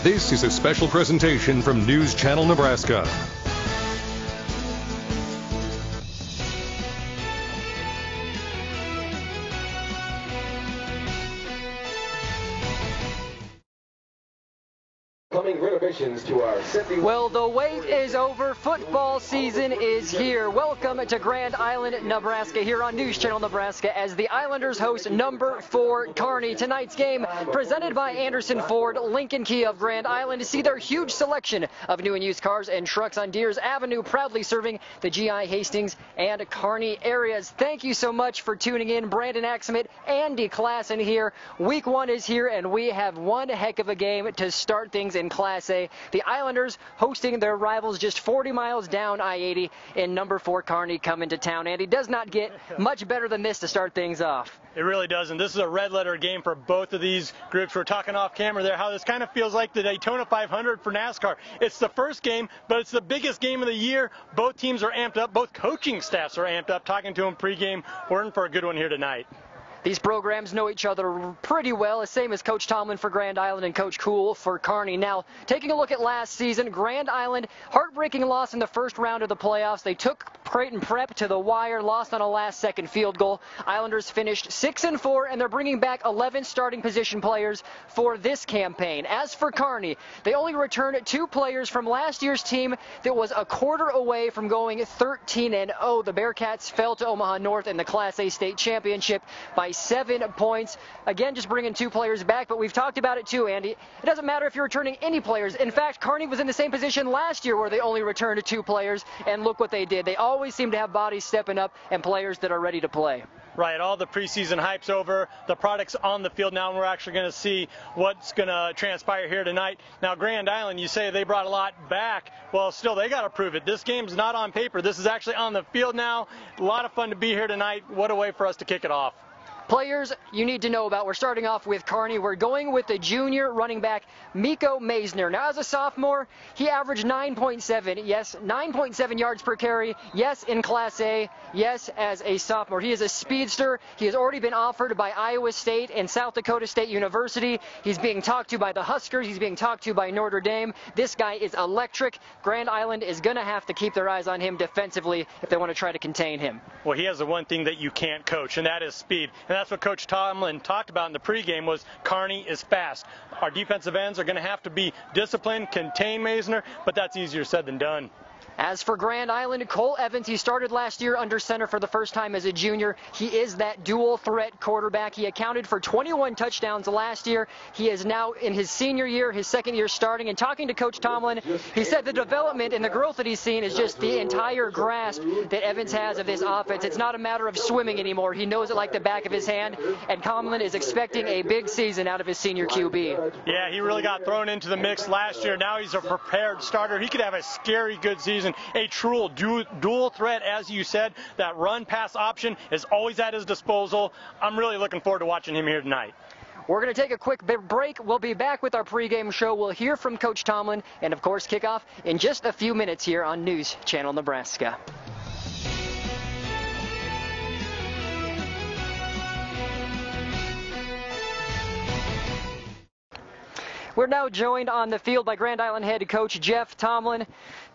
This is a special presentation from News Channel Nebraska. To our well, the wait is over. Football season is here. Welcome to Grand Island, Nebraska, here on News Channel Nebraska, as the Islanders host number 4 Kearney. Tonight's game presented by Anderson Ford, Lincoln Kia of Grand Island, to see their huge selection of new and used cars and trucks on Deers Avenue, proudly serving the GI, Hastings, and Kearney areas. Thank you so much for tuning in. Brandon Axmit, Andy Klassen here. Week 1 is here, and we have one heck of a game to start things in Class A. The Islanders hosting their rivals just 40 miles down I-80 in number 4 Kearney coming to town. And it does not get much better than this to start things off. It really doesn't. This is a red letter game for both of these groups. We're talking off camera there how this kind of feels like the Daytona 500 for NASCAR. It's the first game, but it's the biggest game of the year. Both teams are amped up. Both coaching staffs are amped up. Talking to them pregame. We're in for a good one here tonight. These programs know each other pretty well, the same as Coach Tomlin for Grand Island and Coach Cool for Kearney. Now, taking a look at last season, Grand Island, heartbreaking loss in the first round of the playoffs. They took Creighton Prep to the wire, lost on a last-second field goal. Islanders finished 6-4, and they're bringing back 11 starting position players for this campaign. As for Kearney, they only returned 2 players from last year's team that was a quarter away from going 13-0. The Bearcats fell to Omaha North in the Class A state championship by 7 points. Again, just bringing 2 players back, but we've talked about it too, Andy. It doesn't matter if you're returning any players. In fact, Kearney was in the same position last year where they only returned 2 players, and look what they did. They always seem to have bodies stepping up and players that are ready to play. Right, all the preseason hype's over. The product's on the field now, and we're actually going to see what's going to transpire here tonight. Now, Grand Island, you say they brought a lot back. Well, still, they got to prove it. This game's not on paper. This is actually on the field now. A lot of fun to be here tonight. What a way for us to kick it off. Players you need to know about. We're starting off with Kearney. We're going with the junior running back, Miko Maisner. Now, as a sophomore, he averaged 9.7. Yes, 9.7 yards per carry. Yes, in Class A. Yes, as a sophomore. He is a speedster. He has already been offered by Iowa State and South Dakota State University. He's being talked to by the Huskers. He's being talked to by Notre Dame. This guy is electric. Grand Island is going to have to keep their eyes on him defensively if they want to try to contain him. Well, he has the one thing that you can't coach, and that is speed. And that's what Coach Tomlin talked about in the pregame was Kearney is fast. Our defensive ends are going to have to be disciplined, contain Maisner, but that's easier said than done. As for Grand Island, Cole Evans, he started last year under center for the first time as a junior. He is that dual threat quarterback. He accounted for 21 touchdowns last year. He is now in his senior year, his second year starting. And talking to Coach Tomlin, he said the development and the growth that he's seen is just the entire grasp that Evans has of this offense. It's not a matter of swimming anymore. He knows it like the back of his hand. And Tomlin is expecting a big season out of his senior QB. Yeah, he really got thrown into the mix last year. Now he's a prepared starter. He could have a scary good season. A true dual threat, as you said. That run-pass option is always at his disposal. I'm really looking forward to watching him here tonight. We're going to take a quick break. We'll be back with our pregame show. We'll hear from Coach Tomlin and, of course, kick off in just a few minutes here on News Channel Nebraska. We're now joined on the field by Grand Island head coach Jeff Tomlin.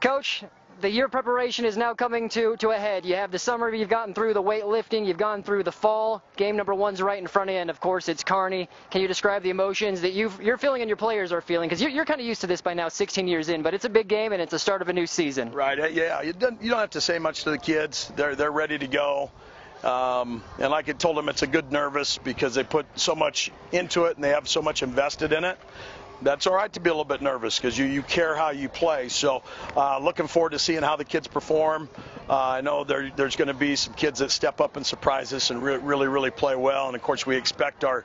Coach, the year preparation is now coming to a head. You have the summer, you've gotten through the weightlifting, you've gone through the fall. Game number 1's right in front of you, and of course it's Kearney. Can you describe the emotions that you're feeling and your players are feeling? Because you're kind of used to this by now, 16 years in, but it's a big game and it's the start of a new season. Right, yeah, you don't have to say much to the kids. They're ready to go. And like I told them, it's a good nervous because they put so much into it and they have so much invested in it. That's all right to be a little bit nervous because you care how you play. So looking forward to seeing how the kids perform. I know there's going to be some kids that step up and surprise us and really play well. And, of course, we expect our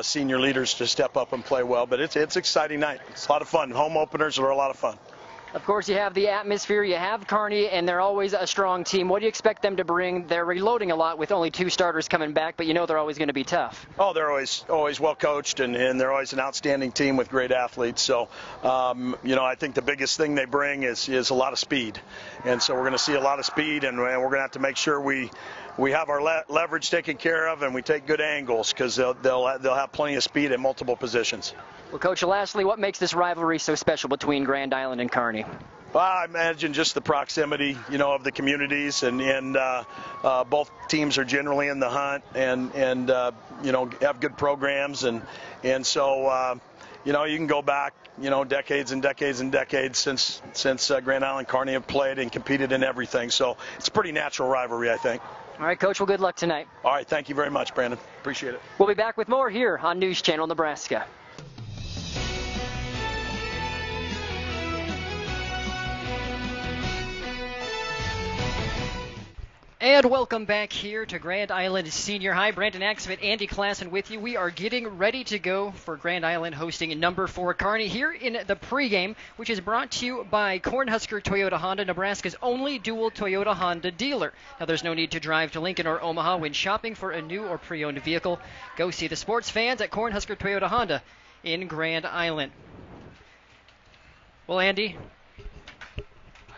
senior leaders to step up and play well. But it's an exciting night. It's a lot of fun. Home openers are a lot of fun. Of course, you have the atmosphere, you have Kearney, and they're always a strong team. What do you expect them to bring? They're reloading a lot with only 2 starters coming back, but you know they're always going to be tough. Oh, they're always well coached, and they're always an outstanding team with great athletes. So, I think the biggest thing they bring is a lot of speed. And so we're going to see a lot of speed, and we're going to have to make sure we we have our leverage taken care of, and we take good angles because they'll have plenty of speed at multiple positions. Well, Coach, lastly, what makes this rivalry so special between Grand Island and Kearney? Well, I imagine just the proximity, of the communities, and both teams are generally in the hunt, and have good programs, and so you can go back, decades and decades and decades since Grand Island Kearney have played and competed in everything. So it's a pretty natural rivalry, I think. All right, Coach. Well, good luck tonight. All right, thank you very much, Brandon. Appreciate it. We'll be back with more here on News Channel Nebraska. And welcome back here to Grand Island Senior High. Brandon Axford, Andy Klassen with you. We are getting ready to go for Grand Island hosting number 4 Kearney here in the pregame, which is brought to you by Cornhusker Toyota Honda, Nebraska's only dual Toyota Honda dealer. Now, there's no need to drive to Lincoln or Omaha when shopping for a new or pre-owned vehicle. Go see the sports fans at Cornhusker Toyota Honda in Grand Island. Well, Andy,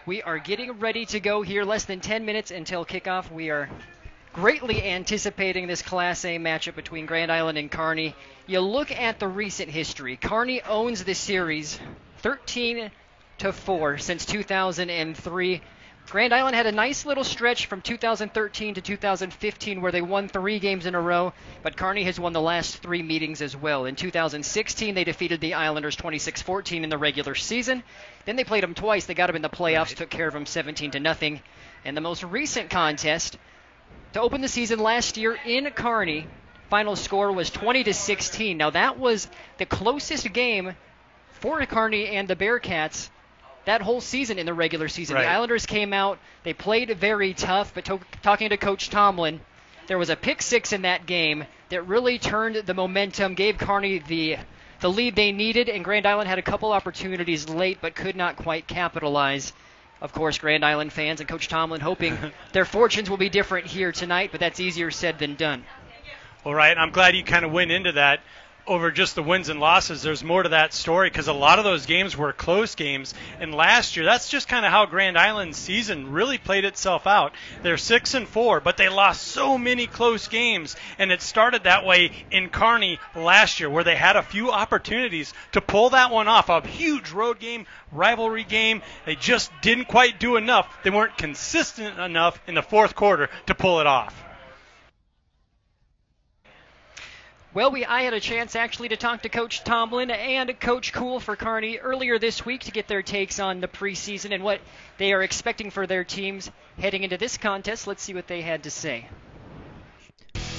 we are getting ready to go here. Less than 10 minutes until kickoff. We are greatly anticipating this Class A matchup between Grand Island and Kearney. You look at the recent history. Kearney owns the series 13-4 since 2003. Grand Island had a nice little stretch from 2013 to 2015 where they won 3 games in a row, but Kearney has won the last 3 meetings as well. In 2016, they defeated the Islanders 26-14 in the regular season. Then they played them twice. They got them in the playoffs, took care of them 17-0. And the most recent contest to open the season last year in Kearney, final score was 20-16. Now that was the closest game for Kearney and the Bearcats that whole season in the regular season. Right. The Islanders came out, they played very tough, but talking to Coach Tomlin, there was a pick 6 in that game that really turned the momentum, gave Kearney the lead they needed, and Grand Island had a couple opportunities late but could not quite capitalize. Of course, Grand Island fans and Coach Tomlin hoping their fortunes will be different here tonight, but that's easier said than done. All right, I'm glad you kind of went into that over just the wins and losses. There's more to that story because a lot of those games were close games. And last year, that's just kind of how Grand Island's season really played itself out. They're 6-4, but they lost so many close games. And it started that way in Kearney last year where they had a few opportunities to pull that one off. A huge road game, rivalry game. They just didn't quite do enough. They weren't consistent enough in the fourth quarter to pull it off. Well, I had a chance actually to talk to Coach Tomlin and Coach Kuhl for Kearney earlier this week to get their takes on the preseason and what they are expecting for their teams heading into this contest. Let's see what they had to say.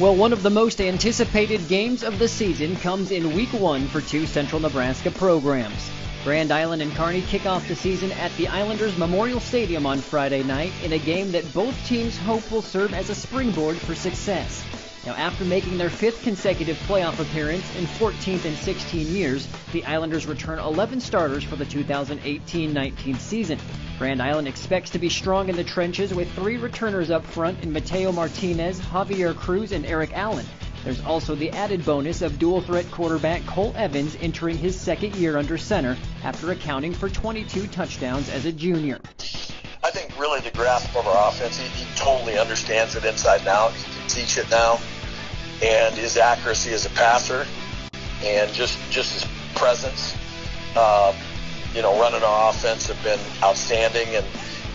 Well, one of the most anticipated games of the season comes in Week 1 for 2 Central Nebraska programs. Grand Island and Kearney kick off the season at the Islanders Memorial Stadium on Friday night in a game that both teams hope will serve as a springboard for success. Now, after making their 5th consecutive playoff appearance in 14th and 16 years, the Islanders return 11 starters for the 2018-19 season. Grand Island expects to be strong in the trenches with 3 returners up front in Mateo Martinez, Javier Cruz, and Eric Allen. There's also the added bonus of dual-threat quarterback Cole Evans entering his 2nd year under center after accounting for 22 touchdowns as a junior. I think really the grasp of our offense, he totally understands it inside and out. He can teach it now. And his accuracy as a passer and just his presence, running our offense have been outstanding.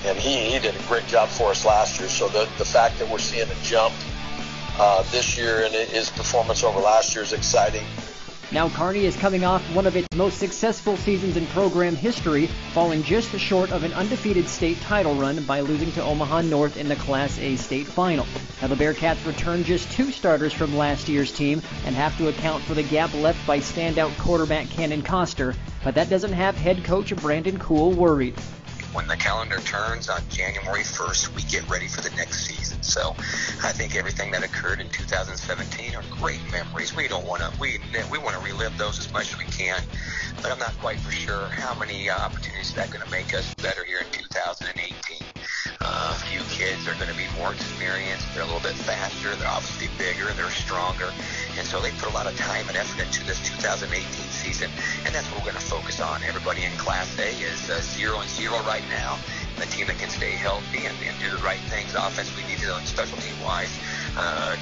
And he did a great job for us last year. So the fact that we're seeing a jump this year and his performance over last year is exciting. Now Kearney is coming off one of its most successful seasons in program history, falling just short of an undefeated state title run by losing to Omaha North in the Class A state final. Now the Bearcats return just 2 starters from last year's team and have to account for the gap left by standout quarterback Cannon Coster, but that doesn't have head coach Brandon Kuhl worried. When the calendar turns on January 1st, we get ready for the next season. So I think everything that occurred in 2017 are great memories. We want to relive those as much as we can, but I'm not quite for sure how many opportunities that's going to make us better here in 2018. A few kids are going to be more experienced. They're a little bit faster. They're obviously bigger. They're stronger. And so they put a lot of time and effort into this 2018 season, and that's what we're going to focus on. Everybody in Class A is 0-0 right now, a team that can stay healthy and do the right things offensively, defensively, and special team-wise,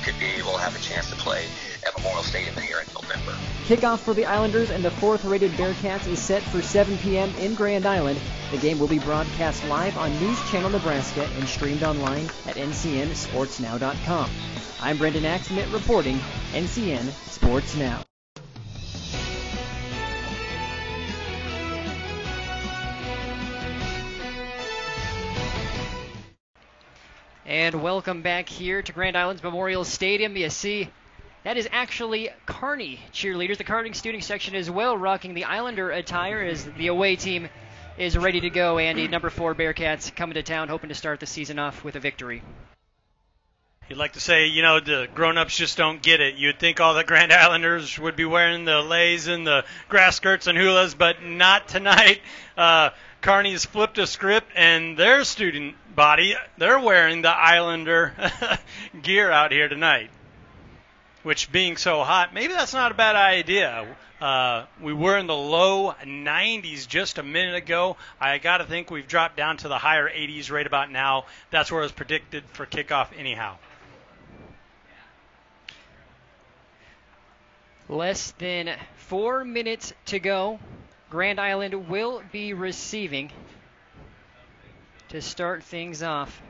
could be able to have a chance to play at Memorial Stadium here in November. Kickoff for the Islanders and the 4th-rated Bearcats is set for 7 p.m. in Grand Island. The game will be broadcast live on News Channel Nebraska and streamed online at ncnsportsnow.com. I'm Brendan Axmit reporting NCN Sports Now. And welcome back here to Grand Island's Memorial Stadium. You see, that is actually Kearney cheerleaders. The Kearney student section as well, rocking the Islander attire as the away team is ready to go. Andy, number 4 Bearcats coming to town, hoping to start the season off with a victory. You'd like to say, the grown-ups just don't get it. You'd think all the Grand Islanders would be wearing the leis and the grass skirts and hulas, but not tonight. Kearney's flipped a script, and their student body, they're wearing the Islander gear out here tonight. Which, being so hot, maybe that's not a bad idea. We were in the low 90s just a minute ago. I got to think we've dropped down to the higher 80s right about now. That's where it was predicted for kickoff anyhow. Less than 4 minutes to go. Grand Island will be receiving to start things off.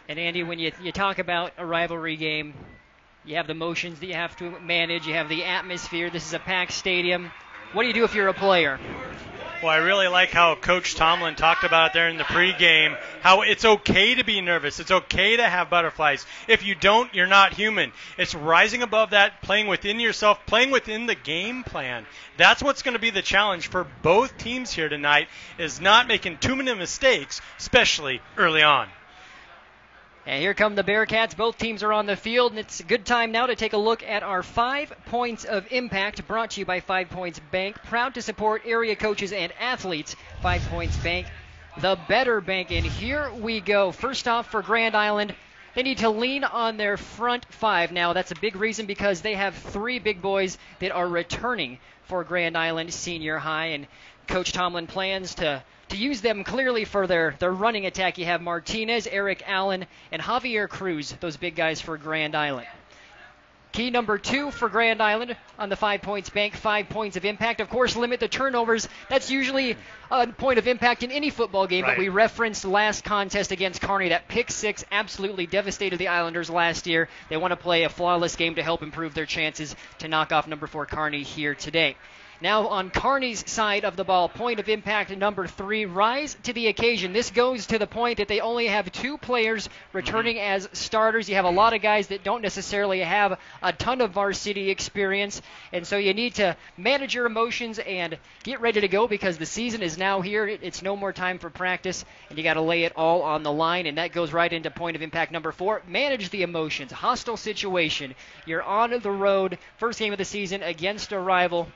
And Andy, when you talk about a rivalry game, you have the motions that you have to manage, you have the atmosphere. This is a packed stadium. What do you do if you're a player? Well, I really like how Coach Tomlin talked about it there in the pregame, how it's okay to be nervous. It's okay to have butterflies. If you don't, you're not human. It's rising above that, playing within yourself, playing within the game plan. That's what's going to be the challenge for both teams here tonight, is not making too many mistakes, especially early on. And here come the Bearcats. Both teams are on the field, and it's a good time now to take a look at our 5 points of impact, brought to you by 5 Points Bank. Proud to support area coaches and athletes. 5 Points Bank, the better bank. And here we go. First off for Grand Island, they need to lean on their front 5. Now, that's a big reason because they have 3 big boys that are returning for Grand Island Senior High, and Coach Tomlin plans to use them clearly for their running attack. You have Martinez, Eric Allen, and Javier Cruz, those big guys for Grand Island. Key number 2 for Grand Island on the 5 Points Bank, 5 points of impact. Of course, limit the turnovers. That's usually a point of impact in any football game, right. But we referenced last contest against Kearney. That pick 6 absolutely devastated the Islanders last year. They want to play a flawless game to help improve their chances to knock off number 4 Kearney here today. Now on Kearney's side of the ball, point of impact number 3, rise to the occasion. This goes to the point that they only have 2 players returning as starters. You have a lot of guys that don't necessarily have a ton of varsity experience, and so you need to manage your emotions and get ready to go because the season is now here. It's no more time for practice, and you got to lay it all on the line, and that goes right into point of impact number 4. Manage the emotions. Hostile situation. You're on the road, first game of the season against a rival.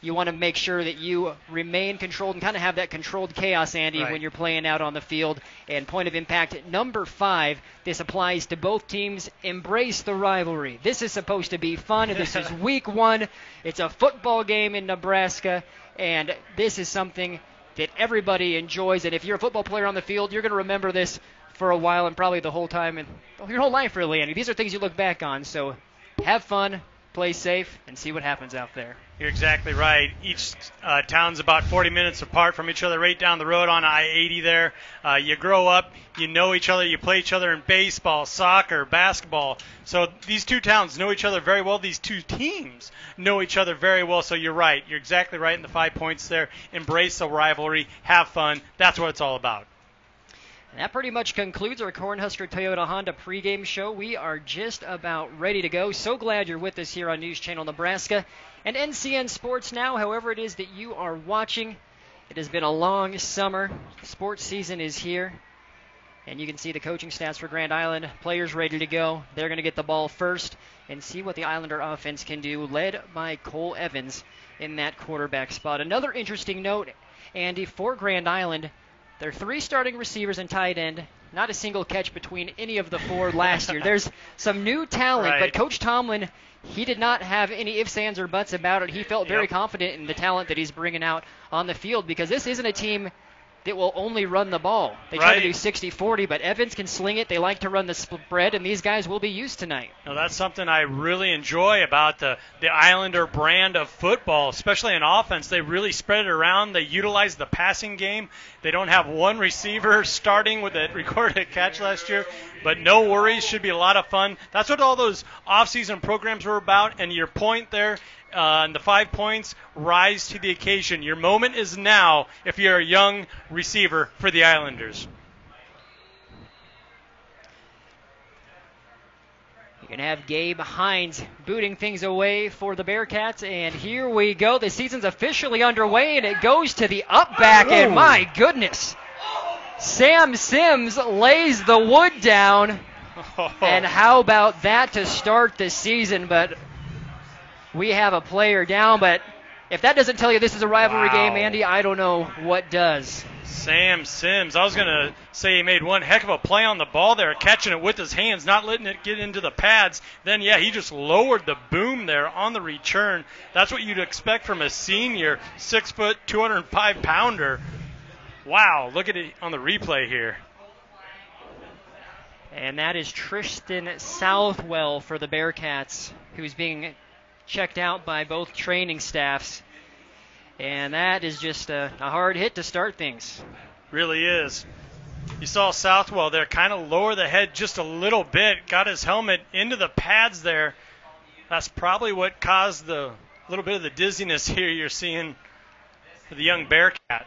You want to make sure that you remain controlled and kind of have that controlled chaos, Andy, right, when you're playing out on the field. And point of impact number 5, this applies to both teams. Embrace the rivalry. This is supposed to be fun. This is week 1. It's a football game in Nebraska, and this is something that everybody enjoys. And if you're a football player on the field, you're going to remember this for a while and probably the whole time and your whole life, really, Andy. These are things you look back on. So have fun, play safe, and see what happens out there. You're exactly right. Each town's about 40 minutes apart from each other, right down the road on I-80 there. You grow up, you know each other, you play each other in baseball, soccer, basketball. So these 2 towns know each other very well. These 2 teams know each other very well. So you're right. You're exactly right in the 5 points there. Embrace the rivalry. Have fun. That's what it's all about. And that pretty much concludes our Cornhusker Toyota Honda pregame show. We are just about ready to go. So glad you're with us here on News Channel Nebraska and NCN Sports Now, however it is that you are watching. It has been a long summer. Sports season is here. And you can see the coaching stats for Grand Island. Players ready to go. They're going to get the ball first and see what the Islander offense can do, led by Cole Evans in that quarterback spot. Another interesting note, Andy, for Grand Island, there are 3 starting receivers and tight end. Not a single catch between any of the 4 last year. There's some new talent, right, but Coach Tomlin, he did not have any ifs, ands, or buts about it. He felt very confident in the talent that he's bringing out on the field because this isn't a team that will only run the ball. They try to do 60-40, but Evans can sling it. They like to run the spread, and these guys will be used tonight. Now, that's something I really enjoy about the Islander brand of football, especially in offense. They really spread it around. They utilize the passing game. They don't have one receiver starting with a recorded catch last year, but no worries. Should be a lot of fun. That's what all those off-season programs were about, and your point there, and the 5 points, rise to the occasion. Your moment is now if you're a young receiver for the Islanders. You can have Gabe Hines booting things away for the Bearcats, and here we go. The season's officially underway, and it goes to the up back, and my goodness. Sam Sims lays the wood down, and how about that to start the season? But we have a player down, but if that doesn't tell you this is a rivalry game, Andy, I don't know what does. Sam Sims, I was going to say he made one heck of a play on the ball there, catching it with his hands, not letting it get into the pads. Then, he just lowered the boom there on the return. That's what you'd expect from a senior, 6 foot, 205-pounder. Wow, look at it on the replay here. And that is Tristan Southwell for the Bearcats, who's being checked out by both training staffs. And that is just a hard hit to start things. Really is. You saw Southwell there kind of lower the head just a little bit, got his helmet into the pads there. That's probably what caused the little bit of the dizziness here you're seeing for the young Bearcat.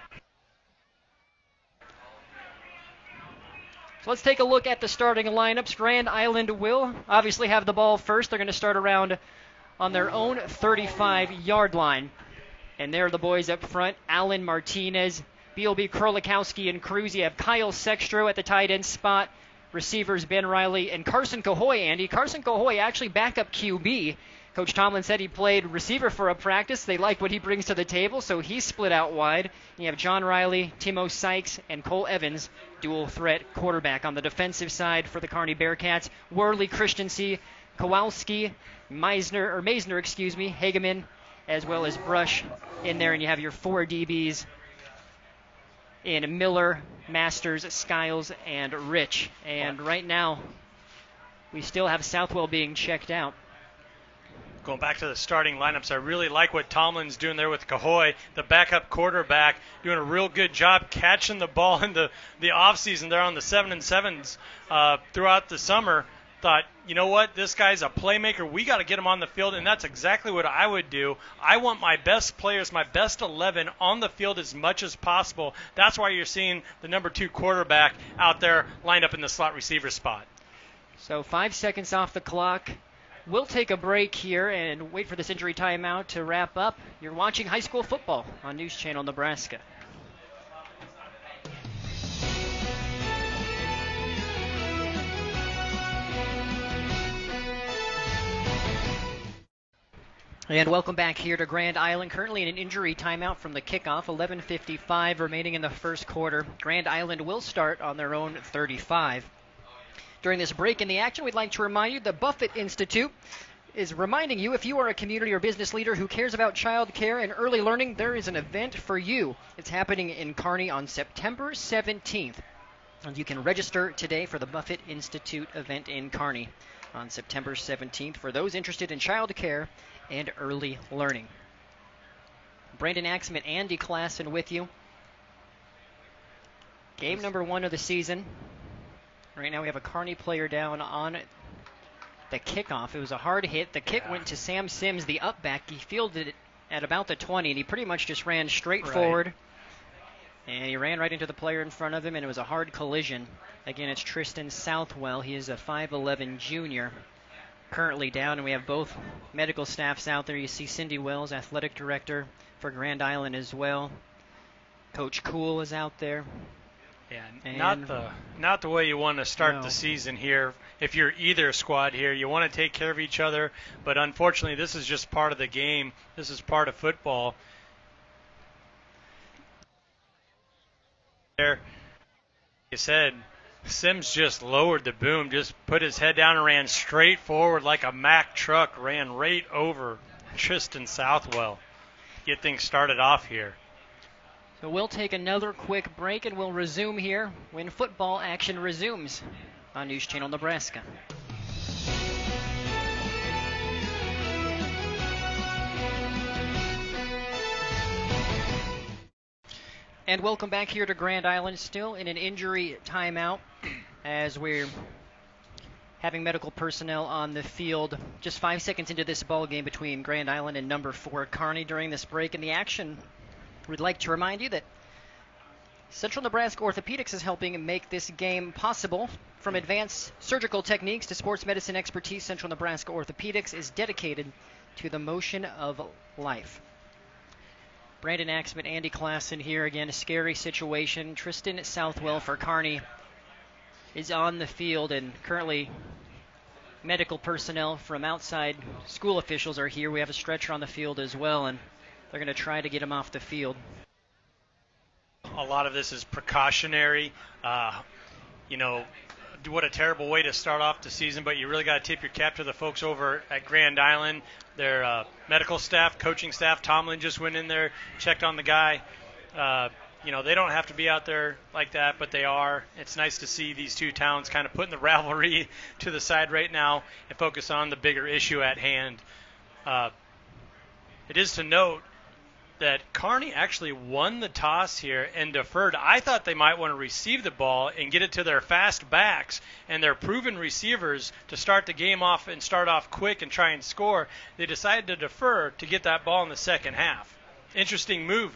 So let's take a look at the starting lineups. Grand Island will obviously have the ball first. They're going to start around on their own 35-yard line. And there are the boys up front, Alan Martinez, BLB Krolikowski, and Cruz. You have Kyle Sextro at the tight end spot. Receivers Ben Riley and Carson Cahoy, Andy. Carson Cahoy actually backup QB. Coach Tomlin said he played receiver for a practice. They like what he brings to the table, so he's split out wide. You have John Riley, Timo Sykes, and Cole Evans, dual threat quarterback. On the defensive side for the Kearney Bearcats, Worley Christensen, Kowalski, Meisner, Hageman, as well as Brush in there, and you have your 4 DBs in Miller, Masters, Skiles, and Rich. And right now, we still have Southwell being checked out. Going back to the starting lineups, I really like what Tomlin's doing there with Cahoy, the backup quarterback, doing a real good job catching the ball in the offseason there on the 7-and-7s throughout the summer. Thought, you know what, this guy's a playmaker. We got to get him on the field, and that's exactly what I would do. I want my best players, my best 11 on the field as much as possible. That's why you're seeing the number 2 quarterback out there lined up in the slot receiver spot. So 5 seconds off the clock. We'll take a break here and wait for this injury timeout to wrap up. You're watching high school football on News Channel Nebraska. And welcome back here to Grand Island. Currently in an injury timeout from the kickoff. 11:55 remaining in the first quarter. Grand Island will start on their own 35. During this break in the action, we'd like to remind you the Buffett Institute is reminding you if you are a community or business leader who cares about child care and early learning, there is an event for you. It's happening in Kearney on September 17th. And you can register today for the Buffett Institute event in Kearney on September 17th for those interested in child care and early learning. Brandon Axum and Andy Klassen with you. Game number 1 of the season. Right now we have a Kearney player down on the kickoff. It was a hard hit. The kick went to Sam Sims, the up back. He fielded it at about the 20, and he pretty much just ran straight forward. And he ran right into the player in front of him, and it was a hard collision. Again, it's Tristan Southwell. He is a 5'11 junior. Currently down, and we have both medical staffs out there. You see Cindy Wells, athletic director for Grand Island as well. Coach Cool is out there. Yeah, not the way you want to start the season here. If you're either squad here, you want to take care of each other, but unfortunately this is just part of the game. This is part of football. There, like you said, Sims just lowered the boom, just put his head down and ran straight forward like a Mack truck, ran right over Tristan Southwell. Get things started off here. So we'll take another quick break and we'll resume here when football action resumes on News Channel Nebraska. And welcome back here to Grand Island, still in an injury timeout as we're having medical personnel on the field just 5 seconds into this ball game between Grand Island and number 4 Kearney. During this break in the action, we'd like to remind you that Central Nebraska Orthopedics is helping make this game possible. From advanced surgical techniques to sports medicine expertise, Central Nebraska Orthopedics is dedicated to the motion of life. Brandon Axman, Andy Klassen here again. A scary situation. Tristan Southwell for Kearney is on the field, and currently medical personnel from outside school officials are here. We have a stretcher on the field as well, and they're going to try to get him off the field. A lot of this is precautionary. What a terrible way to start off the season, but you really got to tip your cap to the folks over at Grand Island, their medical staff, coaching staff. Tomlin just went in there, checked on the guy. They don't have to be out there like that, but they are. It's nice to see these two towns kind of putting the rivalry to the side right now and focus on the bigger issue at hand. It is to note that Kearney actually won the toss here and deferred. I thought they might want to receive the ball and get it to their fast backs and their proven receivers to start the game off and start off quick and try and score. They decided to defer to get that ball in the second half. Interesting move.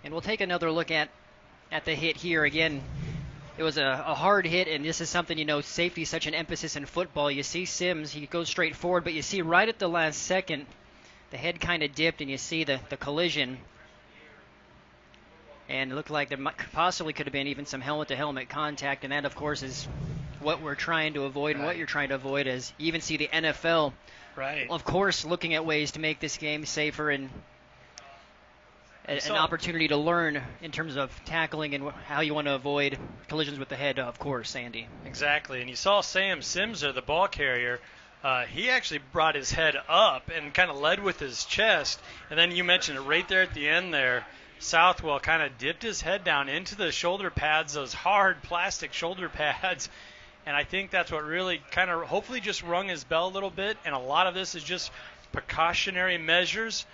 And we'll take another look at the hit here again. It was a hard hit, and this is something, safety is such an emphasis in football. You see Sims, he goes straight forward, but you see right at the last second, the head kind of dipped, and you see the collision. And it looked like there possibly could have been even some helmet-to-helmet contact, and that, of course, is what we're trying to avoid, and what you're trying to avoid is you even see the NFL, of course, looking at ways to make this game safer and an opportunity to learn in terms of tackling and how you want to avoid collisions with the head, of course, Andy. Exactly, and you saw Sam Simser, the ball carrier. He actually brought his head up and kind of led with his chest, and then you mentioned it right there at the end there. Southwell kind of dipped his head down into the shoulder pads, those hard plastic shoulder pads, and I think that's what really kind of hopefully just rung his bell a little bit, and a lot of this is just precautionary measures.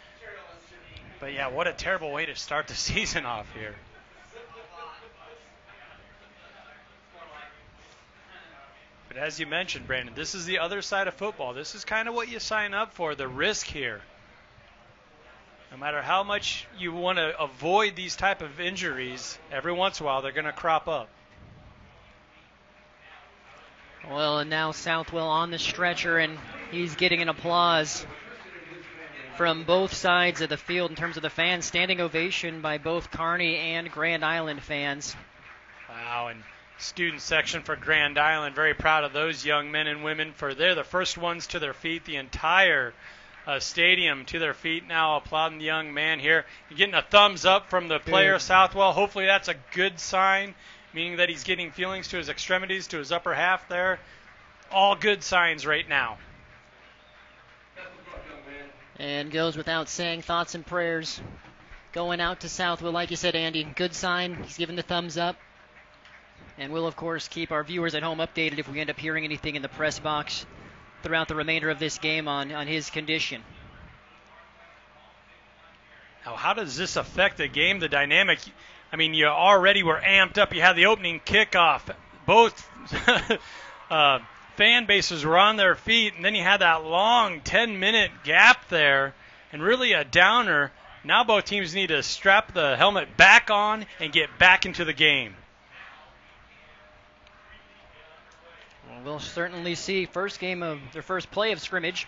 But, yeah, what a terrible way to start the season off here. But as you mentioned, Brandon, this is the other side of football. This is kind of what you sign up for, the risk here. No matter how much you want to avoid these type of injuries, every once in a while they're going to crop up. Well, and now Southwell on the stretcher, and he's getting an applause from both sides of the field in terms of the fans. Standing ovation by both Kearney and Grand Island fans. Wow, and student section for Grand Island, very proud of those young men and women for they're the first ones to their feet. The entire stadium to their feet now applauding the young man here. You're getting a thumbs up from the player, Southwell. Hopefully that's a good sign, meaning that he's getting feelings to his extremities, to his upper half there. All good signs right now. And goes without saying, thoughts and prayers going out to Southwell. Like you said, Andy, good sign. He's giving the thumbs up. And we'll, of course, keep our viewers at home updated if we end up hearing anything in the press box throughout the remainder of this game on his condition. Now, how does this affect the game, the dynamic? I mean, you already were amped up. You had the opening kickoff. Both fan bases were on their feet, and then you had that long 10-minute gap there, and really a downer. Now both teams need to strap the helmet back on and get back into the game. Well, we'll certainly see first play of scrimmage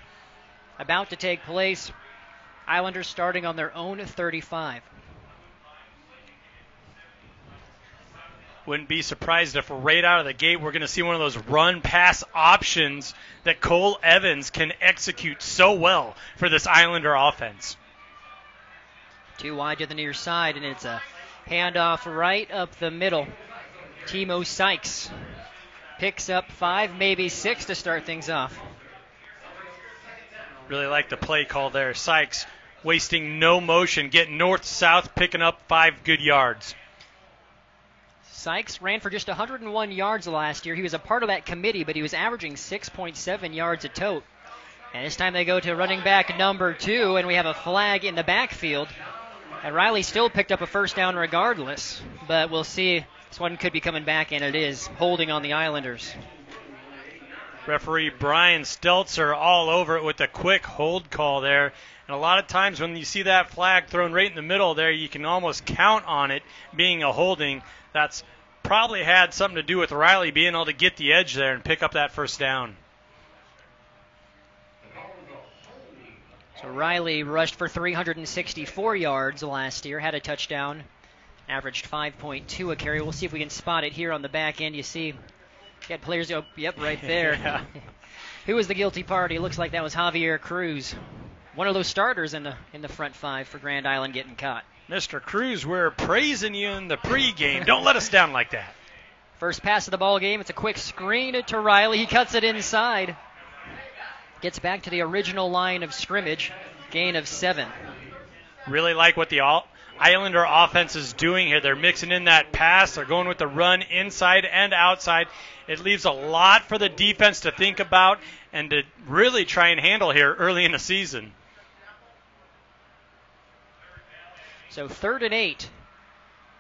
about to take place. Islanders starting on their own 35. Wouldn't be surprised if right out of the gate we're going to see one of those run-pass options that Cole Evans can execute so well for this Islander offense. Too wide to the near side, and it's a handoff right up the middle. Timo Sykes picks up 5, maybe 6 to start things off. Really like the play call there. Sykes wasting no motion, getting north-south, picking up 5 good yards. Sykes ran for just 101 yards last year. He was a part of that committee, but he was averaging 6.7 yards a tote. And this time they go to running back number 2, and we have a flag in the backfield. And Riley still picked up a first down regardless, but we'll see. This one could be coming back, and it is holding on the Islanders. Referee Brian Stelzer all over it with a quick hold call there. And a lot of times when you see that flag thrown right in the middle there, you can almost count on it being a holding. That's probably had something to do with Riley being able to get the edge there and pick up that first down. So Riley rushed for 364 yards last year, had a touchdown, averaged 5.2 a carry. We'll see if we can spot it here on the back end. You see, got players go, yep, right there. Yeah. Who was the guilty party? Looks like that was Javier Cruz, one of those starters in the front 5 for Grand Island, getting caught. Mr. Cruz, we're praising you in the pregame. Don't let us down like that. First pass of the ball game. It's a quick screen to Riley. He cuts it inside. Gets back to the original line of scrimmage. Gain of 7. Really like what the Islander offense is doing here. They're mixing in that pass. They're going with the run inside and outside. It leaves a lot for the defense to think about and to really try and handle here early in the season. So 3rd and 8.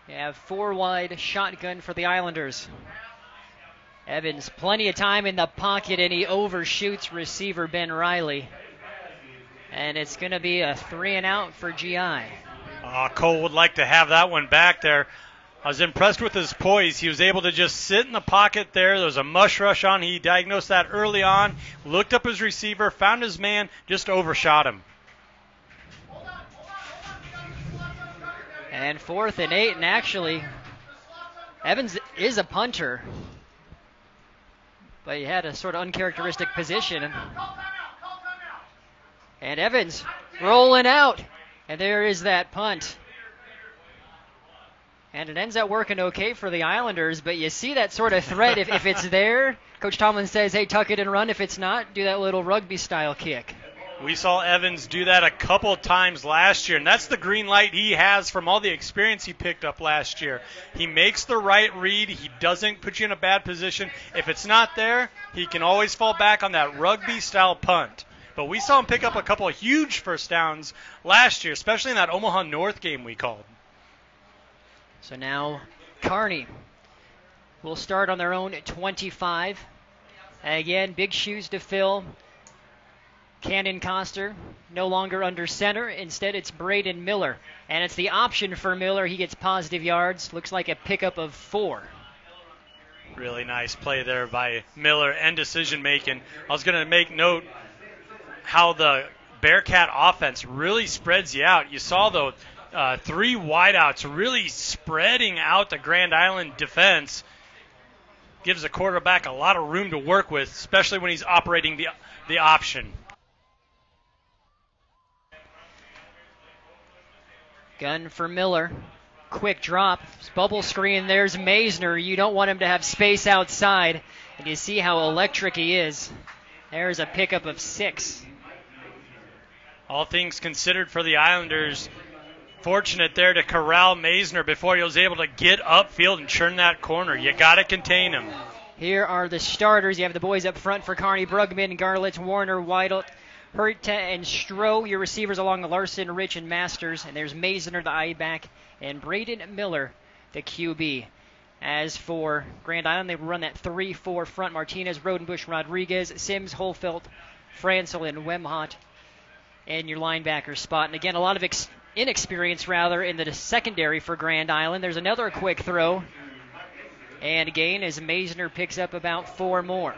You have 4 wide shotgun for the Islanders. Evans, plenty of time in the pocket, and he overshoots receiver Ben Riley. And it's going to be a 3 and out for GI. Cole would like to have that one back there. I was impressed with his poise. He was able to just sit in the pocket there. There was a mush rush on. He diagnosed that early on, looked up his receiver, found his man, just overshot him. And 4th and 8, and actually, Evans is a punter. But he had a sort of uncharacteristic position. And Evans rolling out. And there is that punt. And it ends up working okay for the Islanders, but you see that sort of threat. If it's there, Coach Tomlin says, hey, tuck it and run. If it's not, do that little rugby-style kick. We saw Evans do that a couple times last year, and that's the green light he has from all the experience he picked up last year. He makes the right read. He doesn't put you in a bad position. If it's not there, he can always fall back on that rugby-style punt. But we saw him pick up a couple of huge first downs last year, especially in that Omaha North game we called. So now Kearney will start on their own 25. Again, big shoes to fill. Cannon Coster no longer under center. Instead, it's Braden Miller. And it's the option for Miller. He gets positive yards. Looks like a pickup of 4. Really nice play there by Miller and decision making. I was going to make note how the Bearcat offense really spreads you out. You saw the 3 wideouts really spreading out the Grand Island defense. Gives the quarterback a lot of room to work with, especially when he's operating the option. Gun for Miller. Quick drop. Bubble screen. There's Maisner. You don't want him to have space outside. And you see how electric he is. There's a pickup of 6. All things considered for the Islanders, fortunate there to corral Maisner before he was able to get upfield and churn that corner. You got to contain him. Here are the starters. You have the boys up front for Kearney: Brugman, Garlitz, Warner, Weidelt, Hurta, and Stroh. Your receivers along the Larson, Rich, and Masters. And there's Maisner, the I-back, and Braden Miller, the QB. As for Grand Island, they run that 3-4 front. Martinez, Rodenbush, Rodriguez, Sims, Holfeld, Francel, and Wemhot in your linebacker spot. And again, a lot of inexperience, in the secondary for Grand Island. There's another quick throw. And again, as Maisner picks up about 4 more.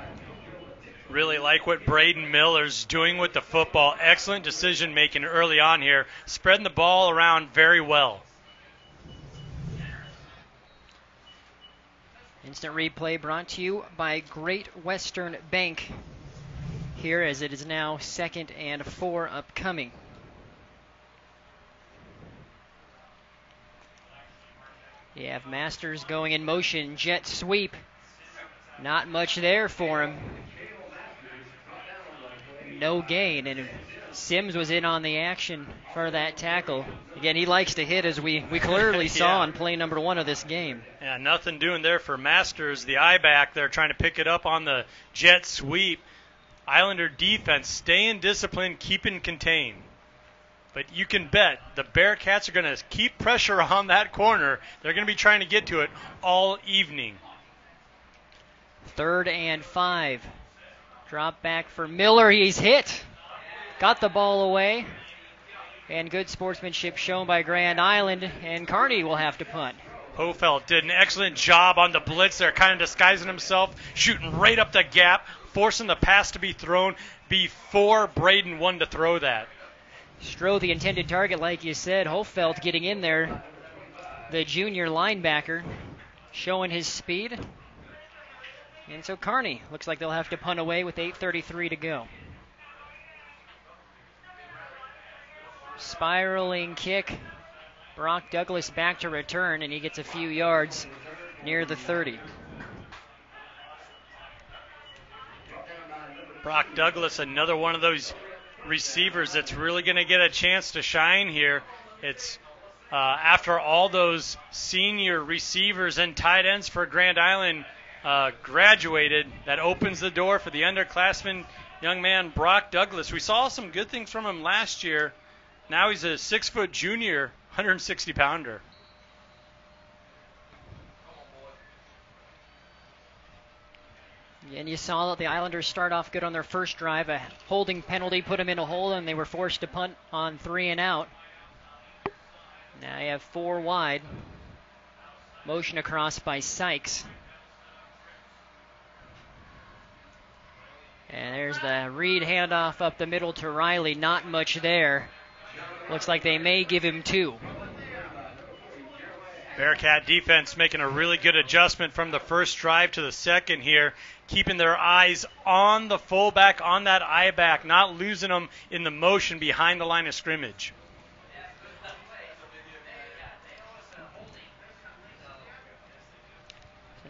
Really like what Braden Miller's doing with the football. Excellent decision-making early on here. Spreading the ball around very well. Instant replay brought to you by Great Western Bank. Here as it is now 2nd and 4 upcoming. You have Masters going in motion, jet sweep. Not much there for him. No gain, and Sims was in on the action for that tackle. Again, he likes to hit, as we clearly saw on play number 1 of this game. Yeah, nothing doing there for Masters. The I-back there trying to pick it up on the jet sweep. Islander defense staying disciplined, keeping contained. But you can bet the Bearcats are going to keep pressure on that corner. They're going to be trying to get to it all evening. 3rd and 5. Drop back for Miller. He's hit. Got the ball away. And good sportsmanship shown by Grand Island. And Kearney will have to punt. Hofeld did an excellent job on the blitz there, kind of disguising himself, shooting right up the gap, forcing the pass to be thrown before Braden won to throw that. Stroh, the intended target, like you said. Hofeld getting in there. The junior linebacker showing his speed. And so Kearney looks like they'll have to punt away with 8:33 to go. Spiraling kick. Brock Douglas back to return, and he gets a few yards near the 30. Brock Douglas, another one of those receivers that's really going to get a chance to shine here. It's after all those senior receivers and tight ends for Grand Island graduated, that opens the door for the underclassman young man Brock Douglas. We saw some good things from him last year. Now he's a 6-foot junior, 160-pounder. And you saw that the Islanders start off good on their first drive. A holding penalty put them in a hole, and they were forced to punt on 3 and out. Now you have 4 wide. Motion across by Sykes. And there's the Reed handoff up the middle to Riley. Not much there. Looks like they may give him 2. Bearcat defense making a really good adjustment from the first drive to the second here, keeping their eyes on the fullback, on that I-back, not losing them in the motion behind the line of scrimmage.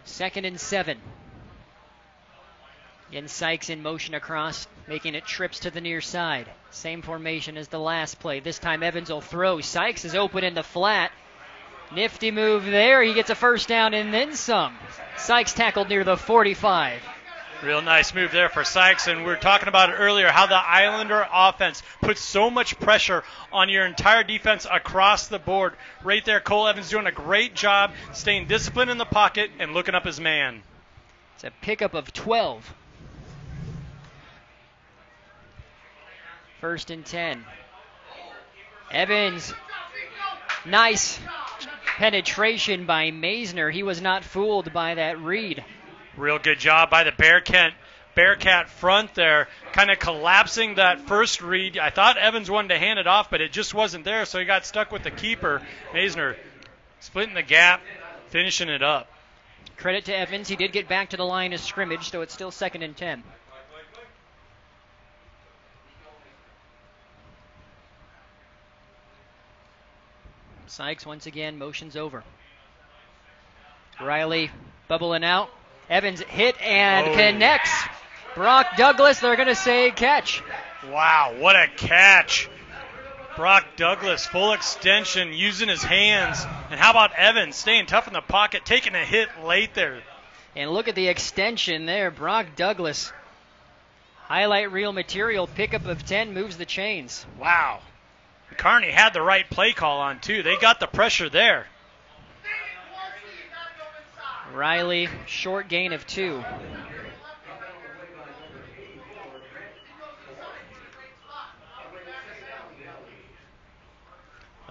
Second and 7. Again, Sykes in motion across, making it trips to the near side. Same formation as the last play. This time Evans will throw. Sykes is open in the flat. Nifty move there. He gets a first down and then some. Sykes tackled near the 45. Real nice move there for Sykes, and we were talking about it earlier, how the Islander offense puts so much pressure on your entire defense across the board. Right there, Cole Evans doing a great job staying disciplined in the pocket and looking up his man. It's a pickup of 12. 1st and 10. Evans. Nice penetration by Maisner. He was not fooled by that read. Real good job by the Bearcat front there, kind of collapsing that first read. I thought Evans wanted to hand it off, but it just wasn't there, so he got stuck with the keeper. Maisner splitting the gap, finishing it up. Credit to Evans. He did get back to the line of scrimmage, so it's still 2nd and 10. Sykes once again motions over. Riley bubbling out. Evans hit and connects. Brock Douglas, they're going to say catch. Wow, what a catch. Brock Douglas, full extension, using his hands. And how about Evans staying tough in the pocket, taking a hit late there. And look at the extension there. Brock Douglas, highlight reel material, pickup of 10, moves the chains. Wow. Kearney had the right play call on, too. They got the pressure there. Riley, short gain of 2.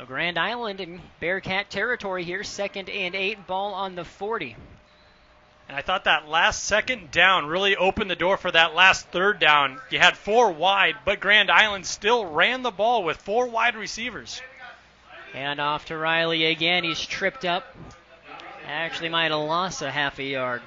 Grand Island in Bearcat territory here, 2nd and 8, ball on the 40. And I thought that last second down really opened the door for that last third down. You had 4 wide, but Grand Island still ran the ball with 4 wide receivers. And off to Riley again. He's tripped up. Actually might have lost a half a yard.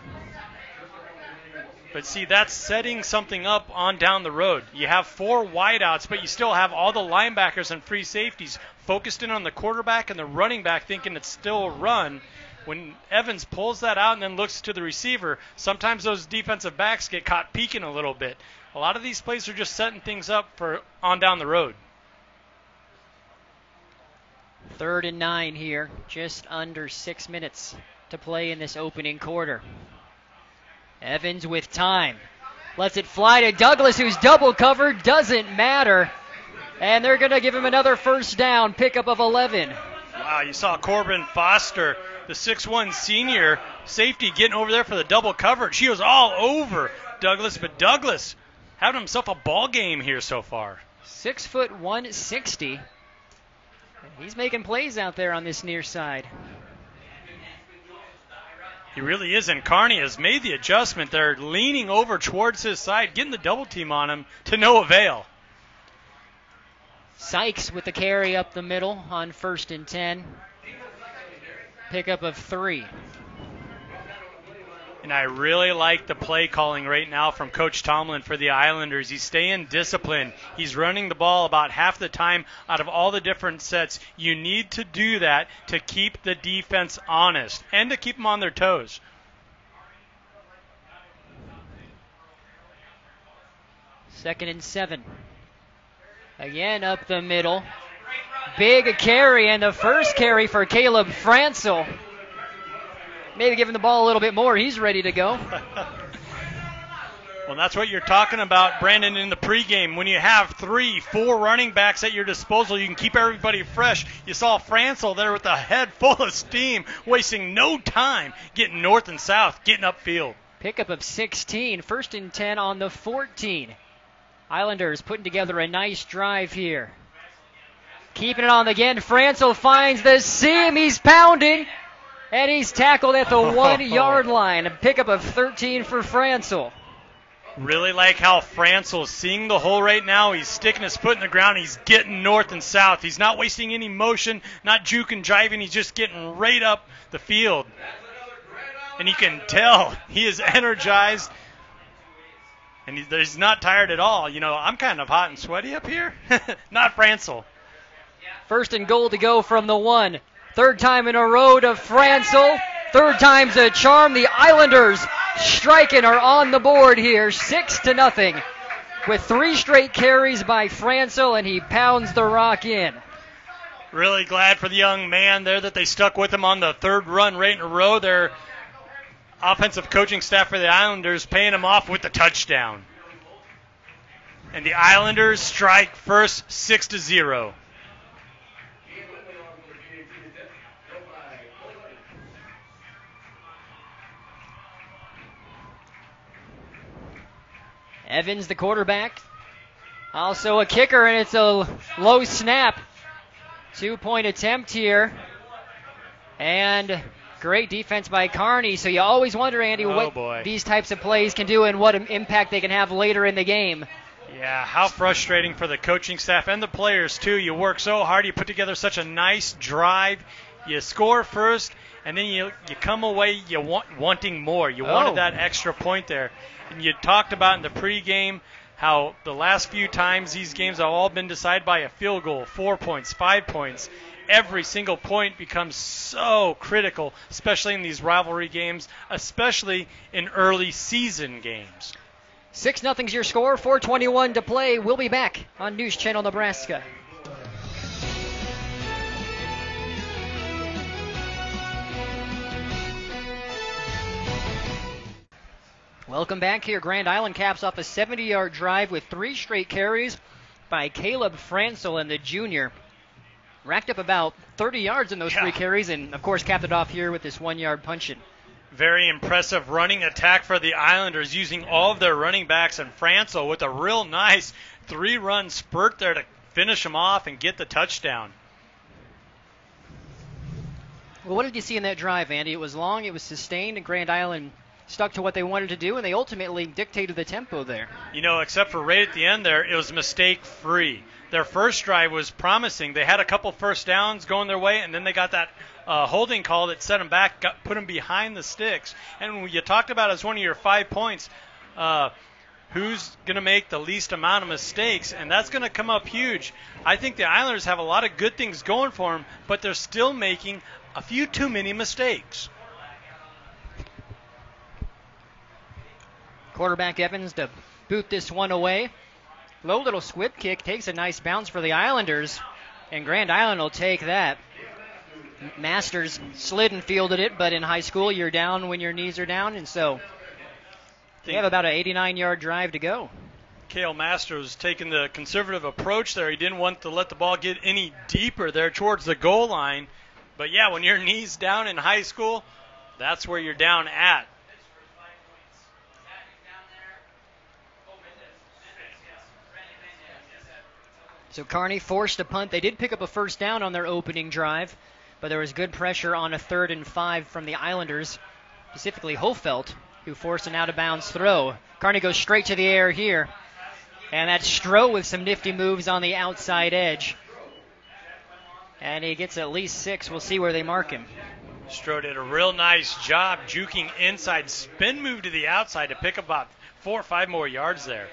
But see, that's setting something up on down the road. You have 4 wideouts, but you still have all the linebackers and free safeties focused in on the quarterback and the running back thinking it's still a run. when Evans pulls that out and then looks to the receiver, sometimes those defensive backs get caught peeking a little bit. A lot of these plays are just setting things up for on down the road. 3rd and 9 here, just under 6 minutes to play in this opening quarter. Evans with time. Lets it fly to Douglas, who's double covered. Doesn't matter. And they're going to give him another first down, pickup of 11. Wow, you saw Corbin Foster, the 6'1 senior safety, getting over there for the double coverage. He was all over Douglas, but Douglas having himself a ball game here so far. 6'1", 160. He's making plays out there on this near side. He really is, and Kearney has made the adjustment. They're leaning over towards his side, getting the double team on him to no avail. Sykes with the carry up the middle on 1st and 10. Pickup of 3. And I really like the play calling right now from Coach Tomlin for the Islanders. He's staying disciplined. He's running the ball about half the time out of all the different sets. You need to do that to keep the defense honest and to keep them on their toes. Second and 7. Again up the middle. Big carry, and the first carry for Caleb Franzel. Maybe give him the ball a little bit more. He's ready to go. Well, that's what you're talking about, Brandon, in the pregame. When you have 3, 4 running backs at your disposal, you can keep everybody fresh. You saw Franzel there with a head full of steam, wasting no time getting north and south, getting upfield. Pickup of 16. 1st and 10 on the 14. Islanders putting together a nice drive here. Keeping it on again. Franzel finds the seam. He's pounding. And he's tackled at the 1-yard line. A pickup of 13 for Franzel. Really like how Franzel's seeing the hole right now. He's sticking his foot in the ground. He's getting north and south. He's not wasting any motion, not juking, jiving. He's just getting right up the field. And you can tell he is energized. And he's not tired at all. You know, I'm kind of hot and sweaty up here. Not Franzel. 1st and goal to go from the 1. 3rd time in a row to Franzel. 3rd time's a charm. The Islanders striking are on the board here, 6-0. With 3 straight carries by Franzel, and he pounds the rock in. Really glad for the young man there that they stuck with him on the 3rd run right in a row. Their offensive coaching staff for the Islanders paying him off with the touchdown. And the Islanders strike first, 6-0. Evans, the quarterback. Also a kicker, and it's a low snap. 2-point attempt here. And great defense by Kearney. So you always wonder, Andy, what these types of plays can do and what impact they can have later in the game. Yeah, how frustrating for the coaching staff and the players, too. You work so hard. You put together such a nice drive. You score first, and then you come away wanting more. You wanted that extra point there. And you talked about in the pregame how the last few times these games have all been decided by a field goal, 4 points, 5 points. Every single point becomes so critical, especially in these rivalry games, especially in early season games. 6-0's your score, 4:21 to play. We'll be back on News Channel Nebraska. Welcome back here. Grand Island caps off a 70-yard drive with 3 straight carries by Caleb Franzel and the junior. Racked up about 30 yards in those 3 carries, and, of course, capped it off here with this 1-yard punch-in. Very impressive running attack for the Islanders, using all of their running backs, and Franzel with a real nice 3-run spurt there to finish them off and get the touchdown. Well, what did you see in that drive, Andy? It was long, it was sustained, and Grand Island stuck to what they wanted to do, and they ultimately dictated the tempo there. You know, except for right at the end there, it was mistake-free. Their first drive was promising. They had a couple first downs going their way, and then they got that holding call that set them back, put them behind the sticks. And when you talked about as one of your 5 points, who's going to make the least amount of mistakes, and that's going to come up huge. I think the Islanders have a lot of good things going for them, but they're still making a few too many mistakes. Quarterback Evans to boot this one away. Low little squib kick takes a nice bounce for the Islanders, and Grand Island will take that. Masters slid and fielded it, but in high school you're down when your knees are down, and so they have about an 89-yard drive to go. Cale Masters taking the conservative approach there. He didn't want to let the ball get any deeper there towards the goal line. But yeah, when your knee's down in high school, that's where you're down at. So Kearney forced a punt. They did pick up a first down on their opening drive, but there was good pressure on a 3rd and 5 from the Islanders, specifically Hofelt, who forced an out-of-bounds throw. Kearney goes straight to the air here, and that's Stroh with some nifty moves on the outside edge. And he gets at least 6. We'll see where they mark him. Stroh did a real nice job juking inside, spin move to the outside to pick up about 4 or 5 more yards there.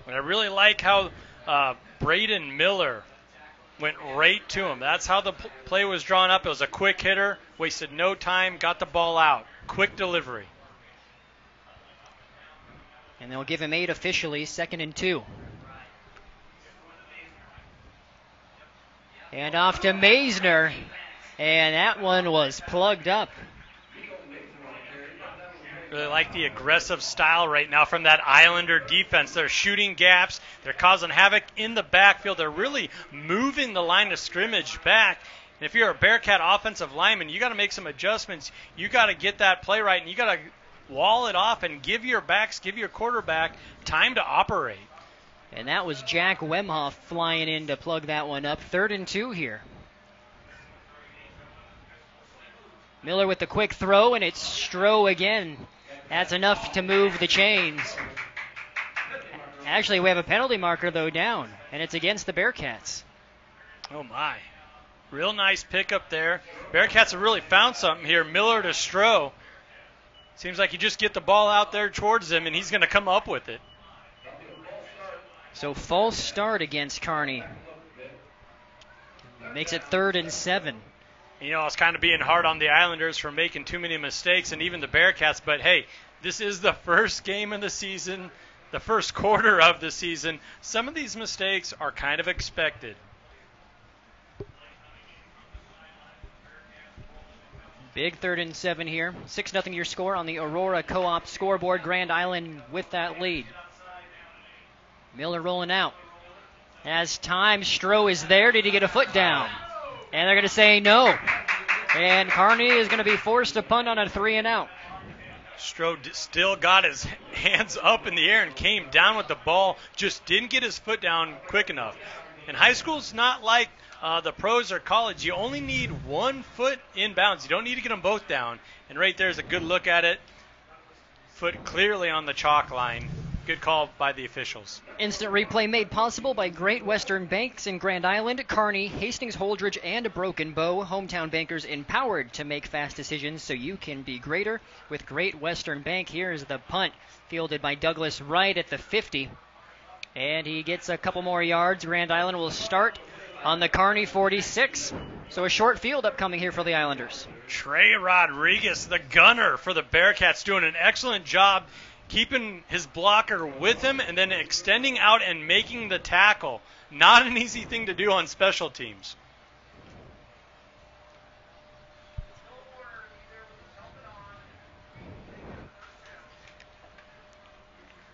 And I really like how Braden Miller went right to him. That's how the play was drawn up. It was a quick hitter, wasted no time, got the ball out. Quick delivery. And they'll give him 8 officially, 2nd and 2. And off to Maisner, and that one was plugged up. Really like the aggressive style right now from that Islander defense. They're shooting gaps. They're causing havoc in the backfield. They're really moving the line of scrimmage back. And if you're a Bearcat offensive lineman, you got to make some adjustments. You got to get that play right, and you got to wall it off and give your backs, give your quarterback time to operate. And that was Jack Wemhoff flying in to plug that one up. 3rd and 2 here. Miller with the quick throw, and it's Stroh again. That's enough to move the chains. Actually, we have a penalty marker, though, down, and it's against the Bearcats. Oh, my. Real nice pickup there. Bearcats have really found something here. Miller to Stroh. Seems like you just get the ball out there towards him, and he's going to come up with it. So false start against Kearney. Makes it 3rd and 7. You know, I was kind of being hard on the Islanders for making too many mistakes, and even the Bearcats, but hey, this is the first game of the season, the first quarter of the season. Some of these mistakes are kind of expected. Big 3rd and 7 here. 6-0 your score on the Aurora Co-op scoreboard. Grand Island with that lead. Miller rolling out. As time, Stroh is there. Did he get a foot down? And they're going to say no. And Kearney is going to be forced to punt on a 3-and-out. Stroh still got his hands up in the air and came down with the ball. Just didn't get his foot down quick enough. And high school's not like the pros or college. You only need 1 foot in bounds. You don't need to get them both down. And right there's a good look at it. Foot clearly on the chalk line. Good call by the officials. Instant replay made possible by Great Western Banks in Grand Island, Kearney, Hastings Holdridge, and Broken Bow. Hometown bankers empowered to make fast decisions so you can be greater with Great Western Bank. Here's the punt fielded by Douglas Wright at the 50. And he gets a couple more yards. Grand Island will start on the Kearney 46. So a short field upcoming here for the Islanders. Trey Rodriguez, the gunner for the Bearcats, doing an excellent job keeping his blocker with him and then extending out and making the tackle. Not an easy thing to do on special teams.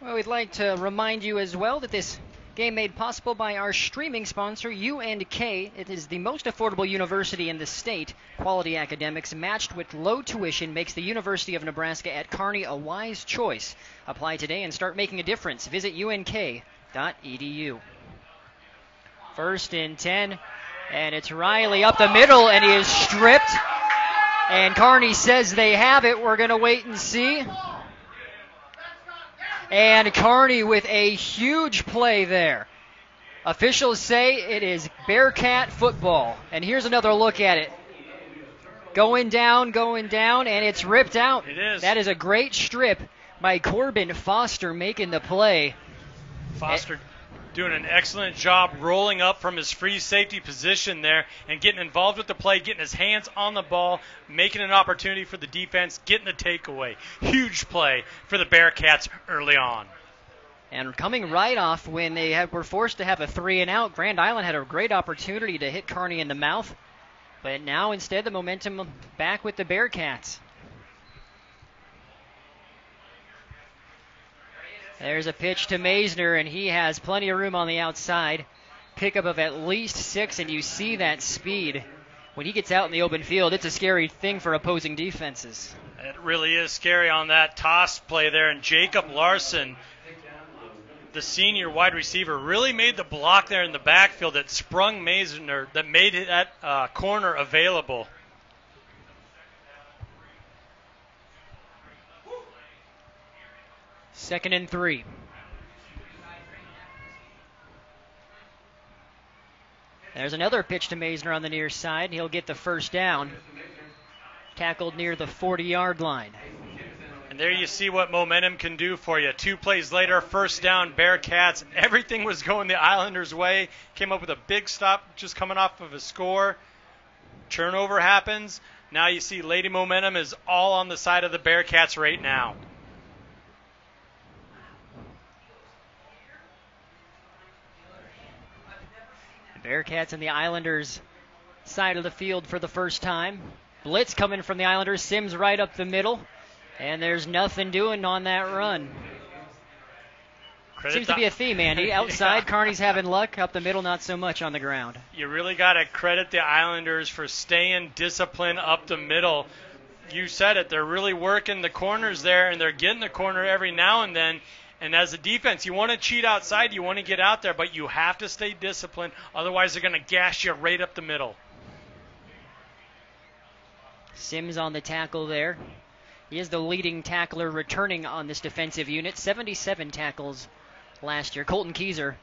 Well, we'd like to remind you as well that this game made possible by our streaming sponsor, UNK. It is the most affordable university in the state. Quality academics matched with low tuition makes the University of Nebraska at Kearney a wise choice. Apply today and start making a difference. Visit unk.edu. 1st and 10, and it's Riley up the middle, and he is stripped. And Kearney says they have it. We're going to wait and see. And Kearney with a huge play there. Officials say it is Bearcat football. And here's another look at it. Going down, and it's ripped out. It is. That is a great strip by Corbin Foster making the play. Foster doing an excellent job rolling up from his free safety position there and getting involved with the play, getting his hands on the ball, making an opportunity for the defense, getting the takeaway. Huge play for the Bearcats early on. And coming right off when they were forced to have a 3-and-out, Grand Island had a great opportunity to hit Kearney in the mouth. But now instead the momentum back with the Bearcats. There's a pitch to Maisner, and he has plenty of room on the outside. Pickup of at least 6, and you see that speed. When he gets out in the open field, it's a scary thing for opposing defenses. It really is scary on that toss play there, and Jacob Larson, the senior wide receiver, really made the block there in the backfield that sprung Maisner, that made that corner available. Second and 3. There's another pitch to Maisner on the near side. He'll get the first down. Tackled near the 40-yard line. And there you see what momentum can do for you. 2 plays later, first down, Bearcats. Everything was going the Islanders' way. Came up with a big stop just coming off of a score. Turnover happens. Now you see Lady momentum is all on the side of the Bearcats right now. Bearcats and the Islanders side of the field for the first time. Blitz coming from the Islanders. Sims right up the middle. And there's nothing doing on that run. Seems to be a theme, Andy. Outside, yeah. Kearney's having luck. Up the middle, not so much on the ground. You really got to credit the Islanders for staying disciplined up the middle. You said it. They're really working the corners there, and they're getting the corner every now and then. And as a defense, you want to cheat outside, you want to get out there, but you have to stay disciplined. Otherwise, they're going to gash you right up the middle. Sims on the tackle there. He is the leading tackler returning on this defensive unit. 77 tackles last year. Colton Keyser,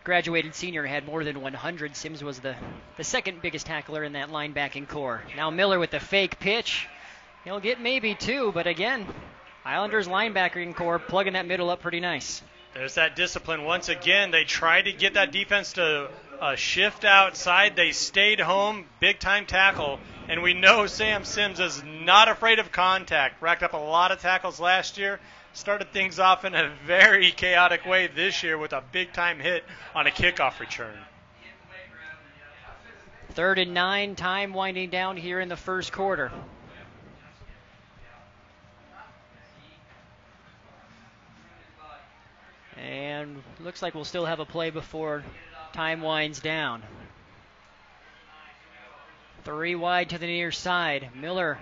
graduated senior, had more than 100. Sims was the second biggest tackler in that linebacking core. Now Miller with the fake pitch. He'll get maybe 2, but again, Islanders linebacking core plugging that middle up pretty nice. There's that discipline. Once again, they tried to get that defense to shift outside. They stayed home. Big-time tackle. And we know Sam Sims is not afraid of contact. Racked up a lot of tackles last year. Started things off in a very chaotic way this year with a big-time hit on a kickoff return. 3rd and 9, time winding down here in the first quarter. And looks like we'll still have a play before time winds down. 3 wide to the near side. Miller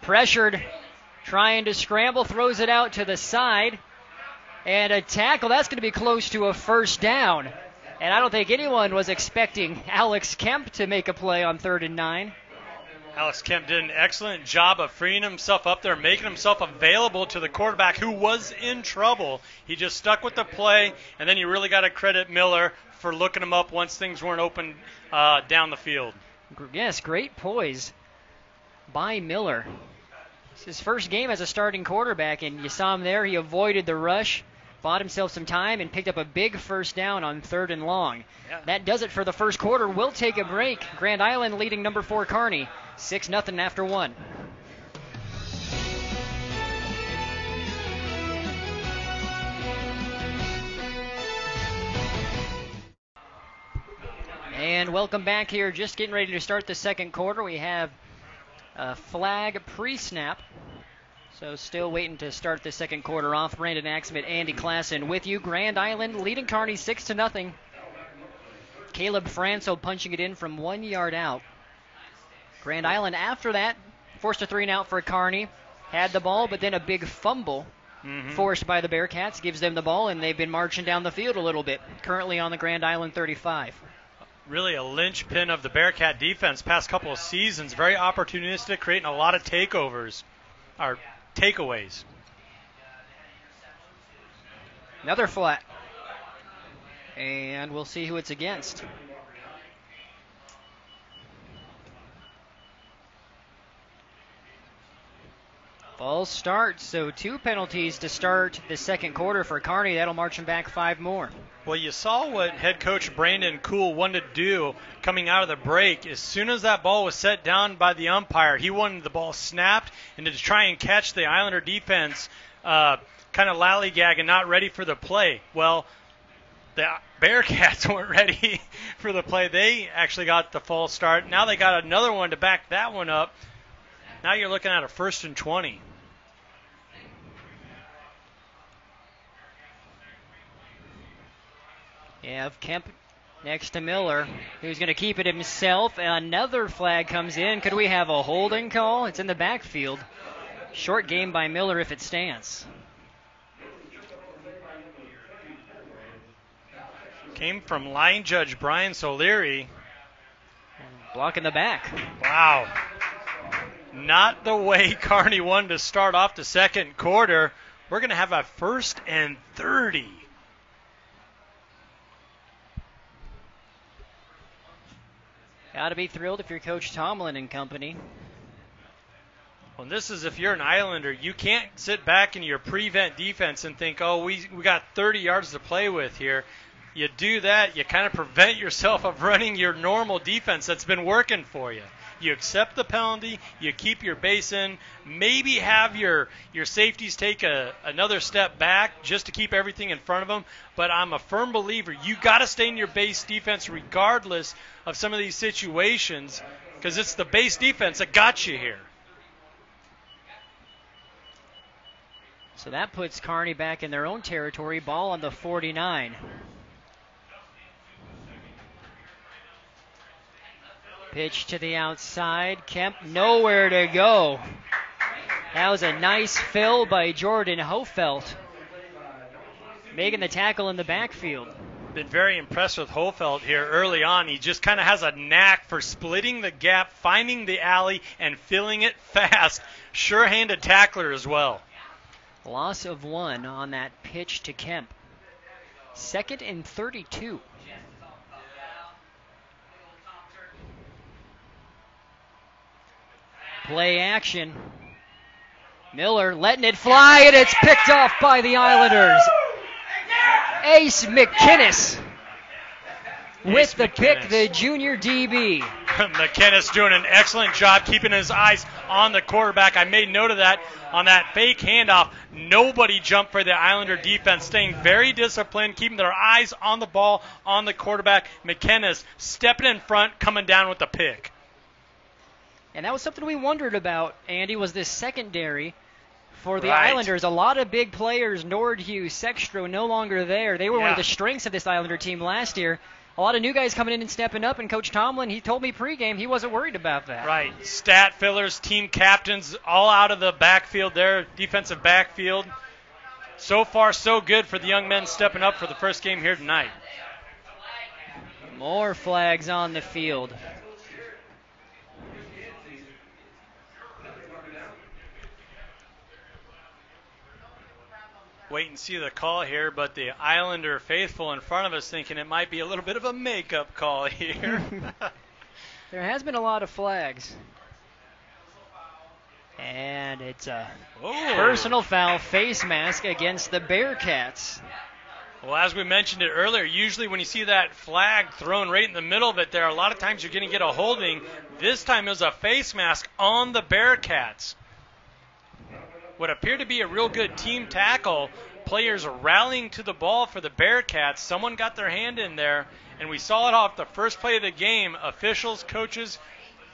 pressured, trying to scramble, throws it out to the side. And a tackle, that's going to be close to a first down. And I don't think anyone was expecting Alex Kemp to make a play on 3rd and 9. Alex Kemp did an excellent job of freeing himself up there, making himself available to the quarterback who was in trouble. He just stuck with the play, and then you really got to credit Miller for looking him up once things weren't open down the field. Yes, great poise by Miller. It's his first game as a starting quarterback, and you saw him there. He avoided the rush, bought himself some time, and picked up a big first down on 3rd and long. Yeah. That does it for the first quarter. We'll take a break. Grand Island leading number 4 Kearney 6-0 after 1. And welcome back here. Just getting ready to start the second quarter. We have a flag pre-snap. So still waiting to start the second quarter off. Brandon Axmit, Andy Klassen with you. Grand Island leading Kearney 6-0. Caleb Franso punching it in from 1 yard out. Grand Island after that forced a 3-and-out for Kearney. Had the ball, but then a big fumble forced by the Bearcats. Gives them the ball, and they've been marching down the field a little bit. Currently on the Grand Island 35. Really a linchpin of the Bearcat defense past couple of seasons. Very opportunistic, creating a lot of takeaways. Another flat. And we'll see who it's against. False start, so 2 penalties to start the second quarter for Kearney. That'll march them back 5 more. Well, you saw what head coach Brandon Kuhl wanted to do coming out of the break. As soon as that ball was set down by the umpire, he wanted the ball snapped and to try and catch the Islander defense kind of lallygag and not ready for the play. Well, the Bearcats weren't ready for the play. They actually got the false start. Now they got another one to back that one up. Now you're looking at a 1st and 20. You have Kemp next to Miller, who's going to keep it himself. Another flag comes in. Could we have a holding call? It's in the backfield. Short game by Miller if it stands. Came from line judge Brian Solieri. Block in the back. Wow. Not the way Kearney wanted to start off the second quarter. We're going to have a 1st and 30. Got to be thrilled if you're Coach Tomlin and company. Well, this is if you're an Islander. You can't sit back in your prevent defense and think, oh, we got 30 yards to play with here. You do that, you kind of prevent yourself of running your normal defense that's been working for you. You accept the penalty, you keep your base in, maybe have your safeties take another step back just to keep everything in front of them. But I'm a firm believer you got to stay in your base defense regardless of some of these situations, because it's the base defense that got you here. So that puts Kearney back in their own territory. Ball on the 49. Pitch to the outside. Kemp nowhere to go. That was a nice fill by Jordan Hofelt, making the tackle in the backfield. Been very impressed with Hofelt here early on. He just kind of has a knack for splitting the gap, finding the alley, and filling it fast. Sure-handed tackler as well. Loss of 1 on that pitch to Kemp. 2nd and 32. Play action. Miller letting it fly, and it's picked off by the Islanders. Ace McKinnis with the pick, the junior DB. McKinnis doing an excellent job keeping his eyes on the quarterback. I made note of that on that fake handoff. Nobody jumped for the Islander defense, staying very disciplined, keeping their eyes on the ball, on the quarterback. McKinnis stepping in front, coming down with the pick. And that was something we wondered about, Andy, was this secondary for the Right. Islanders. A lot of big players, Nordhue, Sextro, no longer there. They were one of the strengths of this Islander team last year. A lot of new guys coming in and stepping up, and Coach Tomlin, he told me pregame he wasn't worried about that. Right. Stat fillers, team captains, all out of the backfield there, defensive backfield. So far, so good for the young men stepping up for the first game here tonight. More flags on the field. Wait and see the call here, but the Islander faithful in front of us thinking it might be a little bit of a makeup call here. There has been a lot of flags. And it's a personal foul, face mask against the Bearcats. Well, as we mentioned it earlier, usually when you see that flag thrown right in the middle of it there, a lot of times you're going to get a holding. This time it was a face mask on the Bearcats. What appeared to be a real good team tackle, players rallying to the ball for the Bearcats. Someone got their hand in there, and we saw it off the first play of the game. Officials, coaches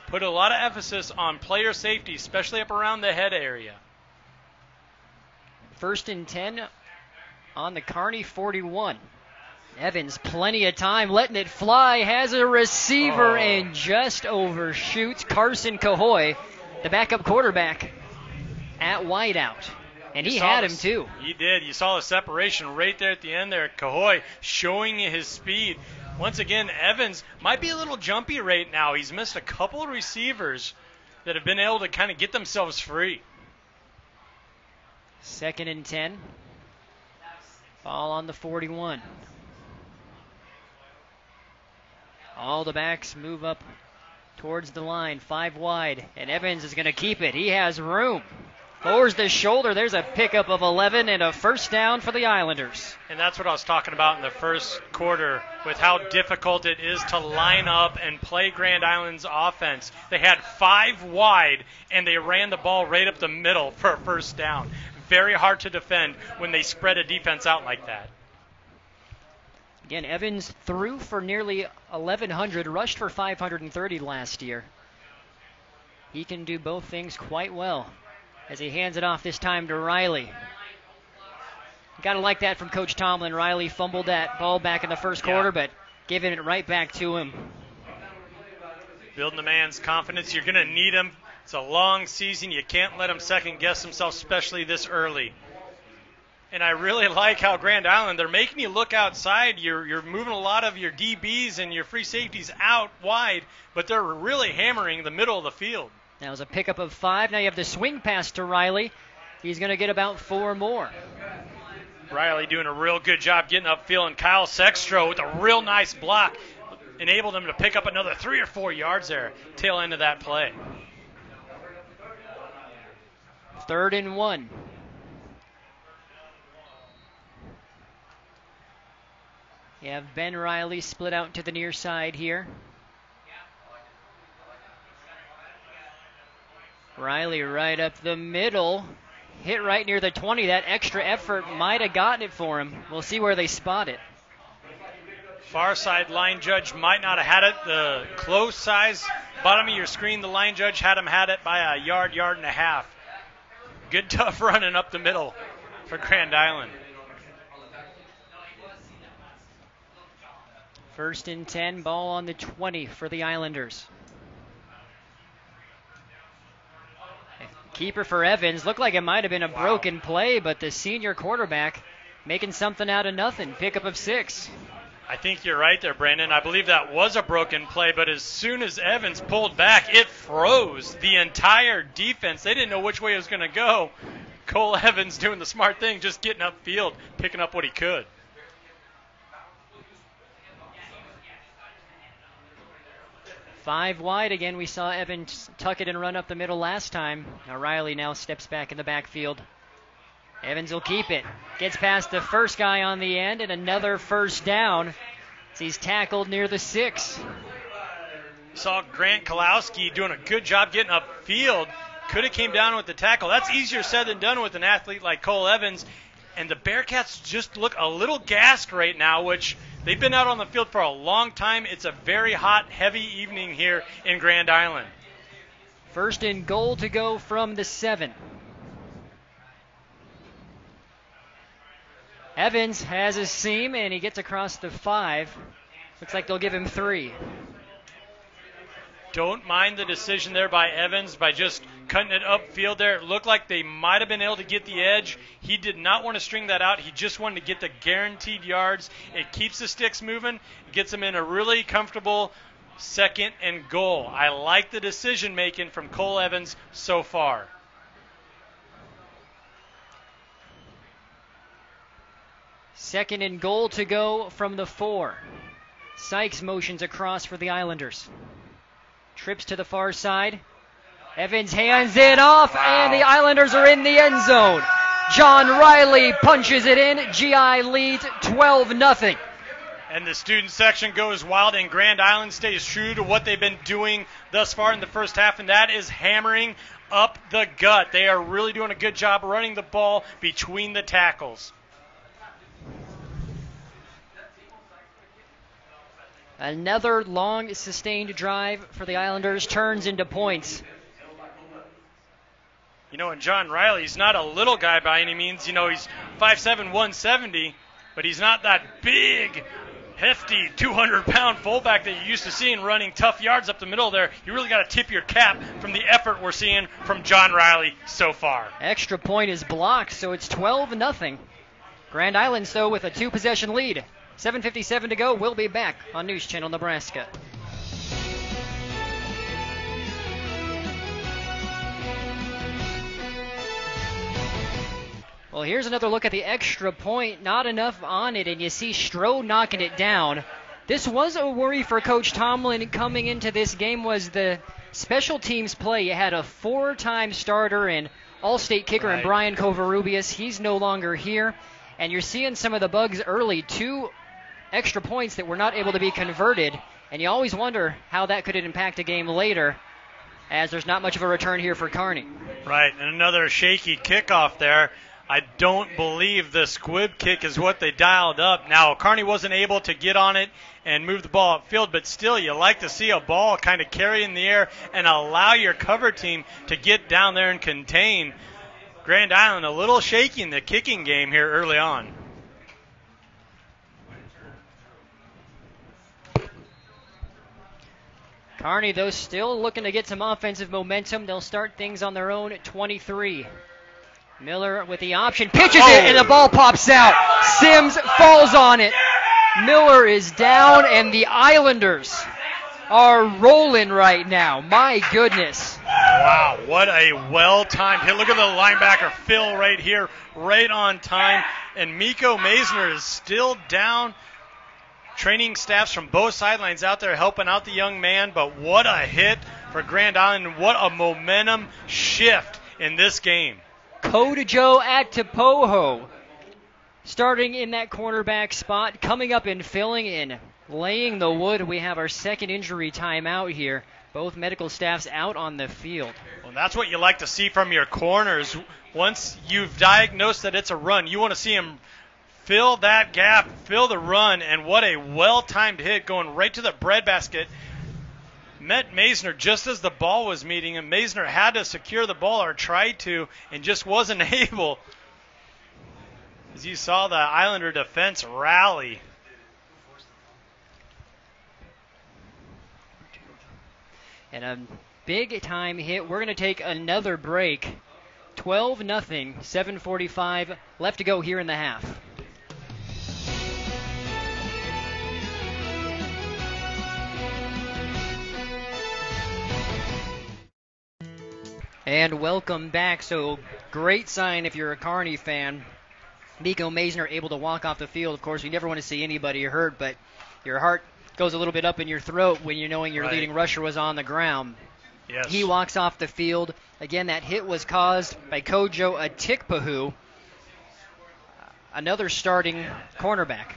put a lot of emphasis on player safety, especially up around the head area. 1st and 10 on the Kearney 41. Evans, plenty of time, letting it fly, has a receiver and just overshoots Carson Cahoy, the backup quarterback, at wideout. And he had him too. He did. You saw the separation right there at the end there. Cahoy showing his speed. Once again, Evans might be a little jumpy right now. He's missed a couple of receivers that have been able to kind of get themselves free. 2nd and 10. Ball on the 41. All the backs move up towards the line, 5 wide, and Evans is going to keep it. He has room. Lowers the shoulder. There's a pickup of 11 and a first down for the Islanders. And that's what I was talking about in the first quarter with how difficult it is to line up and play Grand Island's offense. They had 5 wide, and they ran the ball right up the middle for a first down. Very hard to defend when they spread a defense out like that. Again, Evans threw for nearly 1,100, rushed for 530 last year. He can do both things quite well as he hands it off this time to Riley. Got to like that from Coach Tomlin. Riley fumbled that ball back in the first quarter, but giving it right back to him. Building the man's confidence. You're going to need him. It's a long season. You can't let him second-guess himself, especially this early. And I really like how Grand Island, they're making you look outside. You're moving a lot of your DBs and your free safeties out wide, but they're really hammering the middle of the field. That was a pickup of 5. Now you have the swing pass to Riley. He's going to get about 4 more. Riley doing a real good job getting upfield, and Kyle Sextro with a real nice block enabled him to pick up another 3 or 4 yards there, tail end of that play. 3rd and 1. You have Ben Riley split out to the near side here. Riley right up the middle. Hit right near the 20. That extra effort might have gotten it for him. We'll see where they spot it. Far side line judge might not have had it. The close size bottom of your screen, the line judge had it by a yard and a half. Good tough running up the middle for Grand Island. 1st and 10, ball on the 20 for the Islanders. Keeper for Evans. Looked like it might have been a broken play, but the senior quarterback making something out of nothing. Pickup of 6. I think you're right there, Brandon. I believe that was a broken play, but as soon as Evans pulled back, it froze the entire defense. They didn't know which way it was going to go. Cole Evans doing the smart thing, just getting upfield, picking up what he could. Five wide again. We saw Evans tuck it and run up the middle last time. Now Riley now steps back in the backfield. Evans will keep it. Gets past the first guy on the end and another first down as he's tackled near the 6. Saw Grant Kalowski doing a good job getting upfield. Could have came down with the tackle. That's easier said than done with an athlete like Cole Evans. And the Bearcats just look a little gassed right now, which they've been out on the field for a long time. It's a very hot, heavy evening here in Grand Island. 1st and goal to go from the 7. Evans has a seam, and he gets across the 5. Looks like they'll give him 3. Don't mind the decision there by Evans by just cutting it upfield there. It looked like they might have been able to get the edge. He did not want to string that out. He just wanted to get the guaranteed yards. It keeps the sticks moving. It gets them in a really comfortable 2nd and goal. I like the decision making from Cole Evans so far. Second and goal to go from the 4. Sykes motions across for the Islanders. Trips to the far side. Evans hands it off, and the Islanders are in the end zone. John Riley punches it in. GI leads 12-0. And the student section goes wild, and Grand Island stays true to what they've been doing thus far in the first half, and that is hammering up the gut. They are really doing a good job running the ball between the tackles. Another long, sustained drive for the Islanders turns into points. You know, and John Riley, he's not a little guy by any means. You know, he's 5'7", 170, but he's not that big, hefty, 200-pound fullback that you're used to seeing running tough yards up the middle there. You really got to tip your cap from the effort we're seeing from John Riley so far. Extra point is blocked, so it's 12-0. Grand Island, though, with a 2-possession lead. 7:57 to go. We'll be back on News Channel Nebraska. Well, here's another look at the extra point. Not enough on it, and you see Strode knocking it down. This was a worry for Coach Tomlin coming into this game was the special teams play. You had a 4-time starter and All-State kicker Right. and Brian Covarrubias. He's no longer here. And you're seeing some of the bugs early. 2 extra points that were not able to be converted. And you always wonder how that could impact a game later, as there's not much of a return here for Kearney. Right, and another shaky kickoff there. I don't believe the squib kick is what they dialed up. Now, Kearney wasn't able to get on it and move the ball upfield, but still, you like to see a ball kind of carry in the air and allow your cover team to get down there and contain. Grand Island a little shaky in the kicking game here early on. Kearney, though, still looking to get some offensive momentum. They'll start things on their own at 23. Miller with the option, pitches it, and the ball pops out. Sims falls on it. Miller is down, and the Islanders are rolling right now. My goodness. Wow, what a well-timed hit. Look at the linebacker, Phil, right here, right on time. And Miko Maisner is still down. Training staffs from both sidelines out there helping out the young man, but what a hit for Grand Island, and what a momentum shift in this game. Kodajo Atapoho starting in that cornerback spot, coming up and filling in, laying the wood. We have our second injury timeout here. Both medical staffs out on the field. Well, that's what you like to see from your corners. Once you've diagnosed that it's a run, you want to see him fill that gap, fill the run, and what a well-timed hit going right to the breadbasket. Met Maisner just as the ball was meeting him. Maisner had to secure the ball, or tried to, and just wasn't able. As you saw the Islander defense rally. And a big-time hit. We're going to take another break. 12-0, 7:45 left to go here in the half. And welcome back. So great sign if you're a Kearney fan. Miko Maisner able to walk off the field. Of course, you never want to see anybody hurt, but your heart goes a little bit up in your throat when you're knowing your leading rusher was on the ground. Yes. He walks off the field. Again, that hit was caused by Kojo Atikpahu, another starting cornerback.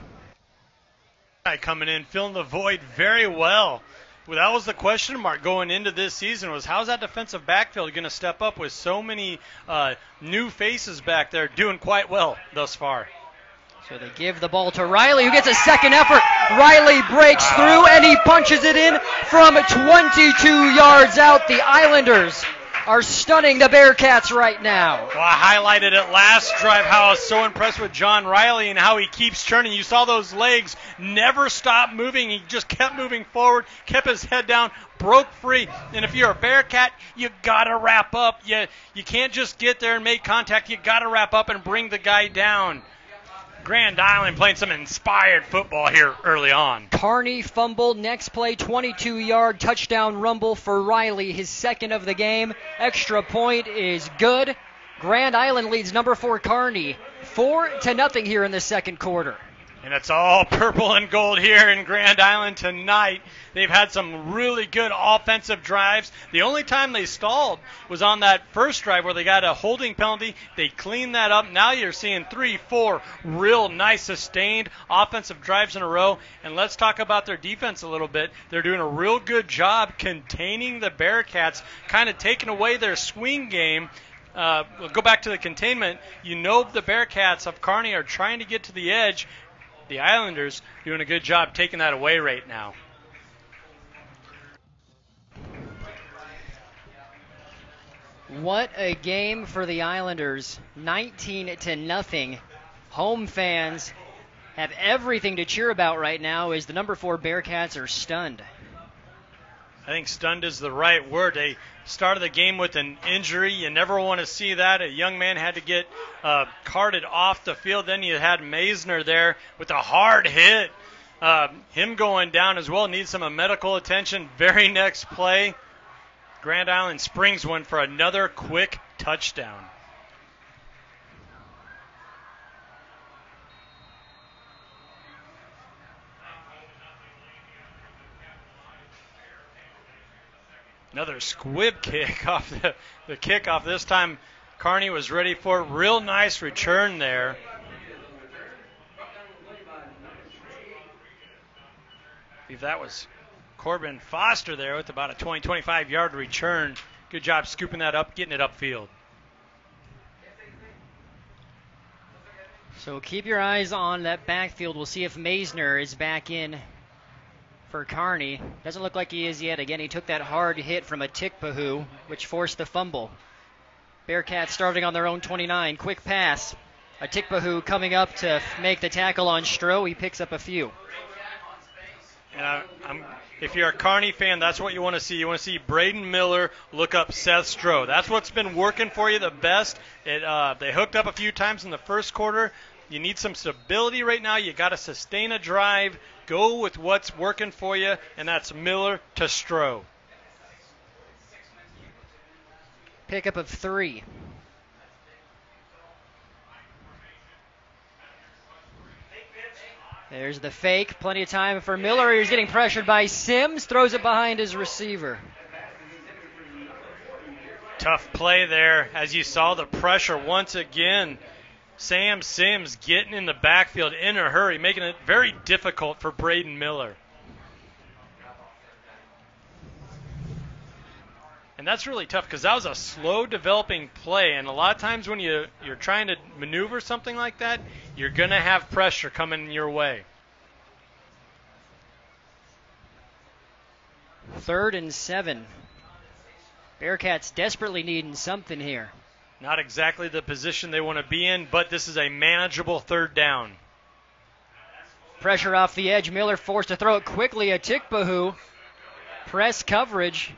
Coming in, filling the void very well. Well, that was the question mark going into this season, was how's that defensive backfield going to step up with so many new faces back there doing quite well thus far. So they give the ball to Riley, who gets a second effort. Riley breaks through, and he punches it in from 22 yards out. The Islanders are stunning the Bearcats right now. Well, I highlighted it last drive how I was so impressed with John Riley and how he keeps churning. You saw those legs never stop moving. He just kept moving forward, kept his head down, broke free. And if you're a Bearcat, you got to wrap up. You can't just get there and make contact. You got to wrap up and bring the guy down. Grand Island playing some inspired football here early on. Kearney fumbled. Next play, 22-yard touchdown rumble for Riley, his second of the game. Extra point is good. Grand Island leads number 4 Kearney 4-0 here in the second quarter. And it's all purple and gold here in Grand Island tonight. They've had some really good offensive drives. The only time they stalled was on that first drive where they got a holding penalty. They cleaned that up. Now you're seeing 3-4 real nice sustained offensive drives in a row. And let's talk about their defense a little bit. They're doing a real good job containing the Bearcats, kind of taking away their swing game. We'll go back to the containment. You know the Bearcats of Kearney are trying to get to the edge. The Islanders doing a good job taking that away right now. What a game for the Islanders. 19-0. Home fans have everything to cheer about right now as the number 4 Bearcats are stunned. I think stunned is the right word. They started the game with an injury. You never want to see that. A young man had to get carted off the field. Then you had Maisner there with a hard hit. Him going down as well. Needs some medical attention. Very next play, Grand Island springs one for another quick touchdown. Another squib kick off the kickoff. This time Kearney was ready for it. Real nice return there. I believe that was Corbin Foster there with about a 20-25 yard return. Good job scooping that up, getting it upfield. So keep your eyes on that backfield. We'll see if Maisner is back in for Kearney. Doesn't look like he is yet. Again, he took that hard hit from a Tikpahu, which forced the fumble. Bearcats starting on their own 29. Quick pass. A Tikpahu coming up to make the tackle on Stroh. He picks up a few. And if you're a Kearney fan, that's what you want to see. You want to see Braden Miller look up Seth Stroh. That's what's been working for you the best. They hooked up a few times in the first quarter. You need some stability right now. You got to sustain a drive. Go with what's working for you, and that's Miller to Stroh. Pickup of 3. There's the fake. Plenty of time for Miller. He's getting pressured by Sims. Throws it behind his receiver. Tough play there. As you saw, the pressure once again. Sam Sims getting in the backfield in a hurry, making it very difficult for Braden Miller. And that's really tough because that was a slow developing play. And a lot of times when you're trying to maneuver something like that, you're going to have pressure coming your way. 3rd and 7. Bearcats desperately needing something here. Not exactly the position they want to be in, but this is a manageable 3rd down. Pressure off the edge. Miller forced to throw it quickly. A Tikpahu. Press coverage.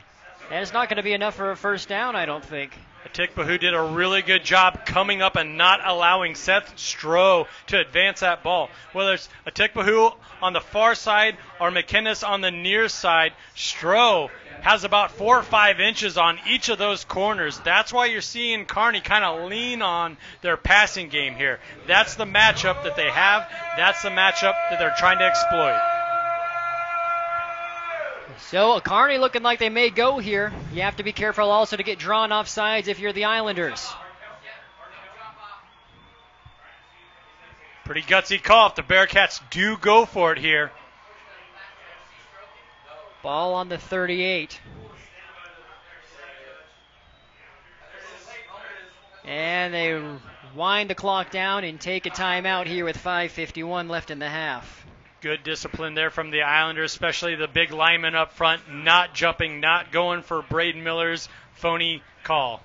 And it's not going to be enough for a 1st down, I don't think. Tikpahu did a really good job coming up and not allowing Seth Stroh to advance that ball. Whether it's a Tikpahu on the far side or McInnes on the near side, Stroh has about 4 or 5 inches on each of those corners. That's why you're seeing Kearney kind of lean on their passing game here. That's the matchup that they have. That's the matchup that they're trying to exploit. So Kearney looking like they may go here. You have to be careful also to get drawn off sides if you're the Islanders. Pretty gutsy call if the Bearcats do go for it here. Ball on the 38. And they wind the clock down and take a timeout here with 5:51 left in the half. Good discipline there from the Islanders, especially the big lineman up front, not jumping, not going for Braden Miller's phony call.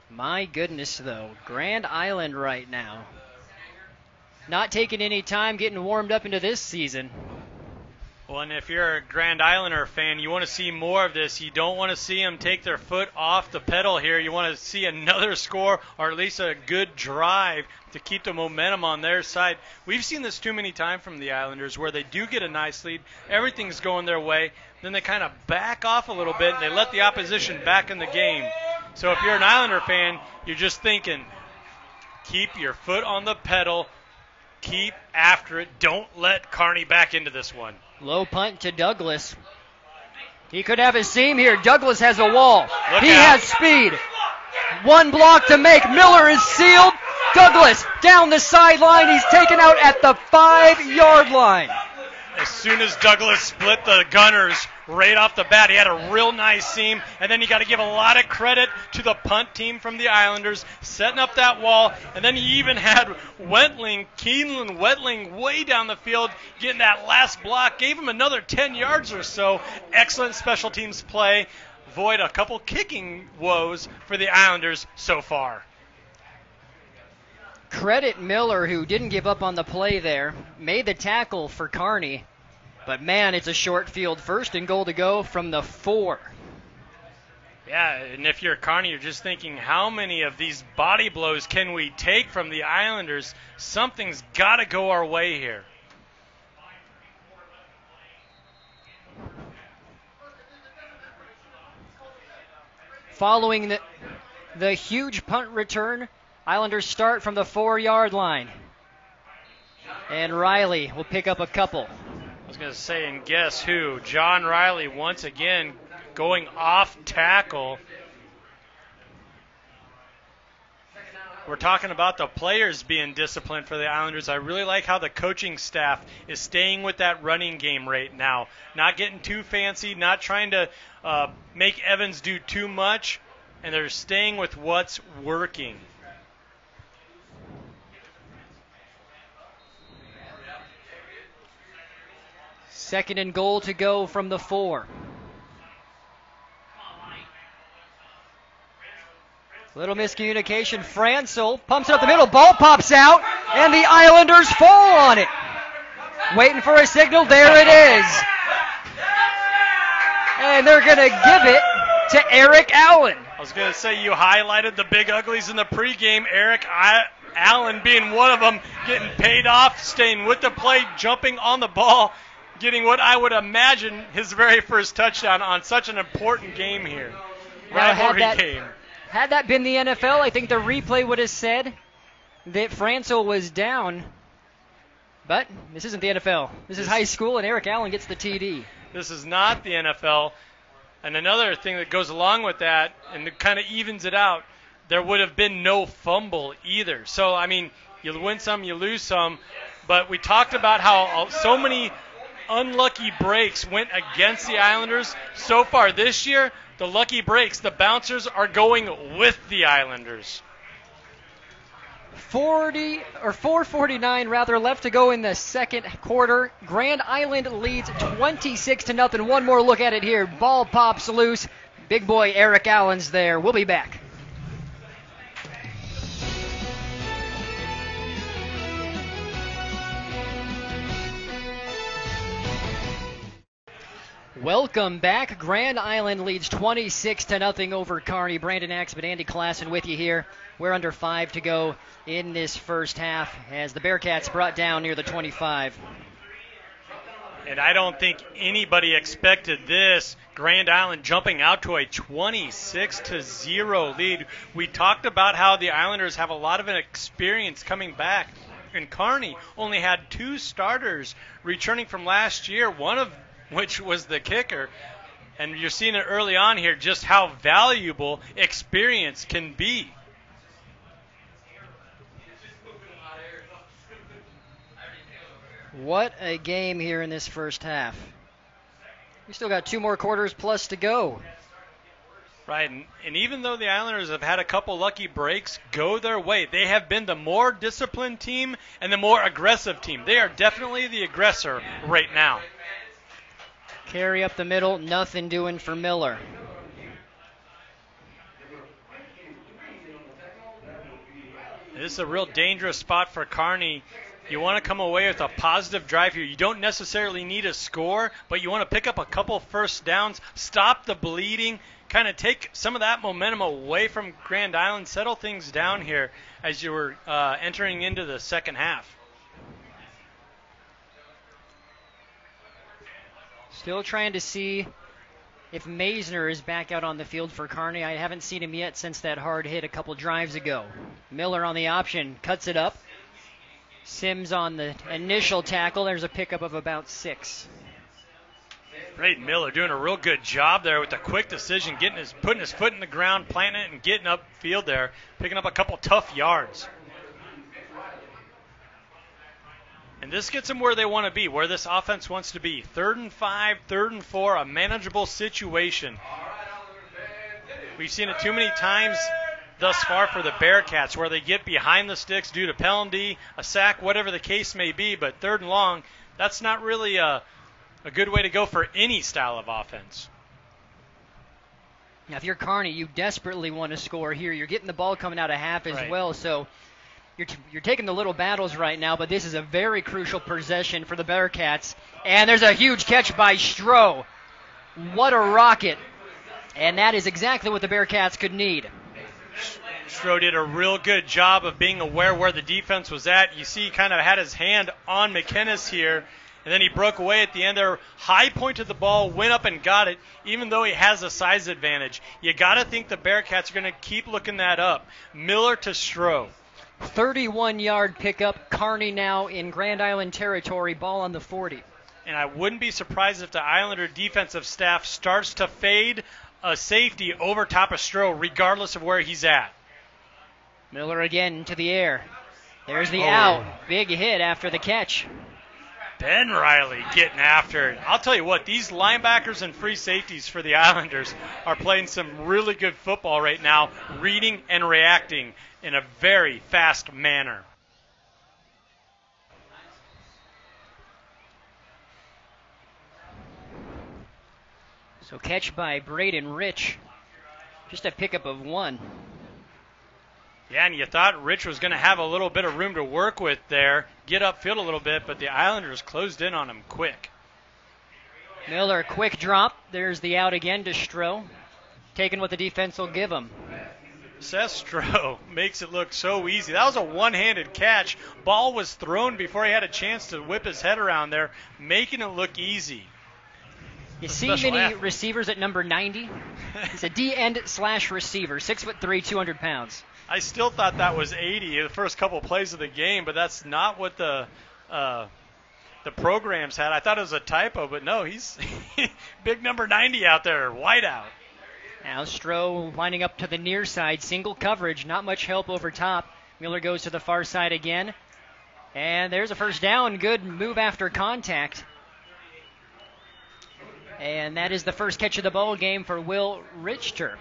My goodness, though. Grand Island right now. Not taking any time getting warmed up into this season. Well, and if you're a Grand Islander fan, you want to see more of this. You don't want to see them take their foot off the pedal here. You want to see another score or at least a good drive to keep the momentum on their side. We've seen this too many times from the Islanders where they do get a nice lead, everything's going their way, then they kind of back off a little bit and they let the opposition back in the game. So if you're an Islander fan, you're just thinking, keep your foot on the pedal, keep after it, don't let Kearney back into this one. Low punt to Douglas. He could have his seam here. Douglas has a wall. Look he out. has speed. One block to make. Miller is sealed. Douglas down the sideline. He's taken out at the 5-yard line. As soon as Douglas split the gunners right off the bat, he had a real nice seam. And then you got to give a lot of credit to the punt team from the Islanders setting up that wall. And then you even had Keeneland Wetling way down the field getting that last block. Gave him another 10 yards or so. Excellent special teams play. Avoid a couple kicking woes for the Islanders so far. Credit Miller, who didn't give up on the play there. Made the tackle for Kearney. But, man, it's a short field. 1st and goal to go from the 4. Yeah, and if you're Kearney, you're just thinking, how many of these body blows can we take from the Islanders? Something's got to go our way here. Following the huge punt return, Islanders start from the 4-yard line. And Riley will pick up a couple. I was going to say, and guess who? John Riley once again going off tackle. We're talking about the players being disciplined for the Islanders. I really like how the coaching staff is staying with that running game right now. Not getting too fancy, not trying to make Evans do too much, and they're staying with what's working. Second and goal to go from the 4. Little miscommunication. Francel pumps it up the middle. Ball pops out, and the Islanders fall on it. Waiting for a signal. There it is. And they're going to give it to Eric Allen. I was going to say, you highlighted the big uglies in the pregame. Eric Allen being one of them, getting paid off, staying with the play, jumping on the ball, getting what I would imagine his very first touchdown on such an important game here. Rivalry game. Had that been the NFL, I think the replay would have said that Francel was down. But this isn't the NFL. This is high school, and Eric Allen gets the TD. This is not the NFL. And another thing that goes along with that, and it kind of evens it out, there would have been no fumble either. So, I mean, you win some, you lose some. But we talked about how so many unlucky breaks went against the Islanders. So far this year, the lucky breaks, the bouncers are going with the Islanders. 4:49 rather left to go in the second quarter. Grand Island leads 26-0. One more look at it here. Ball pops loose. Big boy Eric Allen's there. We'll be back. Welcome back. Grand Island leads 26-0 over Kearney. Brandon Axman, Andy Klassen with you here. We're under 5 to go in this first half as the Bearcats brought down near the 25. And I don't think anybody expected this. Grand Island jumping out to a 26-0 lead. We talked about how the Islanders have a lot of experience coming back. And Kearney only had 2 starters returning from last year, one of which was the kicker. And you're seeing it early on here just how valuable experience can be. What a game here in this first half. We still got 2 more quarters plus to go. Right, and even though the Islanders have had a couple lucky breaks go their way, they have been the more disciplined team and the more aggressive team. They are definitely the aggressor right now. Carry up the middle, nothing doing for Miller. This is a real dangerous spot for Kearney. You want to come away with a positive drive here. You don't necessarily need a score, but you want to pick up a couple first downs, stop the bleeding, kind of take some of that momentum away from Grand Island, settle things down here as you were entering into the second half. Still trying to see if Maisner is back out on the field for Kearney. I haven't seen him yet since that hard hit a couple drives ago. Miller on the option, cuts it up. Sims on the initial tackle. There's a pickup of about 6. Great Miller doing a real good job there with the quick decision, putting his foot in the ground, planting it, and getting upfield there, picking up a couple tough yards. And this gets them where they want to be, where this offense wants to be. 3rd and 5, 3rd and 4, a manageable situation. We've seen it too many times thus far for the Bearcats, where they get behind the sticks due to penalty, a sack, whatever the case may be. But 3rd and long, that's not really a good way to go for any style of offense. Now, if you're Kearney, you desperately want to score here. You're getting the ball coming out of half as well, so you're taking the little battles right now, but this is a very crucial possession for the Bearcats. And there's a huge catch by Stroh. What a rocket. And that is exactly what the Bearcats could need. Stroh did a real good job of being aware where the defense was at. You see he kind of had his hand on McInnes here, and then he broke away at the end there. High pointed the ball, went up and got it, even though he has a size advantage. You got to think the Bearcats are going to keep looking that up. Miller to Stroh. 31-yard pickup. Kearney now in Grand Island territory, ball on the 40. And I wouldn't be surprised if the Islander defensive staff starts to fade a safety over top of Stroh, regardless of where he's at. Miller again to the air. There's the out. Big hit after the catch. Ben Riley getting after it. I'll tell you what, these linebackers and free safeties for the Islanders are playing some really good football right now, reading and reacting in a very fast manner. So catch by Braden Rich. Just a pickup of 1. Yeah, and you thought Rich was going to have a little bit of room to work with there, get upfield a little bit, but the Islanders closed in on him quick. Miller, quick drop. There's the out again to Stroh. Taking what the defense will give him. Seth Stroh makes it look so easy. That was a one-handed catch. Ball was thrown before he had a chance to whip his head around there, making it look easy. You see many receivers at number 90? He's a D-end/receiver, 6'3", 200 pounds. I still thought that was 80 the first couple of plays of the game, but that's not what the programs had. I thought it was a typo, but no, he's big number 90 out there, wide out. Now Stroh lining up to the near side, single coverage, not much help over top. Miller goes to the far side again, and there's a first down. Good move after contact. And that is the first catch of the ball game for Will Richter.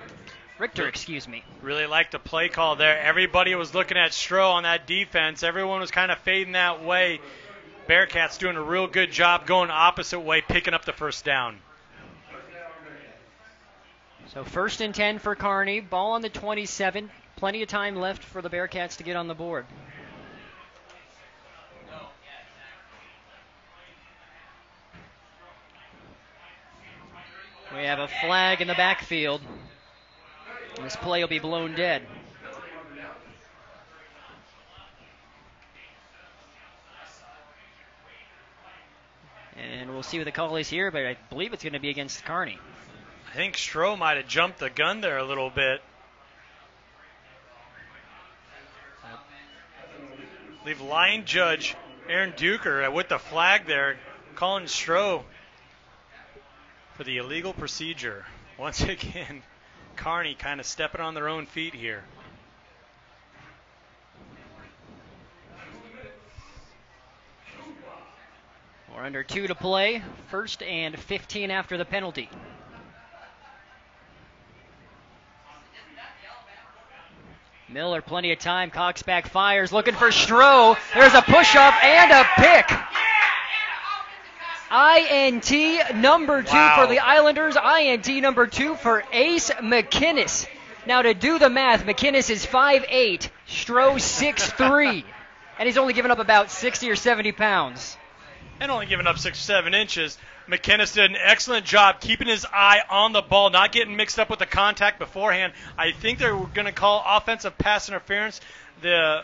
Really liked the play call there. Everybody was looking at Stroh on that defense. Everyone was kind of fading that way. Bearcats doing a real good job going opposite way, picking up the first down. So 1st and 10 for Kearney. Ball on the 27. Plenty of time left for the Bearcats to get on the board. We have a flag in the backfield. This play will be blown dead. And we'll see what the call is here, but I believe it's going to be against Kearney. I think Stroh might have jumped the gun there a little bit. I believe line judge Aaron Duker with the flag there, calling Stroh for the illegal procedure. Once again, Kearney kind of stepping on their own feet here. We're under 2 to play. 1st and 15 after the penalty. Miller, plenty of time. Cox back fires, looking for Stroh. There's a push-up and a pick. INT number 2 for the Islanders. INT number 2 for Ace McInnes. Now to do the math, McInnes is 5'8", Stroh 6'3", and he's only given up about 60 or 70 pounds. And only giving up 6 or 7 inches. McInnes did an excellent job keeping his eye on the ball, not getting mixed up with the contact beforehand. I think they're going to call offensive pass interference. The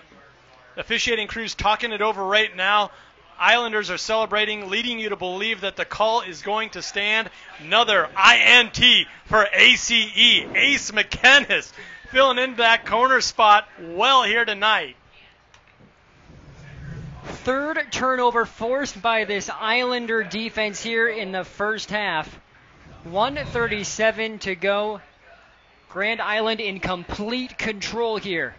officiating crew's talking it over right now. Islanders are celebrating, leading you to believe that the call is going to stand. Another INT for ACE, Ace McInnes, filling in that corner spot well here tonight. 3rd turnover forced by this Islander defense here in the first half. 1:37 to go. Grand Island in complete control here.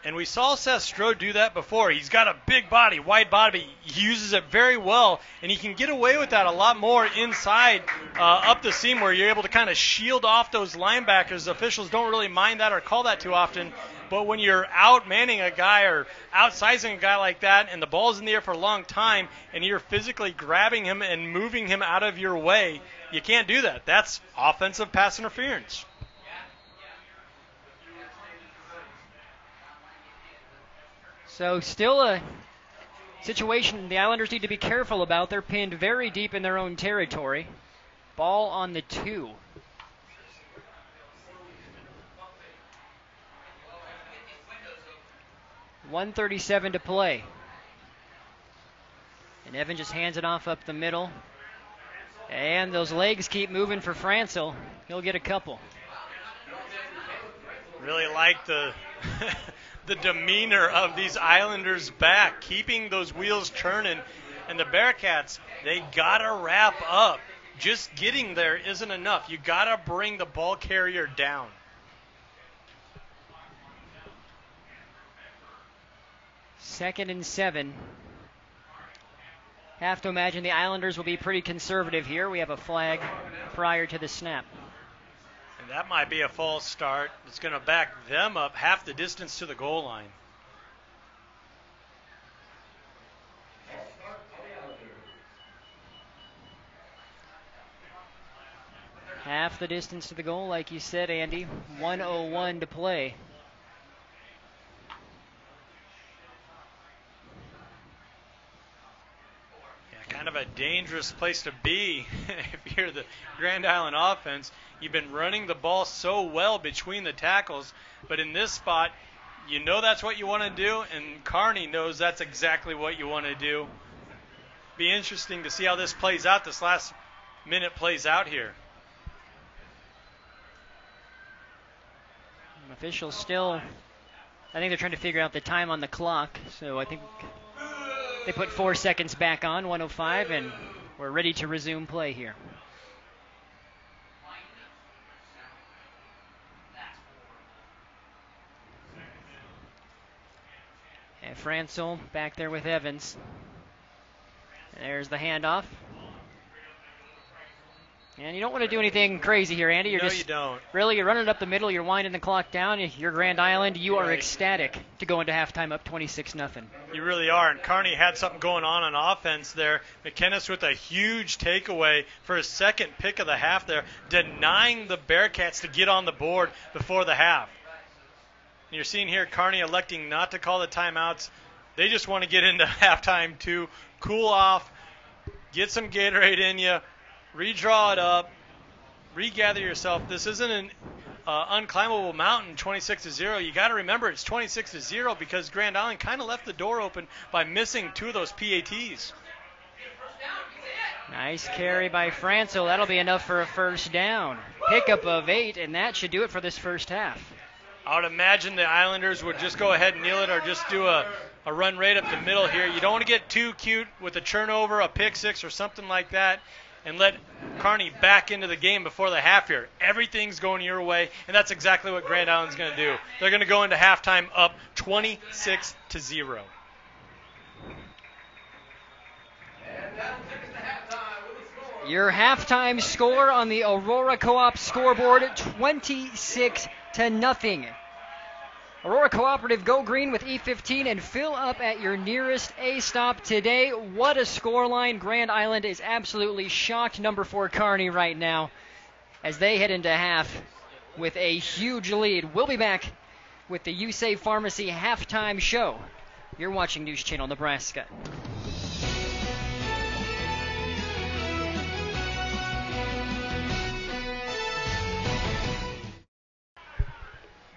And we saw Seth Stroh do that before. He's got a big body, wide body. He uses it very well, and he can get away with that a lot more inside up the seam where you're able to kind of shield off those linebackers. Officials don't really mind that or call that too often. But when you're out-manning a guy or outsizing a guy like that and the ball's in the air for a long time and you're physically grabbing him and moving him out of your way, you can't do that. That's offensive pass interference. So still a situation the Islanders need to be careful about. They're pinned very deep in their own territory. Ball on the 2. .137 to play. And Evan just hands it off up the middle. And those legs keep moving for Francil. He'll get a couple. Really like the the demeanor of these Islanders back, keeping those wheels turning. And the Bearcats, they got to wrap up. Just getting there isn't enough. You got to bring the ball carrier down. Second and 7. Have to imagine the Islanders will be pretty conservative here. We have a flag prior to the snap. And that might be a false start. It's going to back them up half the distance to the goal line. Half the distance to the goal, like you said, Andy. 1:01 to play. Kind of a dangerous place to be if you're the Grand Island offense. You've been running the ball so well between the tackles, but in this spot, you know that's what you want to do, and Kearney knows that's exactly what you want to do. Be interesting to see how this plays out, this last minute plays out here. Officials still, I think they're trying to figure out the time on the clock, so I think they put 4 seconds back on, 1:05, and we're ready to resume play here. And Francel back there with Evans. There's the handoff. And you don't want to do anything crazy here, Andy. You're you don't. Really, you're running it up the middle. You're winding the clock down. You're Grand Island. You are ecstatic to go into halftime up 26-0. You really are. And Kearney had something going on offense there. McKinnis with a huge takeaway for his second pick of the half there, denying the Bearcats to get on the board before the half. And you're seeing here Kearney electing not to call the timeouts. They just want to get into halftime to cool off, get some Gatorade in you, redraw it up, regather yourself. This isn't an unclimbable mountain, 26-0. You got to remember it's 26-0 because Grand Island kind of left the door open by missing 2 of those PATs. Nice carry by Francel. That'll be enough for a first down. Pickup of 8, and that should do it for this first half. I would imagine the Islanders would just go ahead and kneel it or just do a run right up the middle here. You don't want to get too cute with a turnover, a pick six, or something like that, and let Kearney back into the game before the half here. Everything's going your way, and that's exactly what Grand Island's going to do. They're going to go into halftime up 26-0. Your halftime score on the Aurora Co-op scoreboard, 26-0. Aurora Cooperative, go green with E15 and fill up at your nearest A stop today. What a scoreline. Grand Island is absolutely shocked. Number 4 Kearney right now as they head into half with a huge lead. We'll be back with the USAVE Pharmacy halftime show. You're watching News Channel Nebraska.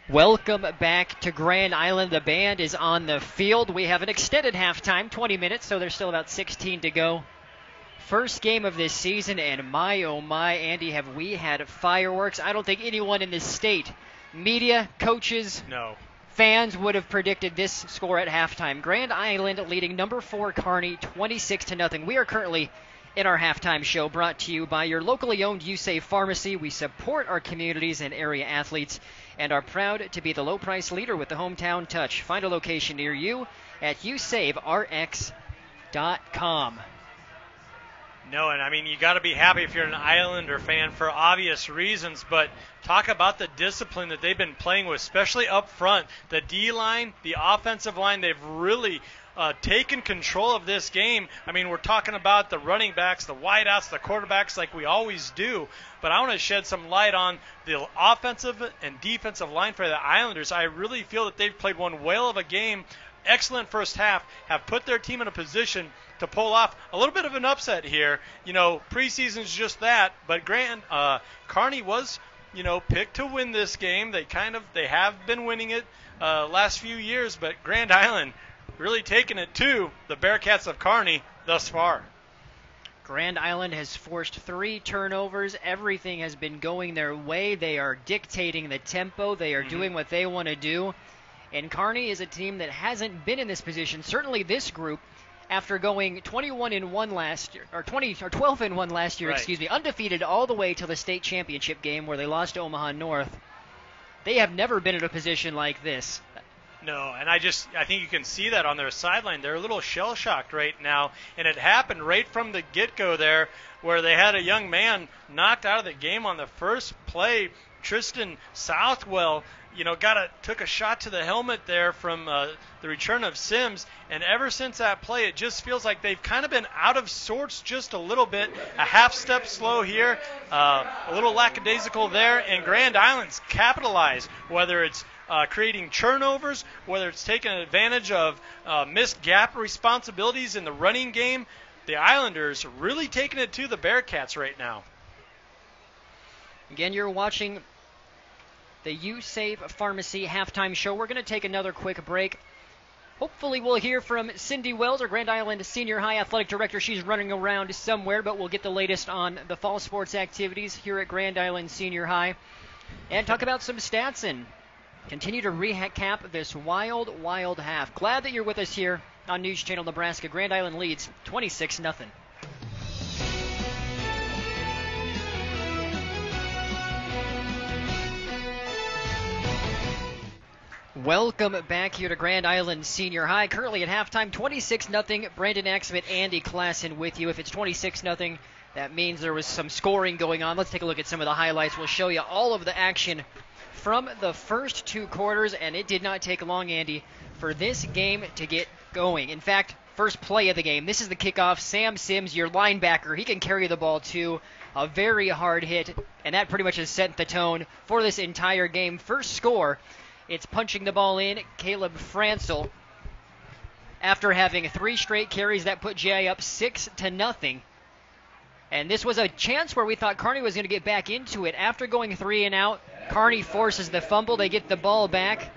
Welcome back to Grand Island. The band is on the field. We have an extended halftime, 20 minutes, so there's still about 16 to go. First game of this season, and my, oh my, Andy, have we had fireworks. I don't think anyone in this state, media, coaches, fans would have predicted this score at halftime. Grand Island leading number 4 Kearney 26-0. We are currently in our halftime show, brought to you by your locally owned USAVE Pharmacy. We support our communities and area athletes and are proud to be the low price leader with the hometown touch. Find a location near you at usaverx.com. No, and I mean, you got to be happy if you're an Islander fan for obvious reasons, but talk about the discipline that they've been playing with, especially up front. The D-line, the offensive line, they've really taken control of this game. I mean, we're talking about the running backs, the wideouts, the quarterbacks like we always do, but I want to shed some light on the offensive and defensive line for the Islanders. I really feel that they've played one whale of a game. Excellent first half, have put their team in a position to pull off a little bit of an upset here. You know, preseason's just that, but Kearney was, picked to win this game. They have been winning it last few years, but Grand Island really taking it to the Bearcats of Kearney thus far. Grand Island has forced 3 turnovers. Everything has been going their way. They are dictating the tempo. They are doing what they want to do. And Kearney is a team that hasn't been in this position, certainly this group, after going 21-1 last year, or 12-1 last year, Right. undefeated all the way to the state championship game where they lost to Omaha North. They have never been in a position like this. No, and I think you can see that on their sideline. They're a little shell-shocked right now, and it happened right from the get-go there where they had a young man knocked out of the game on the first play. Tristan Southwell, took a shot to the helmet there from the return of Sims, and ever since that play, it just feels like they've kind of been out of sorts just a little bit, a half step slow here, a little lackadaisical there, and Grand Island's capitalized, whether it's creating turnovers, whether it's taking advantage of missed gap responsibilities in the running game. The Islanders really taking it to the Bearcats right now. Again, you're watching the U-Save Pharmacy halftime show. We're going to take another quick break. Hopefully we'll hear from Cindy Wells, our Grand Island Senior High Athletic Director. She's running around somewhere, but we'll get the latest on the fall sports activities here at Grand Island Senior High and talk about some stats and continue to recap this wild, wild half. Glad that you're with us here on News Channel Nebraska. Grand Island leads 26-0. Welcome back here to Grand Island Senior High. Currently at halftime, 26-0. Brandon Axman, Andy Klassen with you. If it's 26-0, that means there was some scoring going on. Let's take a look at some of the highlights. We'll show you all of the action from the first two quarters, and it did not take long, Andy, for this game to get going. In fact, first play of the game, this is the kickoff. Sam Sims, your linebacker, he can carry the ball too. A very hard hit, and that pretty much has set the tone for this entire game. First score, it's punching the ball in. Caleb Francel, after having 3 straight carries, that put GI up 6-0. And this was a chance where we thought Kearney was going to get back into it. After going 3 and out, Kearney forces the fumble. They get the ball back,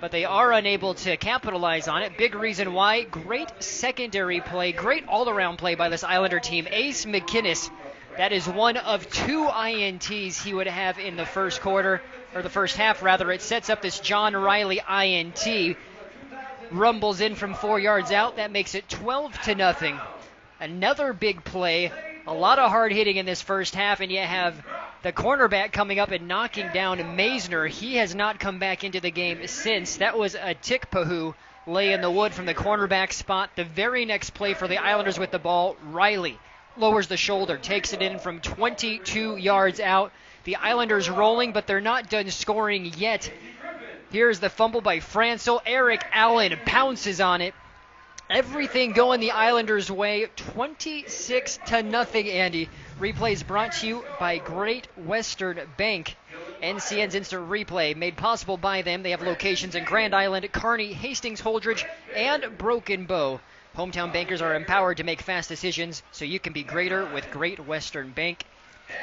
but they are unable to capitalize on it. Big reason why. Great secondary play, great all-around play by this Islander team. Ace McKinnis, that is one of 2 INTs he would have in the first quarter, or the first half rather. It sets up this John Riley INT. Rumbles in from 4 yards out. That makes it 12-0. Another big play. A lot of hard hitting in this first half, and you have the cornerback coming up and knocking down Maisner. He has not come back into the game since. That was a Tikpahu lay in the wood from the cornerback spot. The very next play for the Islanders with the ball, Riley lowers the shoulder, takes it in from 22 yards out. The Islanders rolling, but they're not done scoring yet. Here's the fumble by Francel. Eric Allen pounces on it. Everything going the Islanders' way. 26-0, Andy. Replays brought to you by Great Western Bank. NCN's Instant Replay, made possible by them. They have locations in Grand Island, Kearney, Hastings, Holdridge, and Broken Bow. Hometown bankers are empowered to make fast decisions so you can be greater with Great Western Bank.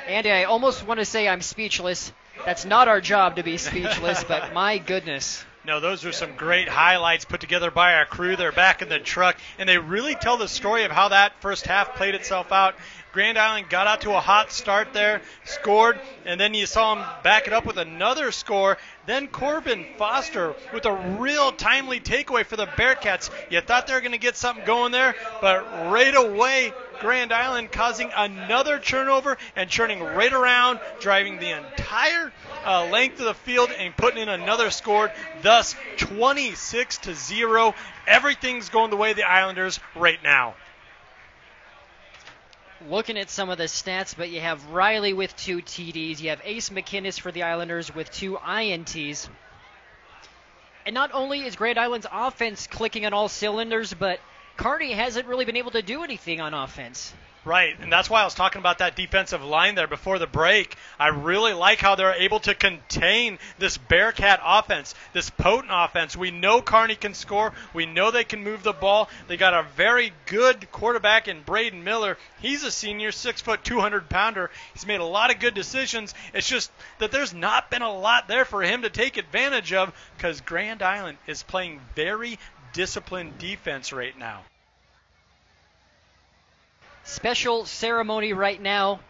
Andy, I almost want to say I'm speechless. That's not our job to be speechless, but my goodness. No, those are some great highlights put together by our crew. They're back in the truck, and they really tell the story of how that first half played itself out. Grand Island got out to a hot start there, scored, and then you saw them back it up with another score. Then Corbin Foster with a real timely takeaway for the Bearcats. You thought they were going to get something going there, but right away, Grand Island causing another turnover and turning right around, driving the entire length of the field and putting in another score, thus 26-0. Everything's going the way of the Islanders right now. Looking at some of the stats, but you have Riley with 2 TDs. You have Ace McKinnis for the Islanders with 2 INTs. And not only is Grand Island's offense clicking on all cylinders, but Kearney hasn't really been able to do anything on offense. Right, and that's why I was talking about that defensive line there before the break. I really like how they're able to contain this Bearcat offense, this potent offense. We know Kearney can score. We know they can move the ball. They got a very good quarterback in Braden Miller. He's a senior, 6', 200-pounder. He's made a lot of good decisions. It's just that there's not been a lot there for him to take advantage of because Grand Island is playing very disciplined defense right now. Special ceremony right now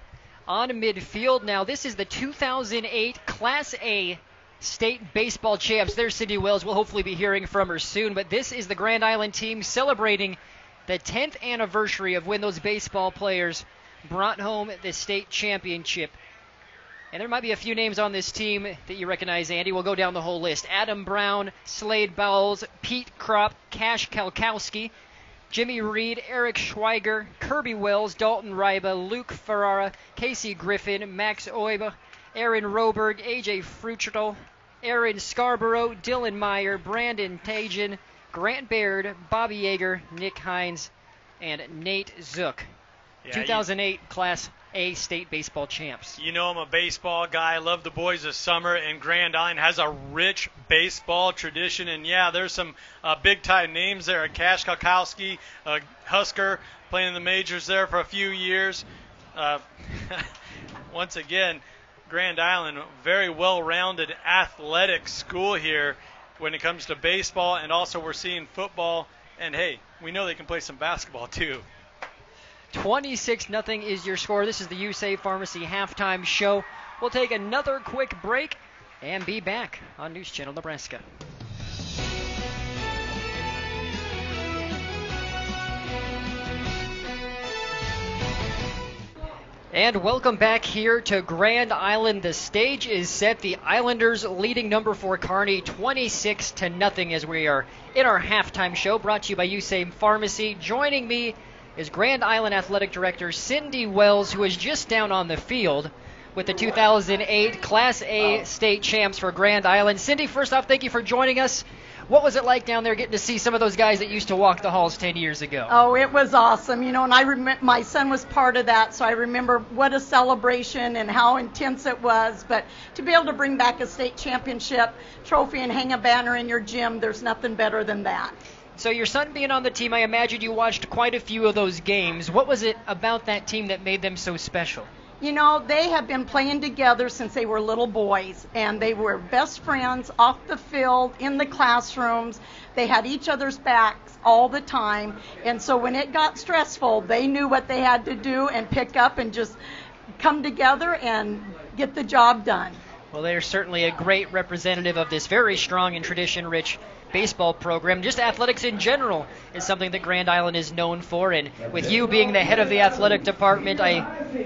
on midfield. Now, this is the 2008 Class A state baseball champs. There's Cindy Wells. We'll hopefully be hearing from her soon. But this is the Grand Island team celebrating the 10th anniversary of when those baseball players brought home the state championship. And there might be a few names on this team that you recognize, Andy. We'll go down the whole list. Adam Brown, Slade Bowles, Pete Kropp, Cash Kalkowski, Jimmy Reed, Eric Schweiger, Kirby Wells, Dalton Ryba, Luke Ferrara, Casey Griffin, Max Oiba, Aaron Roberg, AJ Fruchtel, Aaron Scarborough, Dylan Meyer, Brandon Tajan, Grant Baird, Bobby Yeager, Nick Hines, and Nate Zook. 2008 Class A state baseball champs. You know I'm a baseball guy. I love the boys of summer, and Grand Island has a rich baseball tradition. And, yeah, there's some big-time names there. Cash Kalkowski, Husker, playing in the majors there for a few years. Once again, Grand Island, very well-rounded athletic school here when it comes to baseball, and also we're seeing football. And, hey, we know they can play some basketball too. 26-0 is your score. This is the USAVE Pharmacy halftime show. We'll take another quick break and be back on News Channel Nebraska. And welcome back here to Grand Island. The stage is set. The Islanders leading number 4 Kearney 26-0 as we are in our halftime show, brought to you by USAVE Pharmacy. Joining me is Grand Island Athletic Director Cindy Wells, who is just down on the field with the 2008 Class A state champs for Grand Island. Cindy, first off, thank you for joining us. What was it like down there getting to see some of those guys that used to walk the halls 10 years ago? Oh, it was awesome, and I remember my son was part of that, so I remember what a celebration and how intense it was. But to be able to bring back a state championship trophy and hang a banner in your gym, there's nothing better than that. So your son being on the team, I imagine you watched quite a few of those games. What was it about that team that made them so special? They have been playing together since they were little boys, and they were best friends off the field, in the classrooms. They had each other's backs all the time, and so when it got stressful, they knew what they had to do and pick up and just come together and get the job done. Well, they're certainly a great representative of this very strong and tradition-rich baseball program. Just athletics in general is something that Grand Island is known for, and with you being the head of the athletic department, I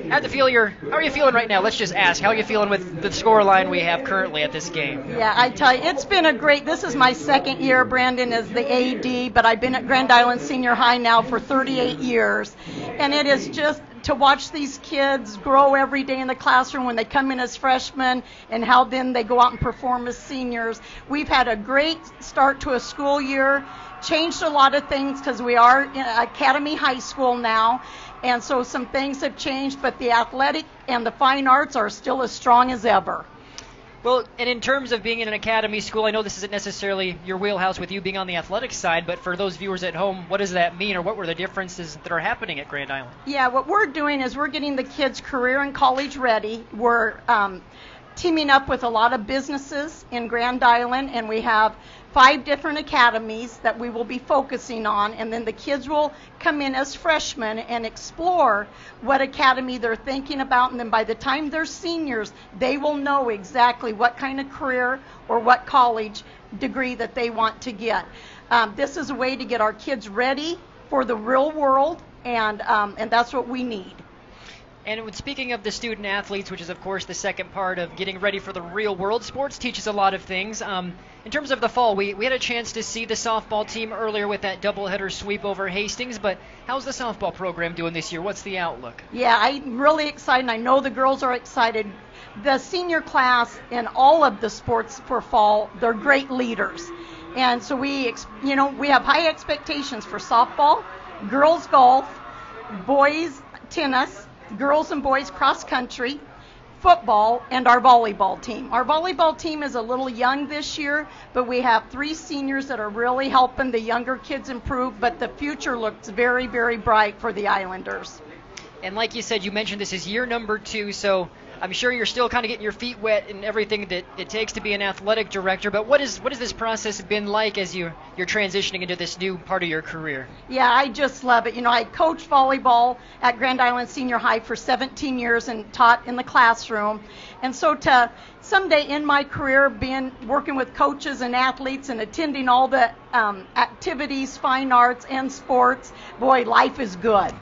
had to feel how are you feeling right now? Let's just ask, how are you feeling with the score line we have currently at this game? Yeah, I tell you, it's been this is my second year, Brandon, as the AD, but I've been at Grand Island Senior High now for 38 years, and it is just to watch these kids grow every day in the classroom when they come in as freshmen and how then they go out and perform as seniors. We've had a great start to a school year, changed a lot of things because we are in Academy High School now, and so some things have changed, but the athletic and the fine arts are still as strong as ever. Well, and in terms of being in an academy school, I know this isn't necessarily your wheelhouse with you being on the athletic side, but for those viewers at home, what does that mean, or what were the differences that are happening at Grand Island? Yeah, what we're doing is we're getting the kids career and college ready. We're teaming up with a lot of businesses in Grand Island, and we have 5 different academies that we will be focusing on, and then the kids will come in as freshmen and explore what academy they're thinking about, and then by the time they're seniors, they will know exactly what kind of career or what college degree that they want to get. This is a way to get our kids ready for the real world, and that's what we need. And speaking of the student athletes, which is of course the second part of getting ready for the real world, sports teaches a lot of things. In terms of the fall, we had a chance to see the softball team earlier with that doubleheader sweep over Hastings, but how's the softball program doing this year? What's the outlook? Yeah, I'm really excited. I know the girls are excited. The senior class in all of the sports for fall, they're great leaders. And so we have high expectations for softball, girls golf, boys tennis, girls and boys cross country, football, and our volleyball team. Our volleyball team is a little young this year, but we have 3 seniors that are really helping the younger kids improve, but the future looks very, very bright for the Islanders. And like you said, you mentioned this is year number 2, so I'm sure you're still kind of getting your feet wet and everything that it takes to be an athletic director, but what has this process been like as you're transitioning into this new part of your career? Yeah, I just love it. I coached volleyball at Grand Island Senior High for 17 years and taught in the classroom. And so to someday in my career working with coaches and athletes and attending all the activities, fine arts, and sports, boy, life is good.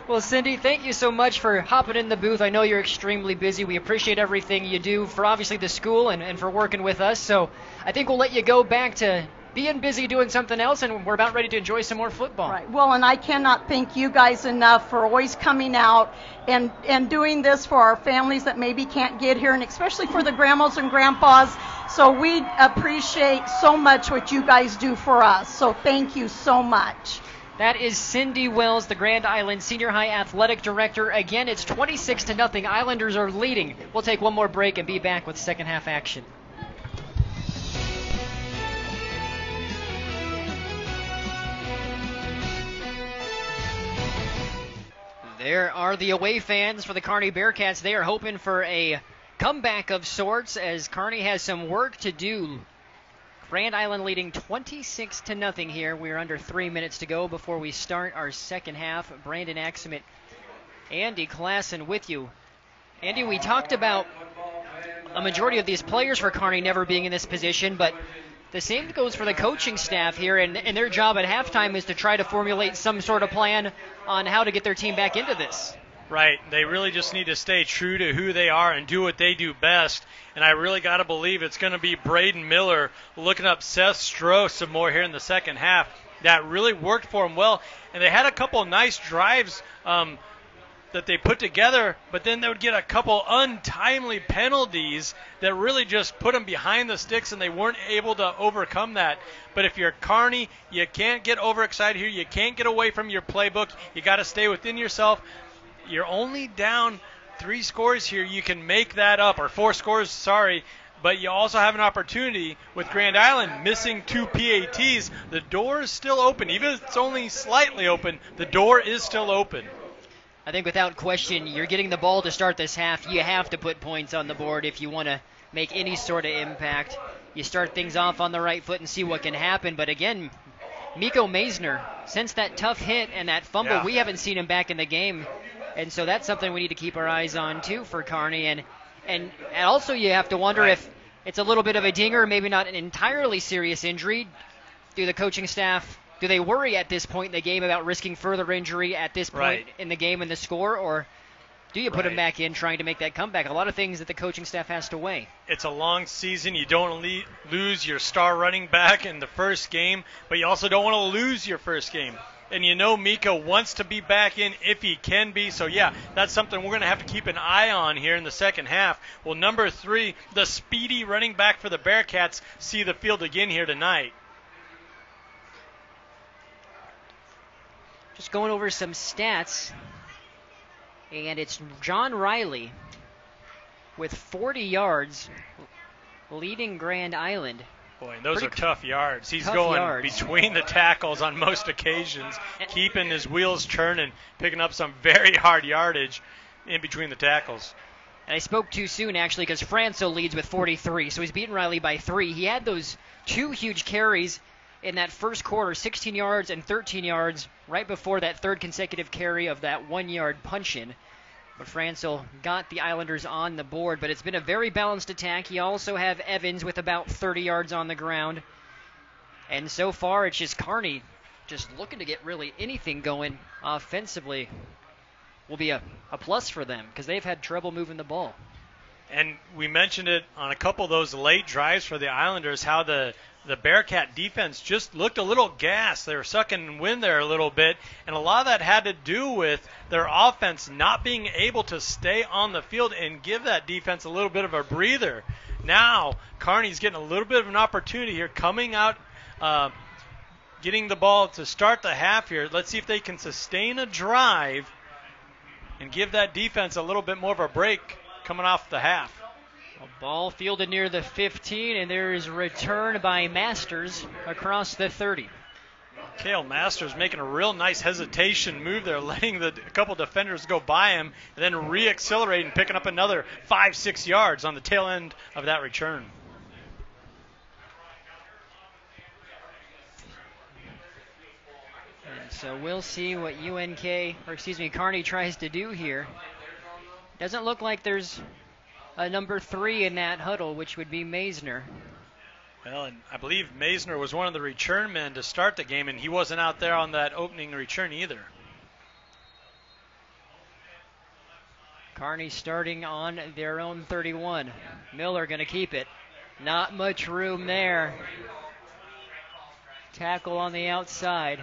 Well, Cindy, thank you so much for hopping in the booth. I know you're extremely busy. We appreciate everything you do for obviously the school and for working with us. So I think we'll let you go back to being busy doing something else, and we're about ready to enjoy some more football. Right. Well, and I cannot thank you guys enough for always coming out and doing this for our families that maybe can't get here, and especially for the grandmas and grandpas. So we appreciate so much what you guys do for us. So thank you so much. That is Cindy Wells, the Grand Island Senior High Athletic Director. Again, it's 26-0. Islanders are leading. We'll take one more break and be back with second half action. There are the away fans for the Kearney Bearcats. They are hoping for a comeback of sorts as Kearney has some work to do. Grand Island leading 26-0 here. We're under 3 minutes to go before we start our second half. Brandon Axelman, Andy Klassen with you. Andy, we talked about a majority of these players for Kearney never being in this position, but the same goes for the coaching staff here, and their job at halftime is to try to formulate some sort of plan on how to get their team back into this. Right. They really just need to stay true to who they are and do what they do best. And I really got to believe it's going to be Braden Miller looking up Seth Stroh some more here in the second half. That really worked for him well. And they had a couple of nice drives that they put together, but then they would get a couple untimely penalties that really just put them behind the sticks, and they weren't able to overcome that. But if you're Kearney, you can't get overexcited here. You can't get away from your playbook. You got to stay within yourself. You're only down 3 scores here. You can make that up, or 4 scores, sorry. But you also have an opportunity with Grand Island missing 2 PATs. The door is still open. Even if it's only slightly open, the door is still open. I think without question, you're getting the ball to start this half. You have to put points on the board if you want to make any sort of impact. You start things off on the right foot and see what can happen. But again, Miko Maisner, since that tough hit and that fumble, we haven't seen him back in the game. And so that's something we need to keep our eyes on, too, for Kearney. And also you have to wonder if it's a little bit of a dinger, maybe not an entirely serious injury. Do the coaching staff, do they worry at this point in the game about risking further injury at this point in the game and the score? Or do you put him back in trying to make that comeback? A lot of things that the coaching staff has to weigh. It's a long season. You don't lose your star running back in the first game, but you also don't want to lose your first game. And you know Mika wants to be back in if he can be. So, yeah, that's something we're going to have to keep an eye on here in the second half. Will number 3, the speedy running back for the Bearcats, see the field again here tonight? Just going over some stats. And it's John Riley with 40 yards leading Grand Island. Boy, and those are tough yards. He's going between the tackles on most occasions, keeping his wheels turning, picking up some very hard yardage in between the tackles. And I spoke too soon, actually, because Franco leads with 43, so he's beaten Riley by 3. He had those 2 huge carries in that first quarter, 16 yards and 13 yards, right before that third consecutive carry of that 1-yard punch-in. But Franco got the Islanders on the board, but it's been a very balanced attack. You also have Evans with about 30 yards on the ground. And so far, it's just Kearney just looking to get really anything going offensively. Will be a plus for them because they've had trouble moving the ball. And we mentioned it on a couple of those late drives for the Islanders, how the Bearcat defense just looked a little gassed. They were sucking wind there a little bit, and a lot of that had to do with their offense not being able to stay on the field and give that defense a little bit of a breather. Now, Kearney's getting a little bit of an opportunity here, coming out, getting the ball to start the half here. Let's see if they can sustain a drive and give that defense a little bit more of a break coming off the half. A ball fielded near the 15, and there is a return by Masters across the 30. Kale Masters making a real nice hesitation move there, letting a couple defenders go by him, and then re-accelerating, picking up another 5-6 yards on the tail end of that return. And so we'll see what Kearney tries to do here. Doesn't look like there's a number 3 in that huddle, which would be Maisner. Well, and I believe Maisner was one of the return men to start the game, and he wasn't out there on that opening return either. Kearney starting on their own 31. Miller going to keep it. Not much room there. Tackle on the outside.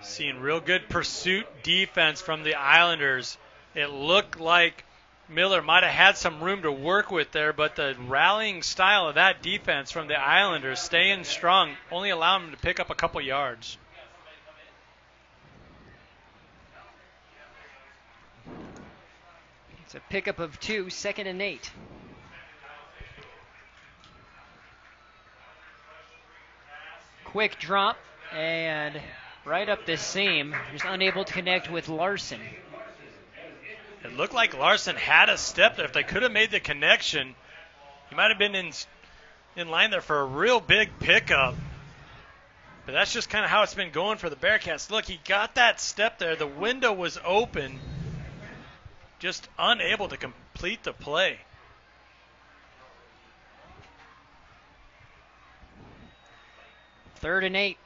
Seeing real good pursuit defense from the Islanders. It looked like Miller might have had some room to work with there, but the rallying style of that defense from the Islanders, staying strong, only allowed him to pick up a couple yards. It's a pickup of 2, 2nd and 8. Quick drop and right up the seam. Just unable to connect with Larson. It looked like Larson had a step there. If they could have made the connection, he might have been in line there for a real big pickup. But that's just kind of how it's been going for the Bearcats. Look, he got that step there. The window was open. Just unable to complete the play. Third and 8.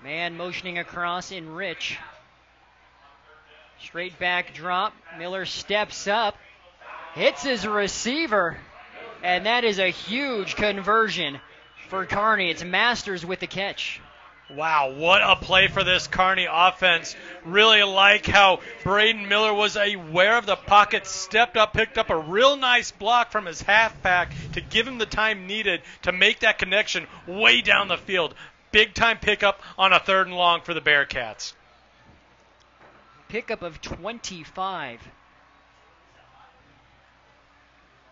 Man motioning across in Rich. Straight back drop. Miller steps up. Hits his receiver. And that is a huge conversion for Kearney. It's Masters with the catch. Wow, what a play for this Kearney offense. Really like how Braden Miller was aware of the pocket, stepped up, picked up a real nice block from his halfback to give him the time needed to make that connection way down the field. Big time pickup on a 3rd and long for the Bearcats. Pickup of 25.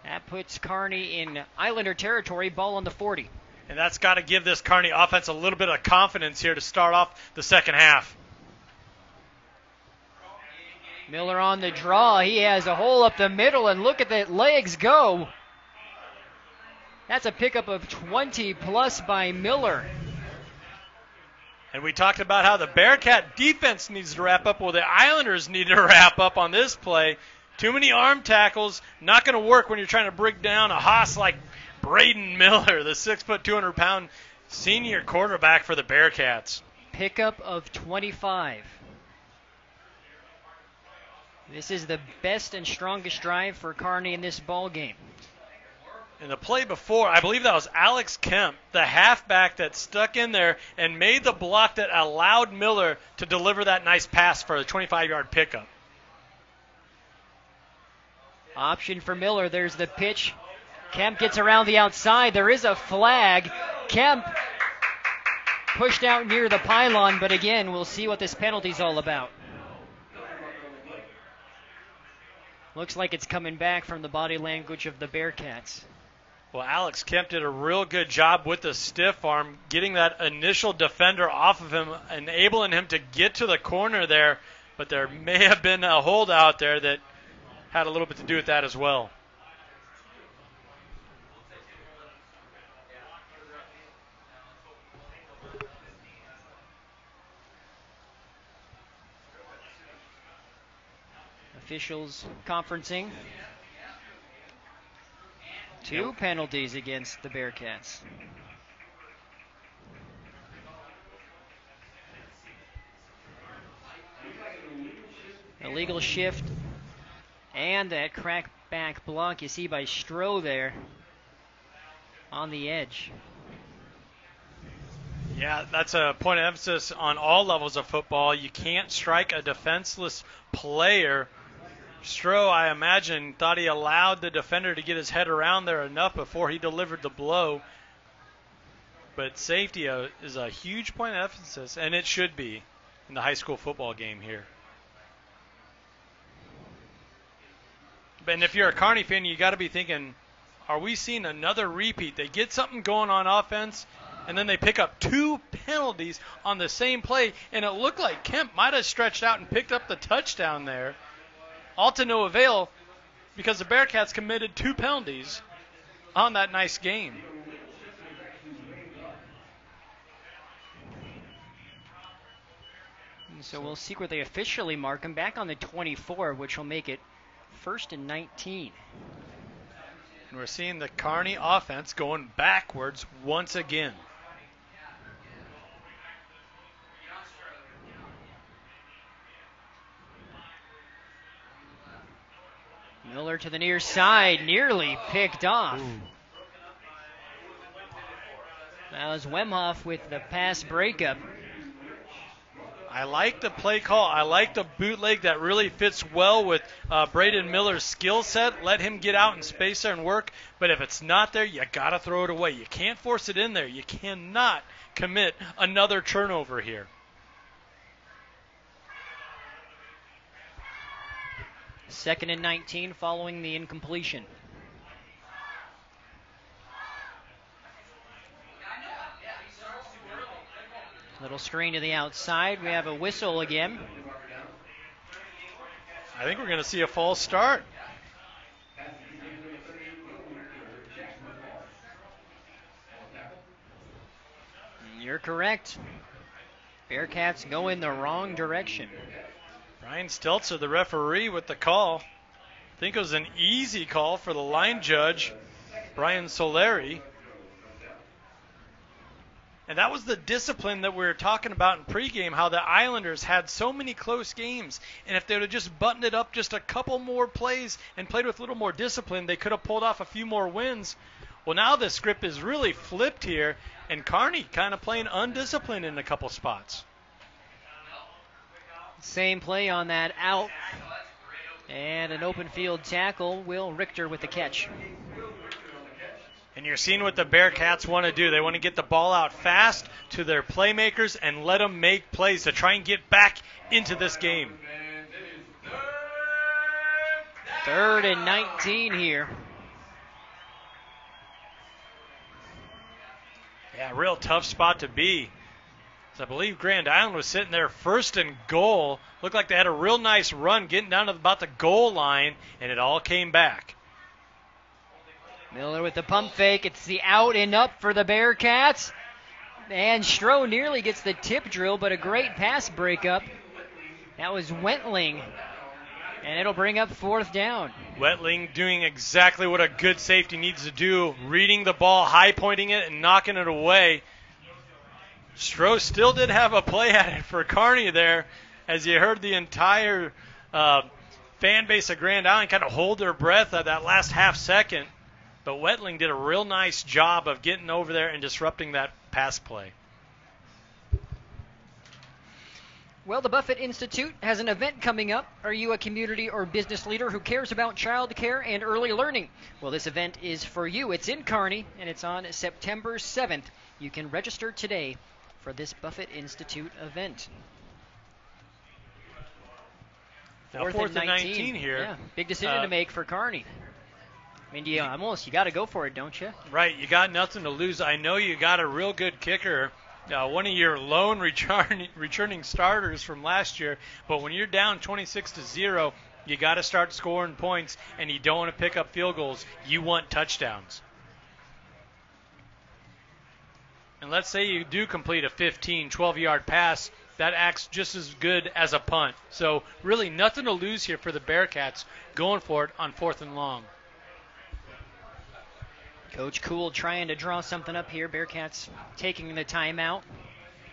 That puts Kearney in Islander territory, ball on the 40. And that's got to give this Kearney offense a little bit of confidence here to start off the second half. Miller on the draw. He has a hole up the middle, and look at the legs go. That's a pickup of 20 plus by Miller. And we talked about how the Bearcat defense needs to wrap up. Well, the Islanders need to wrap up on this play. Too many arm tackles. Not going to work when you're trying to bring down a hoss like Braden Miller, the 6', 200-pound senior quarterback for the Bearcats. Pickup of 25. This is the best and strongest drive for Kearney in this ball game. In the play before, I believe that was Alex Kemp, the halfback that stuck in there and made the block that allowed Miller to deliver that nice pass for a 25-yard pickup. Option for Miller. There's the pitch. Kemp gets around the outside. There is a flag. Kemp pushed out near the pylon, but again, we'll see what this penalty's all about. Looks like it's coming back from the body language of the Bearcats. Well, Alex Kemp did a real good job with the stiff arm, getting that initial defender off of him, enabling him to get to the corner there, but there may have been a holdout there that had a little bit to do with that as well. Officials conferencing. 2 penalties against the Bearcats. Illegal shift and that crack back block you see by Stroh there on the edge. Yeah, that's a point of emphasis on all levels of football. You can't strike a defenseless player. Stroh, I imagine, thought he allowed the defender to get his head around there enough before he delivered the blow. But safety is a huge point of emphasis, and it should be in the high school football game here. And if you're a Kearney fan, you got to be thinking, are we seeing another repeat? They get something going on offense, and then they pick up 2 penalties on the same play, and it looked like Kemp might have stretched out and picked up the touchdown there. All to no avail, because the Bearcats committed 2 penalties on that nice game. So we'll see where they officially mark him, back on the 24, which will make it 1st and 19. And we're seeing the Kearney offense going backwards once again. Miller to the near side, nearly picked off. Ooh. That was Wemhoff with the pass breakup. I like the play call. I like the bootleg. That really fits well with Braden Miller's skill set. Let him get out in space there and work. But if it's not there, you got to throw it away. You can't force it in there. You cannot commit another turnover here. Second and 19 following the incompletion. Little screen to the outside. We have a whistle again. I think we're going to see a false start. You're correct. Bearcats go in the wrong direction. Brian Stelzer, the referee, with the call. I think it was an easy call for the line judge, Brian Soleri. And that was the discipline that we were talking about in pregame, how the Islanders had so many close games. And if they would have just buttoned it up just a couple more plays and played with a little more discipline, they could have pulled off a few more wins. Well, now the script is really flipped here, and Kearney kind of playing undisciplined in a couple spots. Same play on that out. And an open field tackle. Will Richter with the catch. And you're seeing what the Bearcats want to do. They want to get the ball out fast to their playmakers and let them make plays to try and get back into this game. 3rd and 19 here. Yeah, real tough spot to be. So I believe Grand Island was sitting there 1st and goal. Looked like they had a real nice run getting down to about the goal line, and it all came back. Miller with the pump fake. It's the out and up for the Bearcats. And Stroh nearly gets the tip drill, but a great pass breakup. That was Wentling. And it'll bring up 4th down. Wentling doing exactly what a good safety needs to do, reading the ball, high pointing it, and knocking it away. Stroh still did have a play at it for Kearney there, as you heard the entire fan base of Grand Island kind of hold their breath at that last half second. But Wentling did a real nice job of getting over there and disrupting that pass play. Well, the Buffett Institute has an event coming up. Are you a community or business leader who cares about child care and early learning? Well, this event is for you. It's in Kearney, and it's on September 7th. You can register today for this Buffett Institute event. Now, 4th and 19 here. Yeah, big decision to make for Kearney. I mean, you got to go for it, don't you? Right, you got nothing to lose. I know you got a real good kicker, one of your lone returning starters from last year, but when you're down 26-0, you got to start scoring points, and you don't want to pick up field goals. You want touchdowns. And let's say you do complete a 15, 12-yard pass, that acts just as good as a punt. So really nothing to lose here for the Bearcats going for it on 4th and long. Coach Cool trying to draw something up here. Bearcats taking the timeout.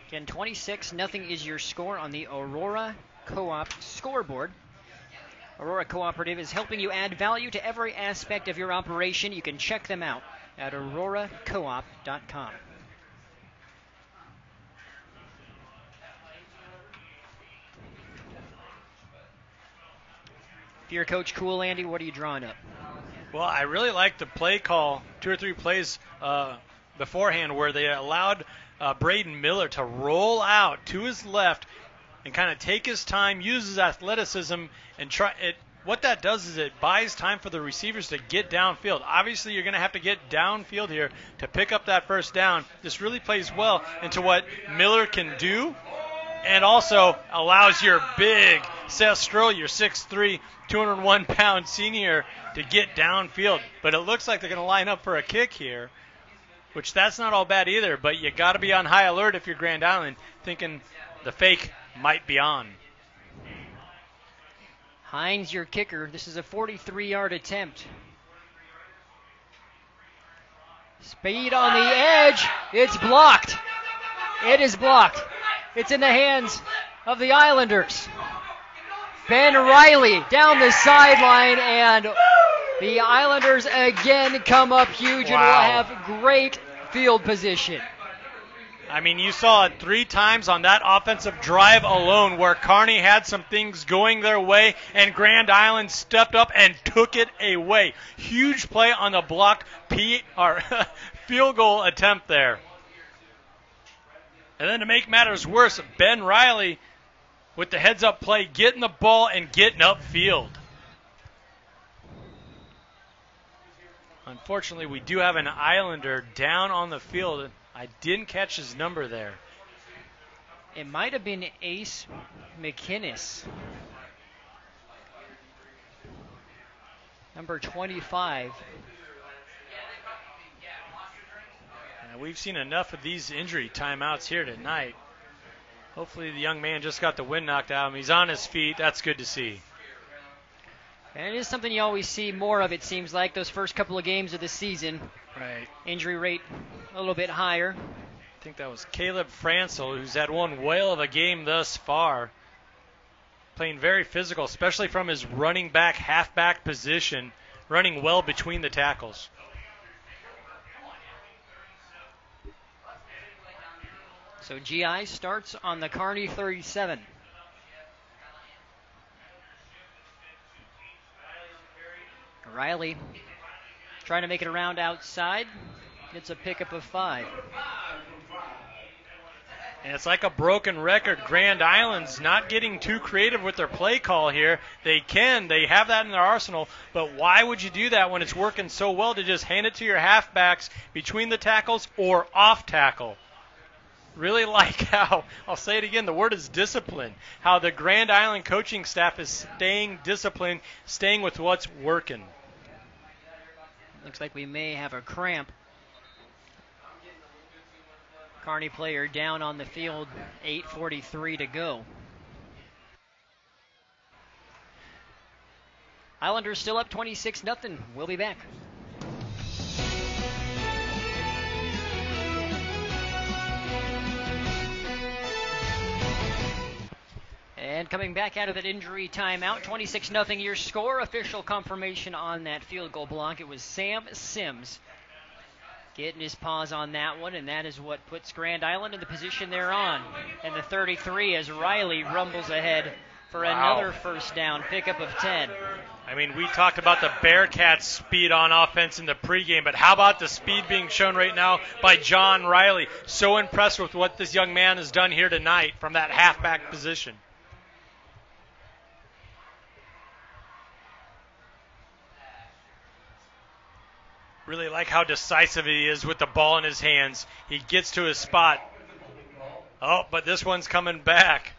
Again, 26-0 is your score on the Aurora Co-op scoreboard. Aurora Cooperative is helping you add value to every aspect of your operation. You can check them out at auroracoop.com. If you're Coach Cool, Andy, what are you drawing up? Well, I really like the play call, 2 or 3 plays beforehand, where they allowed Braden Miller to roll out to his left and kind of take his time, use his athleticism, and try it. what that does is it buys time for the receivers to get downfield. Obviously, you're going to have to get downfield here to pick up that first down. This really plays well into what Miller can do, and also allows your big Seth Stroh, your 6'3", 201-pound senior, to get downfield. But it looks like they're going to line up for a kick here, which that's not all bad either, but you got to be on high alert if you're Grand Island, thinking the fake might be on. Hines, your kicker. This is a 43-yard attempt. Speed on the edge. It's blocked. It is blocked. It's in the hands of the Islanders. Ben Riley down the sideline, and the Islanders again come up huge and will have great field position. I mean, you saw it 3 times on that offensive drive alone where Kearney had some things going their way and Grand Island stepped up and took it away. Huge play on the blocked field goal attempt there. And then to make matters worse, Ben Riley with the heads-up play, getting the ball and getting upfield. Unfortunately, we do have an Islander down on the field. I didn't catch his number there. It might have been Ace McInnes. Number 25. We've seen enough of these injury timeouts here tonight. Hopefully the young man just got the wind knocked out of him. He's on his feet. That's good to see. And it is something you always see more of, it seems like, those first couple of games of the season. Right. Injury rate a little bit higher. I think that was Caleb Francel, who's had one whale of a game thus far. Playing very physical, especially from his running back, halfback position, running well between the tackles. So GI starts on the Kearney 37. Riley trying to make it around outside. Gets a pickup of 5. And it's like a broken record. Grand Island's not getting too creative with their play call here. They have that in their arsenal, but why would you do that when it's working so well to just hand it to your halfbacks between the tackles or off tackle? Really like how, I'll say it again, the word is discipline. How the Grand Island coaching staff is staying disciplined, staying with what's working. Looks like we may have a cramp. Kearney player down on the field, 8:43 to go. Islanders still up 26-0. We'll be back. And coming back out of that injury timeout, 26-0 your score. Official confirmation on that field goal block. It was Sam Sims getting his paws on that one, and that is what puts Grand Island in the position they're on. And the 33 as Riley rumbles ahead for another first down, pickup of 10. I mean, we talked about the Bearcats' speed on offense in the pregame, but how about the speed being shown right now by John Riley? So impressed with what this young man has done here tonight from that halfback position. Really like how decisive he is with the ball in his hands. He gets to his spot. Oh, but this one's coming back.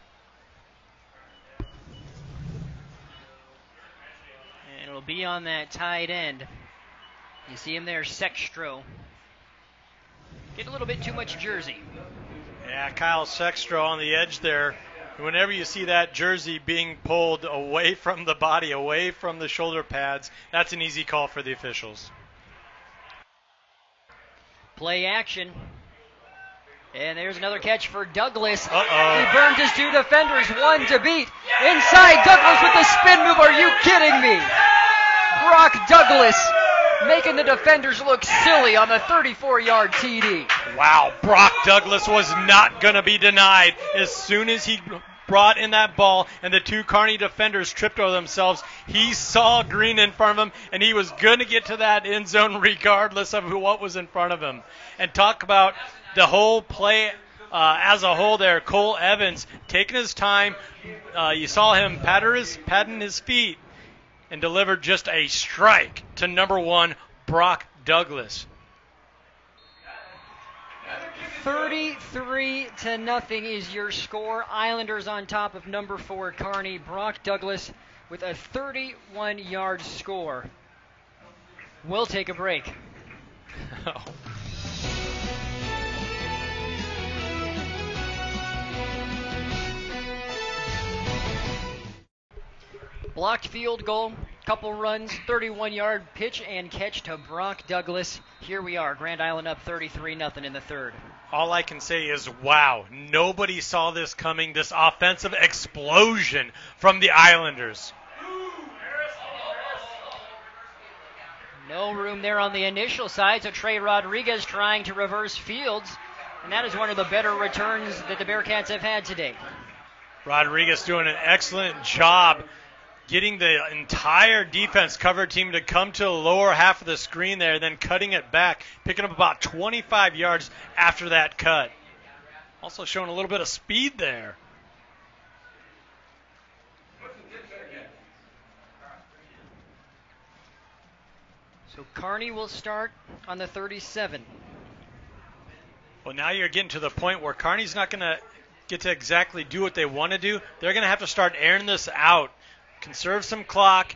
And it'll be on that tight end. You see him there, Sextro. Get a little bit too much jersey. Yeah, Kyle Sextro on the edge there. Whenever you see that jersey being pulled away from the body, away from the shoulder pads, that's an easy call for the officials. Play action. And there's another catch for Douglas. Uh-oh. He burned his 2 defenders, 1 to beat. Inside, Douglas with the spin move. Are you kidding me? Brock Douglas making the defenders look silly on the 34-yard TD. Wow, Brock Douglas was not going to be denied. As soon as he brought in that ball and the 2 Kearney defenders tripped over themselves, he saw green in front of him, and he was going to get to that end zone regardless of what was in front of him. And talk about the whole play as a whole there. Cole Evans taking his time. You saw him patting his feet. and delivered just a strike to number 1, Brock Douglas. 33-0 is your score. Islanders on top of number 4, Kearney. Brock Douglas with a 31-yard score. We'll take a break. Blocked field goal, couple runs, 31-yard pitch and catch to Brock Douglas. Here we are, Grand Island up 33-0 in the third. All I can say is, wow, nobody saw this coming, this offensive explosion from the Islanders. No room there on the initial side, so Trey Rodriguez trying to reverse fields, and that is one of the better returns that the Bearcats have had today. Rodriguez doing an excellent job getting the entire defense cover team to come to the lower half of the screen there, then cutting it back, picking up about 25 yards after that cut. Also showing a little bit of speed there. So Kearney will start on the 37. Well, now you're getting to the point where Kearney's not going to get to exactly do what they want to do. They're going to have to start airing this out, conserve some clock,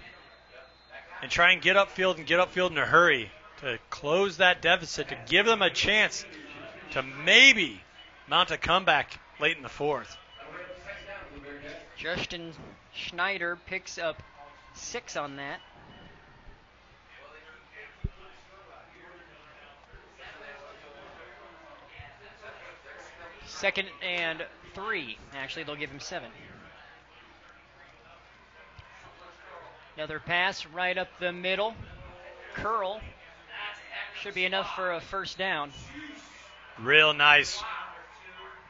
and try and get upfield in a hurry to close that deficit, to give them a chance to maybe mount a comeback late in the fourth. Justin Schneider picks up 6 on that. Second and 3. Actually, they'll give him 7. Another pass right up the middle. Curl. Should be enough for a first down. Real nice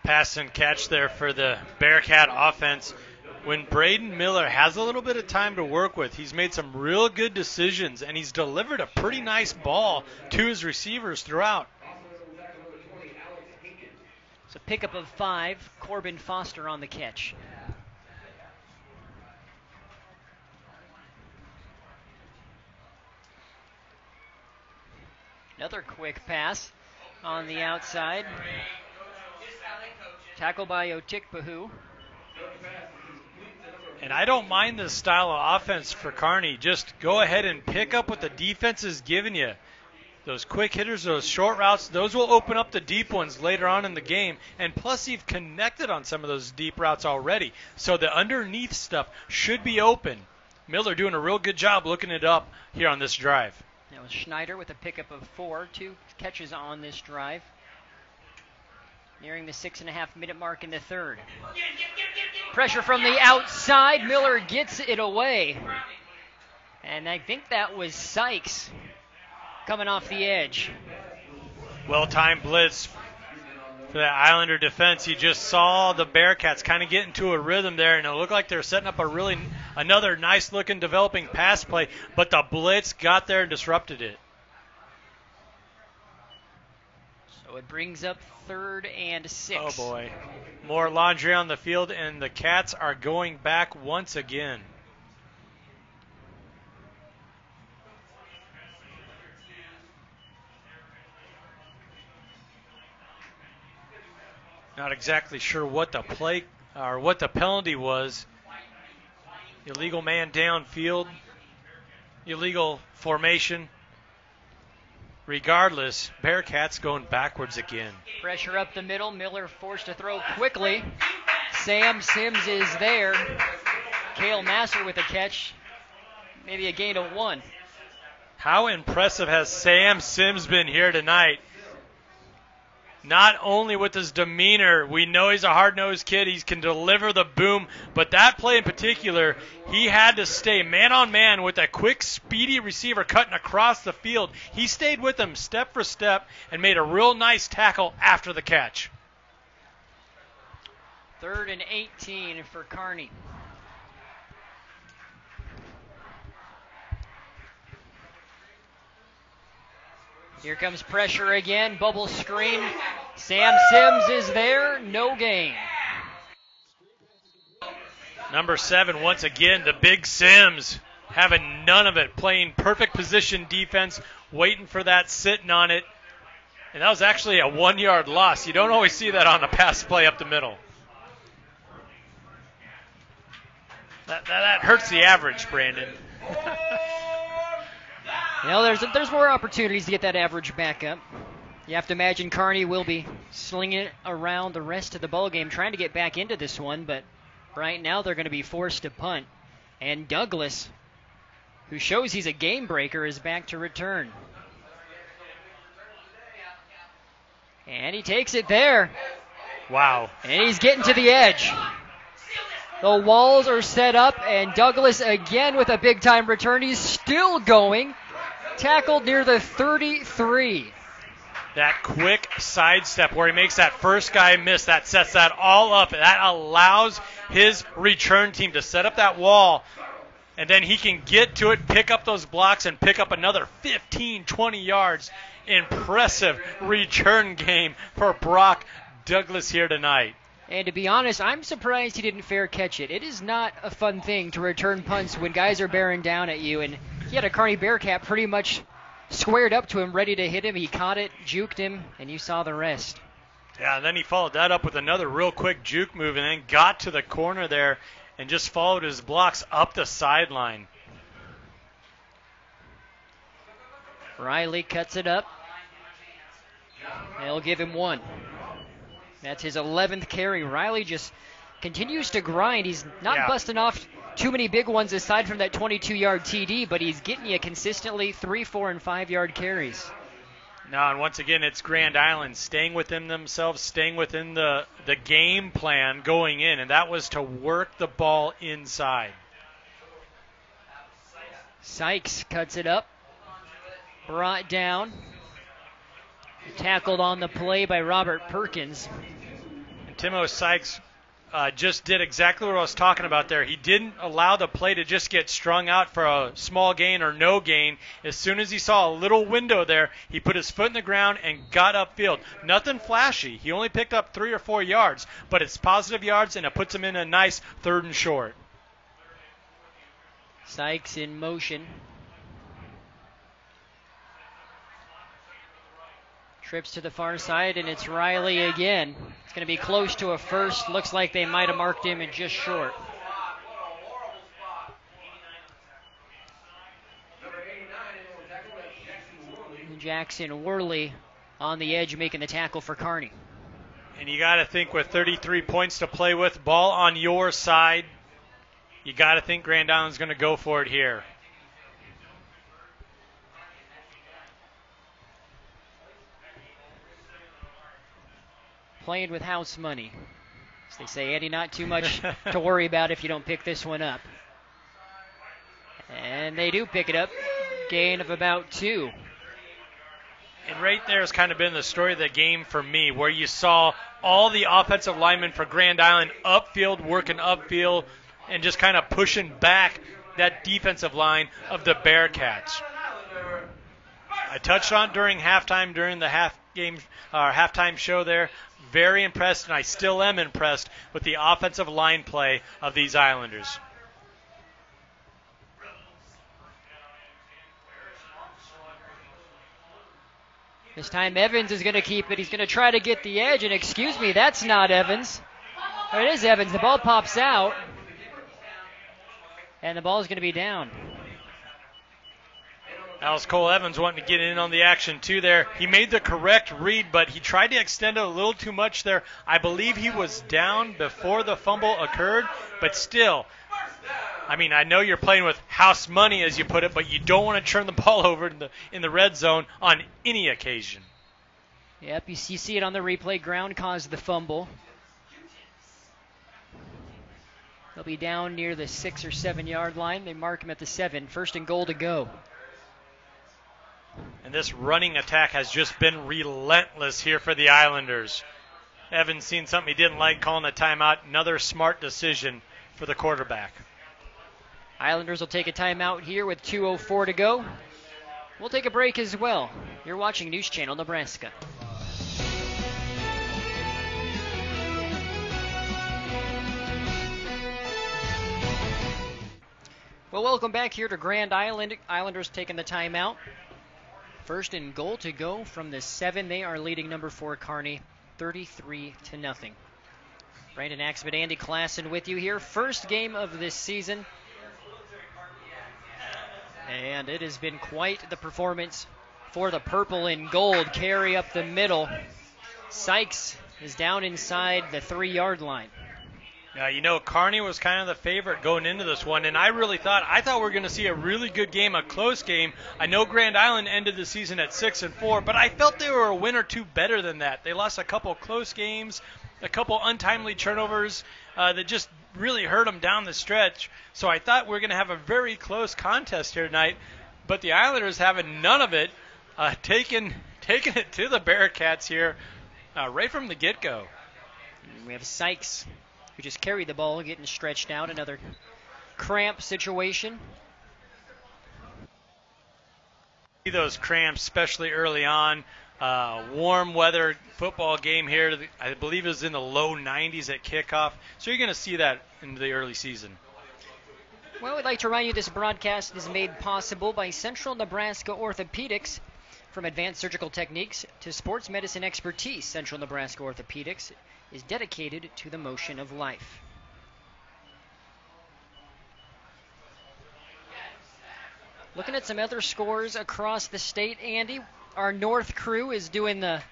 pass and catch there for the Bearcat offense. When Braden Miller has a little bit of time to work with, he's made some real good decisions, and he's delivered a pretty nice ball to his receivers throughout. It's a pickup of 5. Corbin Foster on the catch. Another quick pass on the outside. Tackle by Otikpahu. And I don't mind this style of offense for Kearney. Just go ahead and pick up what the defense is giving you. Those quick hitters, those short routes, those will open up the deep ones later on in the game. And plus, you've connected on some of those deep routes already. So the underneath stuff should be open. Miller doing a real good job looking it up here on this drive. That was Schneider with a pickup of 4. 2 catches on this drive. Nearing the 6.5-minute mark in the third. Pressure from the outside. Miller gets it away. And I think that was Sykes coming off the edge. Well-timed blitz for that Islander defense. You just saw the Bearcats kind of get into a rhythm there, and it looked like they're setting up another nice-looking developing pass play, but the blitz got there and disrupted it. So it brings up 3rd and 6. Oh, boy. More laundry on the field, and the Cats are going back once again. Not exactly sure what the play or what the penalty was. Illegal man downfield, illegal formation. Regardless, Bearcats going backwards again. Pressure up the middle. Miller forced to throw quickly. Sam Sims is there. Cale Masser with a catch. Maybe a gain of 1. How impressive has Sam Sims been here tonight? Not only with his demeanor, we know he's a hard-nosed kid, he can deliver the boom, but that play in particular, he had to stay man-on-man with a quick, speedy receiver cutting across the field. He stayed with him step for step and made a real nice tackle after the catch. 3rd and 18 for Kearney. Here comes pressure again. Bubble screen. Sam Sims is there. No gain. Number 7, once again, the big Sims having none of it, playing perfect position defense, waiting for that, sitting on it. And that was actually a 1-yard loss. You don't always see that on a pass play up the middle. That hurts the average, Brandon. There's more opportunities to get that average back up. You have to imagine Kearney will be slinging it around the rest of the ball game, trying to get back into this one, but right now they're going to be forced to punt. And Douglas, who shows he's a game breaker, is back to return. And he takes it there. Wow. And he's getting to the edge. The walls are set up, and Douglas again with a big-time return. He's still going. Tackled near the 33. That quick sidestep where he makes that first guy miss, that sets that all up. That allows his return team to set up that wall, and then he can get to it, pick up those blocks, and pick up another 15, 20 yards. Impressive return game for Brock Douglas here tonight. And to be honest, I'm surprised he didn't fair catch it. It is not a fun thing to return punts when guys are bearing down at you, and he had a Kearney Bearcat pretty much squared up to him, ready to hit him. He caught it, juked him, and you saw the rest. Yeah, and then he followed that up with another real quick juke move and then got to the corner there and just followed his blocks up the sideline. Riley cuts it up. They'll give him one. That's his 11th carry. Riley just continues to grind. He's not busting off too many big ones aside from that 22-yard TD, but he's getting you consistently 3, 4, and 5-yard carries. Now, and once again, it's Grand Island staying within themselves, staying within the game plan going in, and that was to work the ball inside. Sykes cuts it up. Brought down. Tackled on the play by Robert Perkins. And Timo Sykes just did exactly what I was talking about there. He didn't allow the play to just get strung out for a small gain or no gain. As soon as he saw a little window there, he put his foot in the ground and got upfield. Nothing flashy. He only picked up 3 or 4 yards, but it's positive yards, and it puts him in a nice 3rd and short. Sykes in motion. Trips to the far side, and it's Riley again. It's going to be close to a first. Looks like they might have marked him and just short. Jackson Worley on the edge making the tackle for Kearney. And you got to think with 33 points to play with, ball on your side, you got to think Grand Island's going to go for it here. Playing with house money. As they say, Eddie, not too much to worry about if you don't pick this one up. And they do pick it up. Gain of about 2. And right there has kind of been the story of the game for me, where you saw all the offensive linemen for Grand Island upfield, working upfield, and just kind of pushing back that defensive line of the Bearcats. I touched on it during halftime, during the halftime show there. Very impressed, and I still am impressed with the offensive line play of these Islanders. This time Evans is going to keep it. He's going to try to get the edge, and excuse me, that's not Evans. Or it is Evans. The ball pops out, and the ball is going to be down. Alice Cole Evans wanting to get in on the action too there. He made the correct read, but he tried to extend it a little too much there. I believe he was down before the fumble occurred, but still, I mean, I know you're playing with house money, as you put it, but you don't want to turn the ball over in the red zone on any occasion. Yep, you see it on the replay. Ground caused the fumble. They'll be down near the 6 or 7 yard line. They mark him at the 7. 1st and goal to go. And this running attack has just been relentless here for the Islanders. Evans seen something he didn't like, calling a timeout. Another smart decision for the quarterback. Islanders will take a timeout here with 2:04 to go. We'll take a break as well. You're watching News Channel Nebraska. Well, welcome back here to Grand Island. Islanders taking the timeout. First and goal to go from the 7. They are leading number 4 Kearney 33-0. Brandon Axman, Andy Klassen with you here. First game of this season. And it has been quite the performance for the purple and gold. Carry up the middle. Sykes is down inside the 3-yard line. Now, Kearney was kind of the favorite going into this one, and I thought we were going to see a really good game, a close game. I know Grand Island ended the season at 6-4, but I felt they were a win or two better than that. They lost a couple close games, a couple untimely turnovers that just really hurt them down the stretch. So I thought we were going to have a very close contest here tonight, but the Islanders having none of it, taking it to the Bearcats here right from the get-go. We have Sykes, who just carried the ball, getting stretched out. Another cramp situation. See those cramps, especially early on. Warm weather football game here. I believe it was in the low 90s at kickoff. So you're going to see that in the early season. Well, we'd like to remind you this broadcast is made possible by Central Nebraska Orthopedics. From advanced surgical techniques to sports medicine expertise, Central Nebraska Orthopedics is dedicated to the motion of life. Looking at some other scores across the state, Andy, our North crew is doing the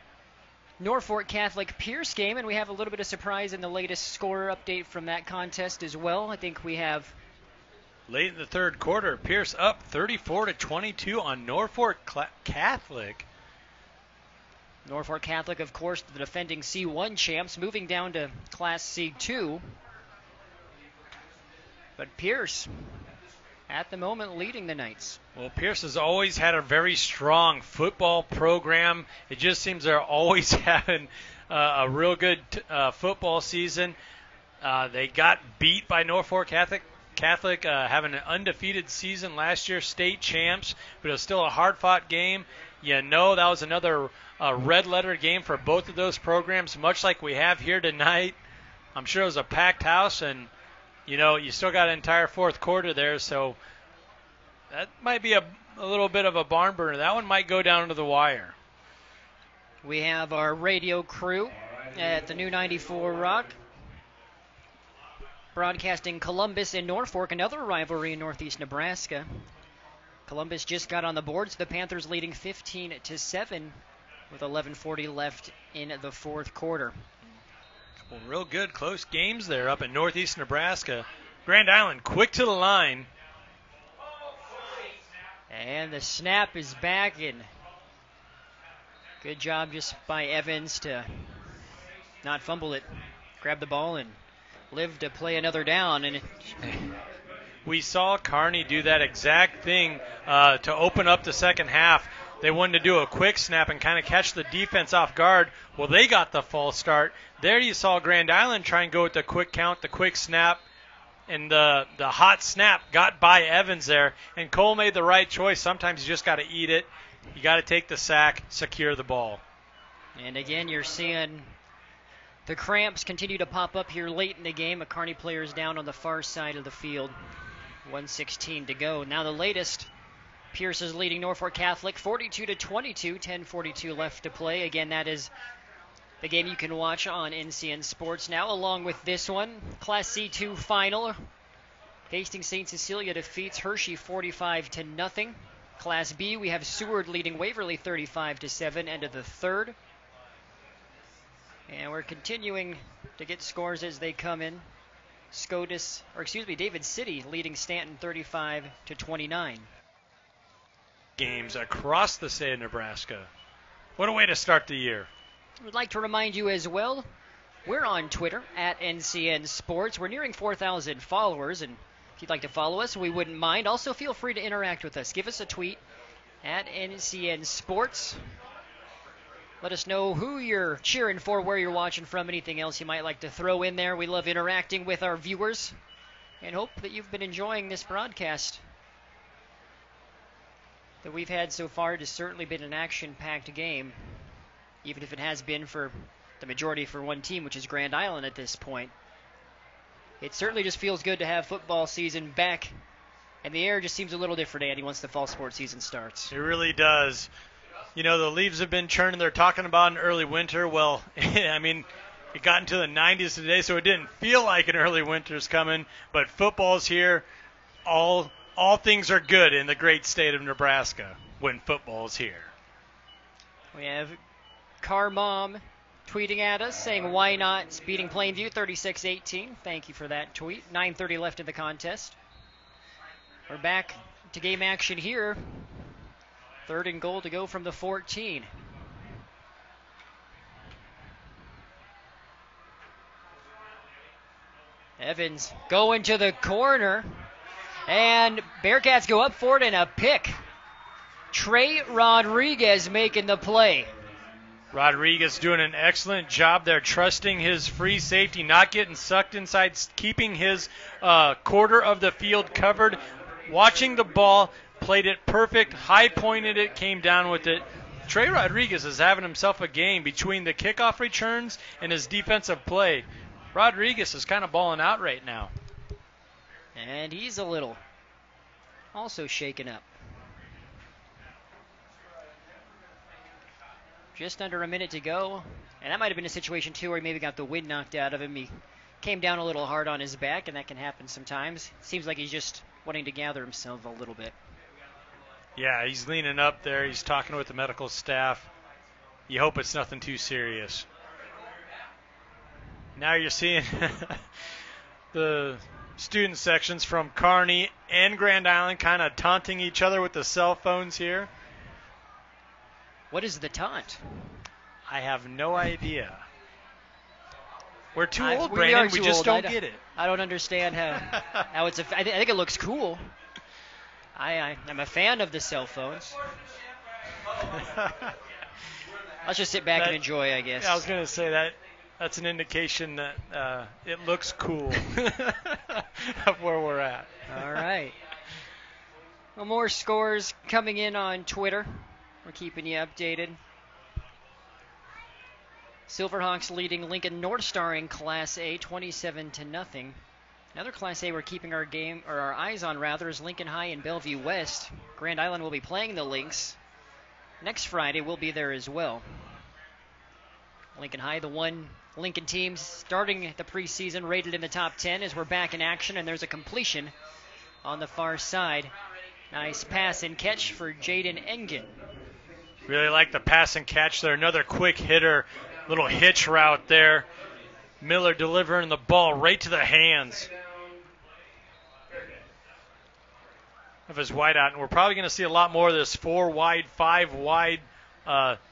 Norfolk Catholic Pierce game, and we have a little bit of surprise in the latest score update from that contest as well. I think we have late in the third quarter, Pierce up 34-22 on Norfolk Catholic. Norfolk Catholic, of course, the defending C1 champs, moving down to Class C2. But Pierce, at the moment, leading the Knights. Well, Pierce has always had a very strong football program. It just seems they're always having a real good football season. They got beat by Norfolk Catholic, having an undefeated season last year, state champs, but it was still a hard-fought game. That was another red-letter game for both of those programs, much like we have here tonight. I'm sure it was a packed house, and, you still got an entire fourth quarter there, so that might be a little bit of a barn burner. That one might go down to the wire. We have our radio crew at the new 94 Rock, broadcasting Columbus and Norfolk, another rivalry in northeast Nebraska. Columbus just got on the boards. The Panthers leading 15-7 with 11:40 left in the fourth quarter. Couple real good close games there up in northeast Nebraska. Grand Island quick to the line. And the snap is back, and good job just by Evans to not fumble it, grab the ball, and live to play another down. And we saw Kearney do that exact thing to open up the second half. They wanted to do a quick snap and kind of catch the defense off guard. Well, they got the false start. There you saw Grand Island try and go with the quick count, the quick snap, and the hot snap got by Evans there. And Cole made the right choice. Sometimes you just got to eat it. You got to take the sack, secure the ball. And again, you're seeing the cramps continue to pop up here late in the game. A Kearney player is down on the far side of the field. 1:16 to go. Now the latest, Pierce is leading Norfolk Catholic 42-22, 10:42 left to play. Again, that is the game you can watch on NCN Sports now, along with this one. Class C2 final. Hastings St. Cecilia defeats Hershey 45-0. Class B, we have Seward leading Waverly 35-7, end of the third. And we're continuing to get scores as they come in. David City leading Stanton 35-29. Games across the state of Nebraska. What a way to start the year. We'd like to remind you as well, we're on Twitter at NCN Sports. We're nearing 4,000 followers, and if you'd like to follow us, we wouldn't mind. Also, feel free to interact with us. Give us a tweet at NCN Sports. Let us know who you're cheering for, where you're watching from, anything else you might like to throw in there. We love interacting with our viewers and hope that you've been enjoying this broadcast that we've had so far. It has certainly been an action-packed game, even if it has been for the majority for one team, which is Grand Island at this point. It certainly just feels good to have football season back And the air just seems a little different, Andy, once the fall sports season starts. It really does. You know, the leaves have been churning. They're talking about an early winter. Well, I mean, it got into the 90s today, so it didn't feel like an early winter's coming. But football's here. All things are good in the great state of Nebraska when football's here. We have Car Mom tweeting at us saying, why not beating Plainview 36-18. Thank you for that tweet. 9:30 left in the contest. We're back to game action here. 3rd and goal to go from the 14. Evans going to the corner. And Bearcats go up for it and a pick. Trey Rodriguez making the play. Rodriguez doing an excellent job there, trusting his free safety, not getting sucked inside, keeping his quarter of the field covered, watching the ball, played it perfect, high-pointed it, came down with it. Trey Rodriguez is having himself a game between the kickoff returns and his defensive play. Rodriguez is kind of balling out right now. And he's a little also shaken up. Just under a minute to go. And that might have been a situation, too, where he maybe got the wind knocked out of him. He came down a little hard on his back, and that can happen sometimes. Seems like he's just wanting to gather himself a little bit. Yeah, he's leaning up there. He's talking with the medical staff. You hope it's nothing too serious. Now you're seeing the student sections from Kearney and Grand Island kind of taunting each other with the cell phones here. What is the taunt? I have no idea. We're too old, we Brandon. are We too just old. don't get it. I don't understand how it's. I think it looks cool. I'm a fan of the cell phones. Let's just sit back and enjoy, I guess. Yeah, I was going to say that's an indication that it looks cool of where we're at. All right. Well, more scores coming in on Twitter. We're keeping you updated. Silverhawks leading Lincoln North Star in Class A 27-0. Another Class A we're keeping our eyes on rather is Lincoln High and Bellevue West. Grand Island will be playing the Lynx. Next Friday we'll be there as well. Lincoln High, the one Lincoln team starting the preseason rated in the top 10 as we're back in action, and there's a completion on the far side. Nice pass and catch for Jaden Engen. Really like the pass and catch there. Another quick hitter, little hitch route there. Miller delivering the ball right to the hands of his wideout. And we're probably going to see a lot more of this 4 wide, 5 wide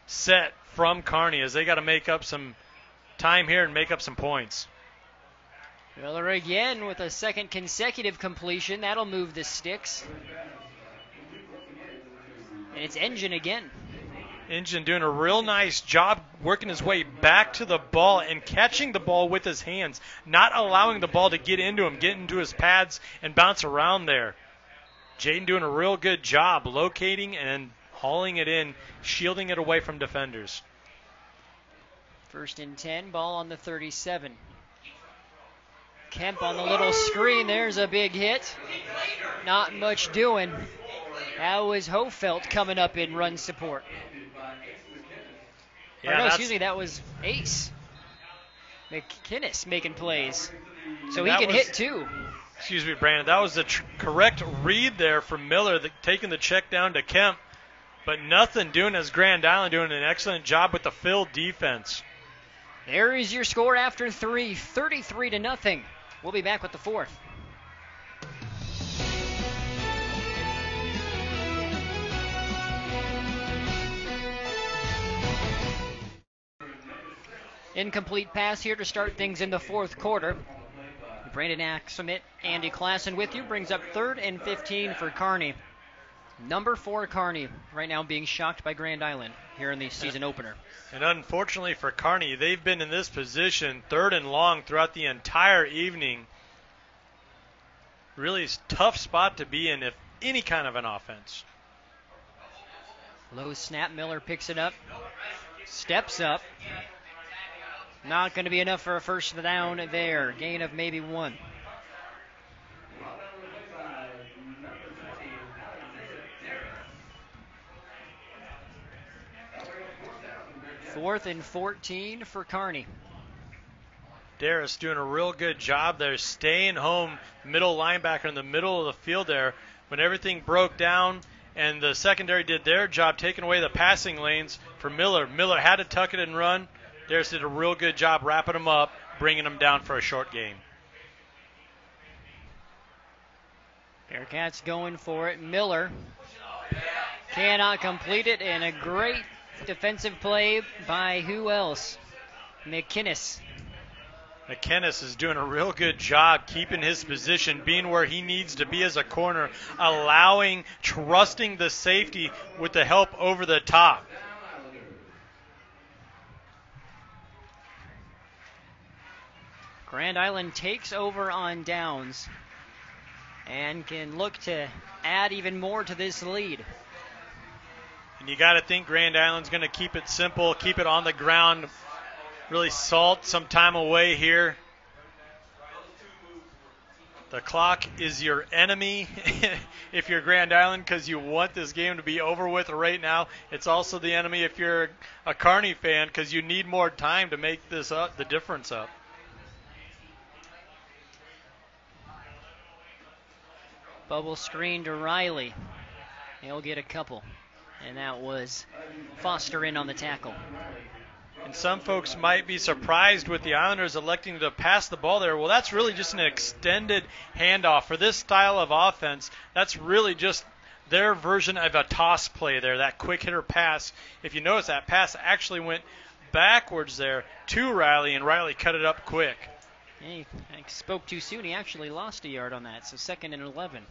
set from Kearney as they got to make up some time here and make up some points. Miller again with a second consecutive completion. That'll move the sticks. And it's Engen again. Engen doing a real nice job working his way back to the ball and catching the ball with his hands, not allowing the ball to get into him, get into his pads and bounce around there. Jaden doing a real good job locating and hauling it in, shielding it away from defenders. 1st and 10, ball on the 37. Kemp on the little screen. There's a big hit. Not much doing. That was Hofelt coming up in run support. Yeah, that was Ace McKinnis making plays. So he can hit too. Excuse me, Brandon. That was the correct read there from Miller, taking the check down to Kemp. But nothing doing as Grand Island doing an excellent job with the field defense. There is your score after 3, 33-0. We'll be back with the 4th. Incomplete pass here to start things in the 4th quarter. Brandon Axelmit, Andy Klassen with you, brings up 3rd and 15 for Kearney. Number 4 Kearney right now being shocked by Grand Island here in the season opener. And unfortunately for Kearney, they've been in this position 3rd and long throughout the entire evening. Really tough spot to be in if any kind of an offense. Low snap, Miller picks it up, steps up. Not going to be enough for a first down there. Gain of maybe 1. 4th and 14 for Kearney. Darris doing a real good job there, staying home, middle linebacker in the middle of the field there. When everything broke down and the secondary did their job, taking away the passing lanes for Miller. Miller had to tuck it and run. Darris did a real good job wrapping him up, bringing him down for a short game. Bearcats going for it. Miller cannot complete it, and a great defensive play by who else? McInnes. McInnes is doing a real good job keeping his position, being where he needs to be as a corner, trusting the safety with the help over the top. Grand Island takes over on downs and can look to add even more to this lead. And you got to think Grand Island's going to keep it simple, keep it on the ground, really salt some time away here. The clock is your enemy if you're Grand Island, because you want this game to be over with right now. It's also the enemy if you're a Kearney fan, because you need more time to make this up, the difference up. Bubble screen to Riley. He'll get a couple. And that was Foster in on the tackle. And some folks might be surprised with the Islanders electing to pass the ball there. Well, that's really just an extended handoff. For this style of offense, that's really just their version of a toss play there, that quick hitter pass. If you notice, that pass actually went backwards there to Riley, and Riley cut it up quick. Hey, I spoke too soon. He actually lost a yard on that, so 2nd and 11.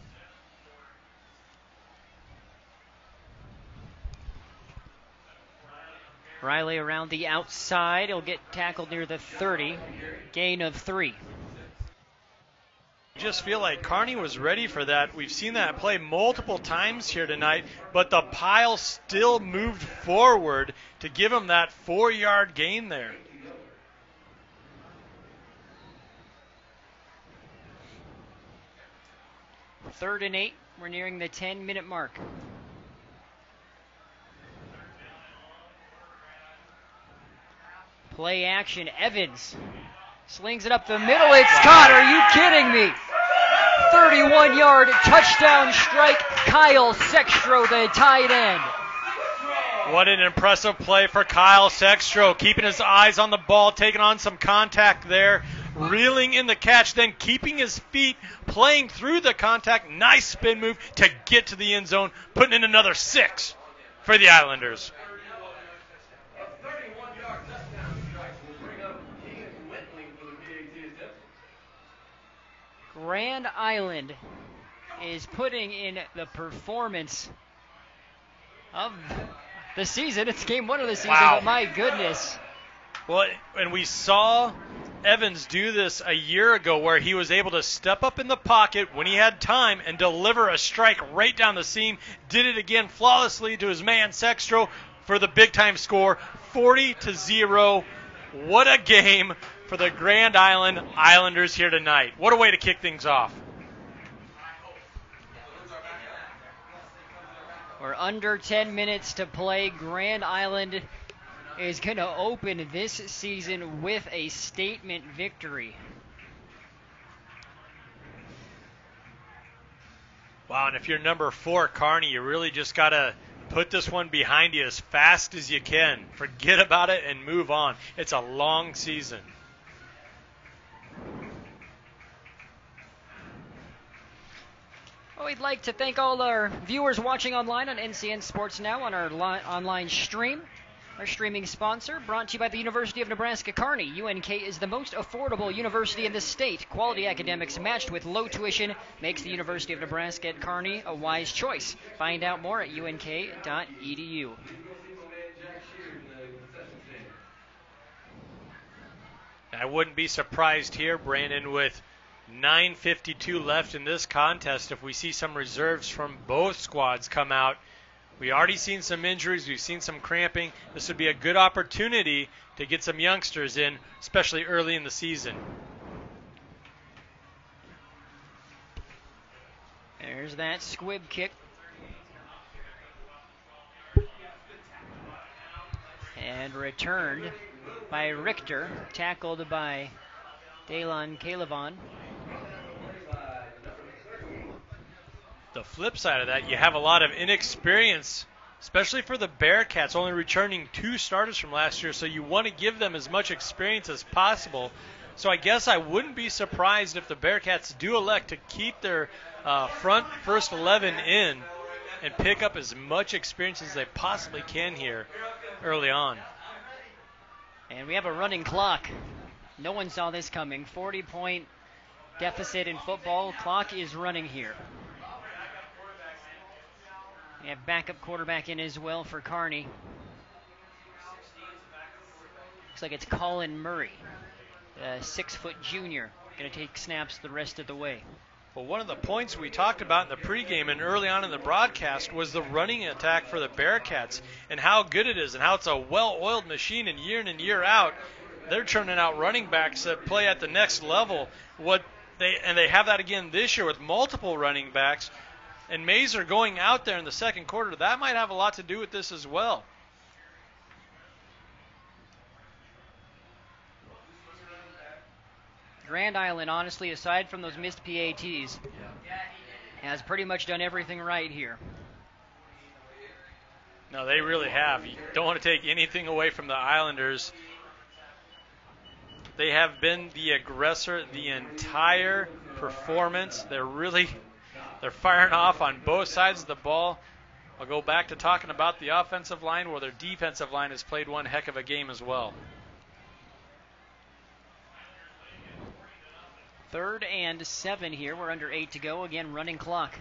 Riley around the outside. He'll get tackled near the 30. Gain of 3. I just feel like Kearney was ready for that. We've seen that play multiple times here tonight, but the pile still moved forward to give him that 4-yard gain there. Third and 8. We're nearing the 10-minute mark. Play action. Evans slings it up the middle. It's caught. Are you kidding me? 31-yard touchdown strike. Kyle Sextro, the tight end. What an impressive play for Kyle Sextro, keeping his eyes on the ball, taking on some contact there, reeling in the catch, then keeping his feet, playing through the contact. Nice spin move to get to the end zone, putting in another 6 for the Islanders. Grand Island is putting in the performance of the season. It's game 1 of the season, Wow. But my goodness. Well, and we saw Evans do this a year ago where he was able to step up in the pocket when he had time and deliver a strike right down the seam. Did it again flawlessly to his man Sextro for the big-time score, 40-0. What a game for the Grand Island Islanders here tonight. What a way to kick things off. We're under 10 minutes to play. Grand Island is going to open this season with a statement victory. Wow, and if you're number 4, Kearney, you really just got to put this one behind you as fast as you can. Forget about it and move on. It's a long season. Well, we'd like to thank all our viewers watching online on NCN Sports Now on our online stream. Our streaming sponsor, brought to you by the University of Nebraska-Kearney. UNK is the most affordable university in the state. Quality academics matched with low tuition makes the University of Nebraska at Kearney a wise choice. Find out more at unk.edu. I wouldn't be surprised here, Brandon, with 9:52 left in this contest if we see some reserves from both squads come out. We already seen some injuries. We've seen some cramping. This would be a good opportunity to get some youngsters in, especially early in the season. There's that squib kick. And returned by Richter, tackled by Daylon Calevon. The flip side of that, you have a lot of inexperience, especially for the Bearcats, only returning 2 starters from last year, so you want to give them as much experience as possible. So I guess I wouldn't be surprised if the Bearcats do elect to keep their front first 11 in and pick up as much experience as they possibly can here early on. And we have a running clock. No one saw this coming. 40-point deficit in football. Clock is running here. We have backup quarterback in as well for Kearney. Looks like it's Colin Murray, the 6-foot junior, going to take snaps the rest of the way. Well, one of the points we talked about in the pregame and early on in the broadcast was the running attack for the Bearcats and how good it is and how it's a well-oiled machine, and year in and year out, they're turning out running backs that play at the next level. They have that again this year with multiple running backs. And Mazer going out there in the second quarter, that might have a lot to do with this as well. Grand Island, honestly, aside from those missed PATs, has pretty much done everything right here. No, they really have. You don't want to take anything away from the Islanders. They have been the aggressor the entire performance. They're firing off on both sides of the ball. I'll go back to talking about the offensive line, where their defensive line has played one heck of a game as well. 3rd and 7 here. We're under 8 to go. Again, running clock.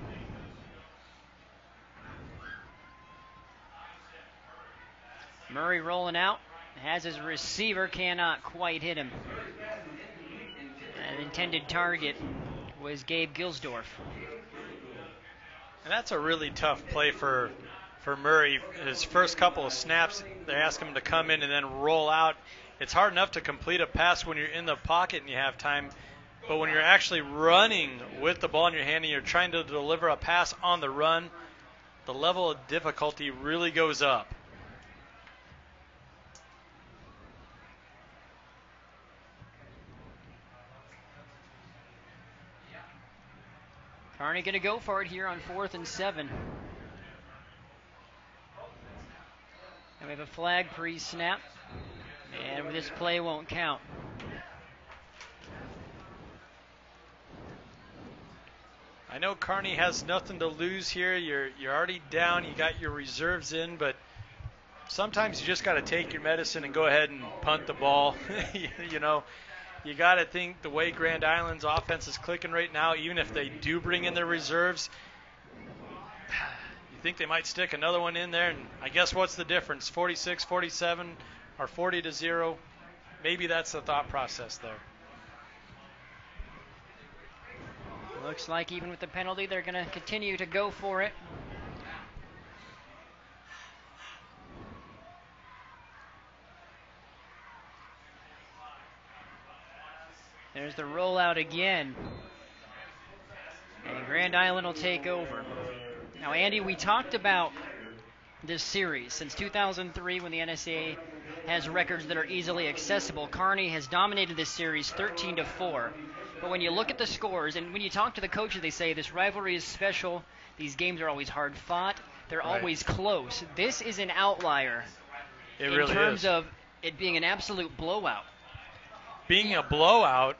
Murray rolling out. Has his receiver, cannot quite hit him. An intended target was Gabe Gilsdorf. And that's a really tough play for Murray. His first couple of snaps, they ask him to come in and then roll out. It's hard enough to complete a pass when you're in the pocket and you have time, but when you're actually running with the ball in your hand and you're trying to deliver a pass on the run, the level of difficulty really goes up. Kearney going to go for it here on 4th and 7. And we have a flag pre-snap. And this play won't count. I know Kearney has nothing to lose here. You're already down. You got your reserves in, but sometimes you just got to take your medicine and go ahead and punt the ball. You got to think the way Grand Island's offense is clicking right now, even if they do bring in their reserves, you think they might stick another one in there. And I guess what's the difference, 46, 47, or 40-0? Maybe that's the thought process there. Looks like even with the penalty, they're going to continue to go for it. There's the rollout again. And Grand Island will take over. Now, Andy, we talked about this series since 2003 when the NSAA has records that are easily accessible. Kearney has dominated this series 13-4. But when you look at the scores, and when you talk to the coaches, they say this rivalry is special. These games are always hard fought. They're always close. This is an outlier in terms of it being an absolute blowout. Being a blowout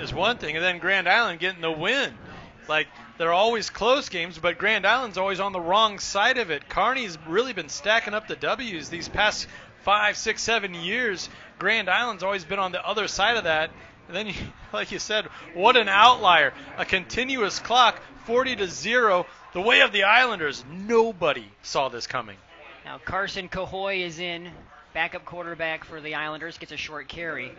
is one thing, and then Grand Island getting the win. Like, they're always close games, but Grand Island's always on the wrong side of it. Kearney's really been stacking up the W's these past 5, 6, 7 years. Grand Island's always been on the other side of that. And then, like you said, what an outlier. A continuous clock, 40-0, the way of the Islanders. Nobody saw this coming. Now Carson Cahoy is in, backup quarterback for the Islanders, gets a short carry.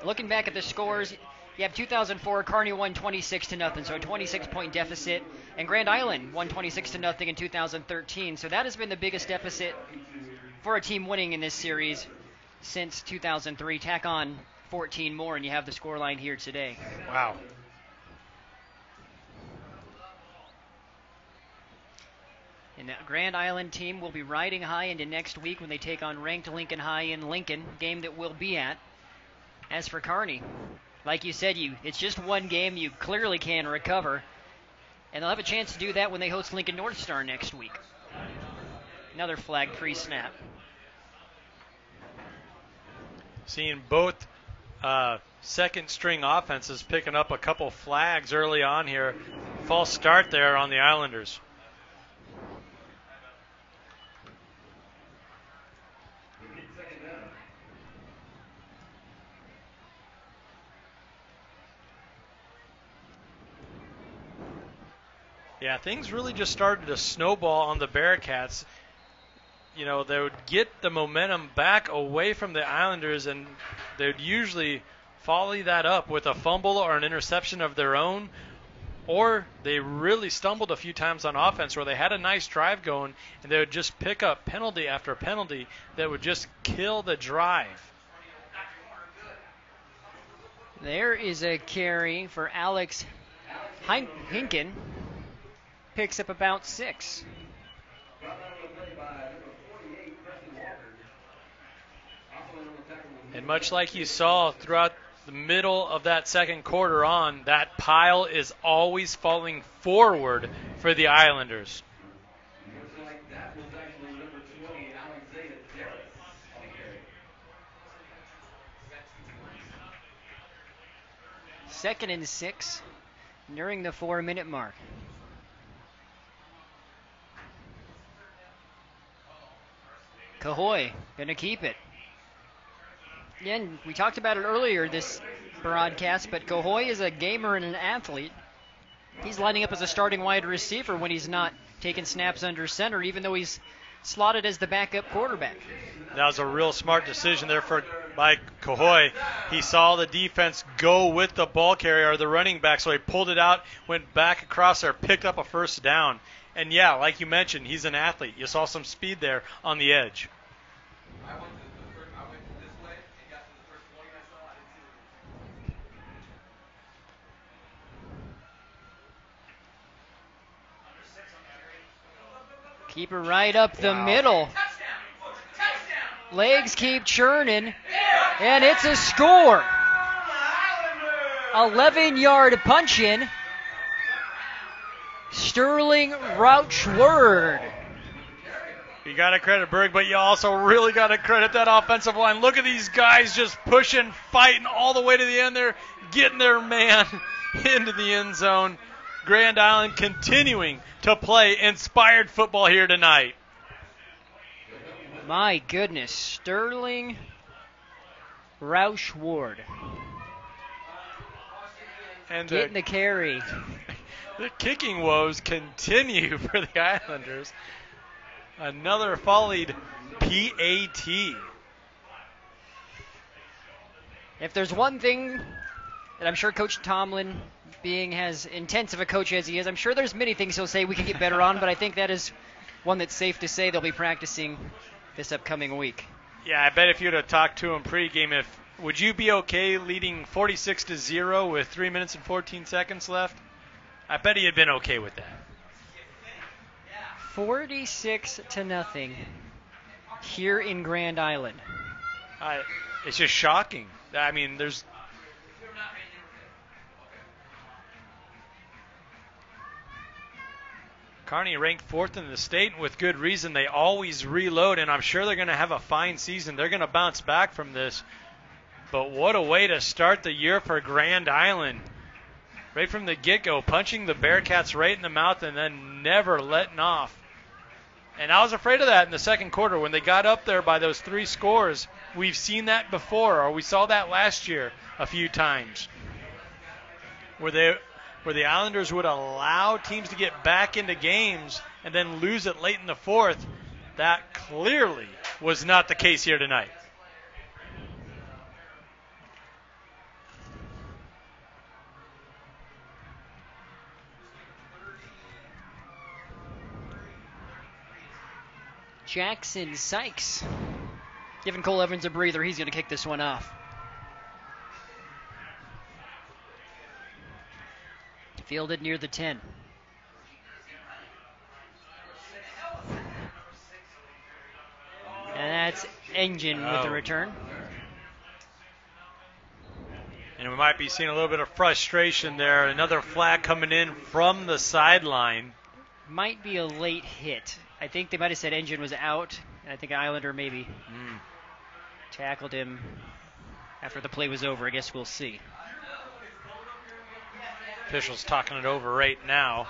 Looking back at the scores, you have 2004, Kearney won 26-0, so a 26-point deficit, and Grand Island won 26-0 in 2013. So that has been the biggest deficit for a team winning in this series since 2003. Tack on 14 more, and you have the scoreline here today. Wow. And that Grand Island team will be riding high into next week when they take on ranked Lincoln High in Lincoln, game that we'll be at. As for Kearney, like you said, it's just one game. You clearly can recover. And they'll have a chance to do that when they host Lincoln North Star next week. Another flag pre-snap. Seeing both second-string offenses picking up a couple flags early on here. False start there on the Islanders. Yeah, things really just started to snowball on the Bearcats. You know, they would get the momentum back away from the Islanders, and they would usually follow that up with a fumble or an interception of their own, or they really stumbled a few times on offense where they had a nice drive going, and they would just pick up penalty after penalty that would just kill the drive. There is a carry for Alex Hinken. Picks up about 6. And much like you saw throughout the middle of that second quarter on, that pile is always falling forward for the Islanders. Second and 6 during the 4-minute mark. Cahoy gonna keep it. Again, we talked about it earlier this broadcast, but Cahoy is a gamer and an athlete. He's lining up as a starting wide receiver when he's not taking snaps under center, even though he's slotted as the backup quarterback. That was a real smart decision there by Cahoy. He saw the defense go with the ball carrier, the running back, so he pulled it out, went back across there, picked up a first down. And yeah, like you mentioned, he's an athlete. You saw some speed there on the edge. Keep it right up the middle. Legs keep churning, and it's a score. 11-yard punch in. Sterling Rauchward. You got to credit Berg, but you also really got to credit that offensive line. Look at these guys just pushing, fighting all the way to the end there, getting their man into the end zone. Grand Island continuing to play inspired football here tonight. My goodness, Sterling Rauchward. And getting the carry. The kicking woes continue for the Islanders. Another volleyed PAT. If there's one thing that I'm sure Coach Tomlin, being as intense of a coach as he is, I'm sure there's many things he'll say we can get better on, but I think that is one that's safe to say they'll be practicing this upcoming week. Yeah, I bet if you'd have talked to him pregame, would you be okay leading 46-0 with 3 minutes and 14 seconds left? I bet he had been okay with that. 46-0 here in Grand Island. It's just shocking. I mean, Kearney ranked 4th in the state, and with good reason. They always reload, and I'm sure they're going to have a fine season. They're going to bounce back from this. But what a way to start the year for Grand Island. Right from the get-go, punching the Bearcats right in the mouth and then never letting off. And I was afraid of that in the second quarter when they got up there by those 3 scores. We've seen that before, or we saw that last year a few times, where the Islanders would allow teams to get back into games and then lose it late in the fourth. That clearly was not the case here tonight. Jackson Sykes giving Cole Evans a breather. He's going to kick this one off. Fielded near the 10. Engine with the return. And we might be seeing a little bit of frustration there. Another flag coming in from the sideline. Might be a late hit. I think they might have said Engine was out. And I think Islander maybe tackled him after the play was over. I guess we'll see. Officials talking it over right now.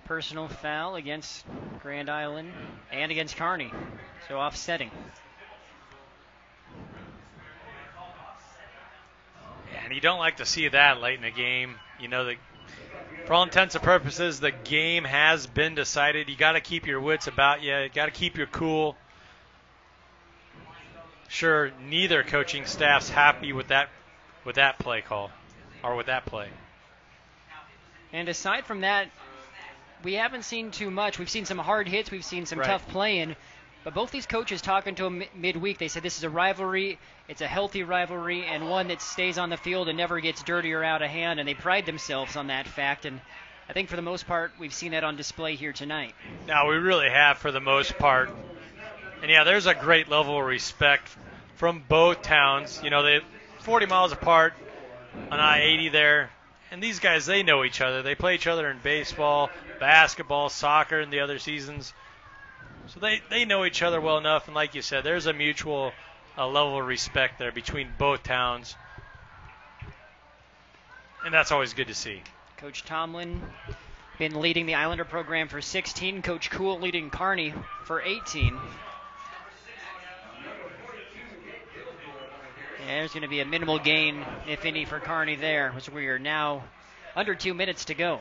Personal foul against Grand Island and against Kearney, so offsetting. Yeah, and you don't like to see that late in the game. You know, for all intents and purposes, the game has been decided. You got to keep your wits about you. You got to keep your cool. Sure, neither coaching staff's happy with that play call or with that play. And aside from that, we haven't seen too much. We've seen some hard hits. We've seen some tough playing. But both these coaches talking to them midweek, they said this is a rivalry. It's a healthy rivalry and one that stays on the field and never gets dirty or out of hand. And they pride themselves on that fact. And I think for the most part, we've seen that on display here tonight. Now, we really have for the most part. And, yeah, there's a great level of respect from both towns. You know, they're 40 miles apart on I-80 there. And these guys, they know each other. They play each other in baseball, basketball, soccer in the other seasons. So they know each other well enough. And like you said, there's a mutual level of respect there between both towns. And that's always good to see. Coach Tomlin been leading the Islander program for 16. Coach Kuhl leading Kearney for 18. Yeah, there's going to be a minimal gain, if any, for Kearney there, as we are now under 2 minutes to go.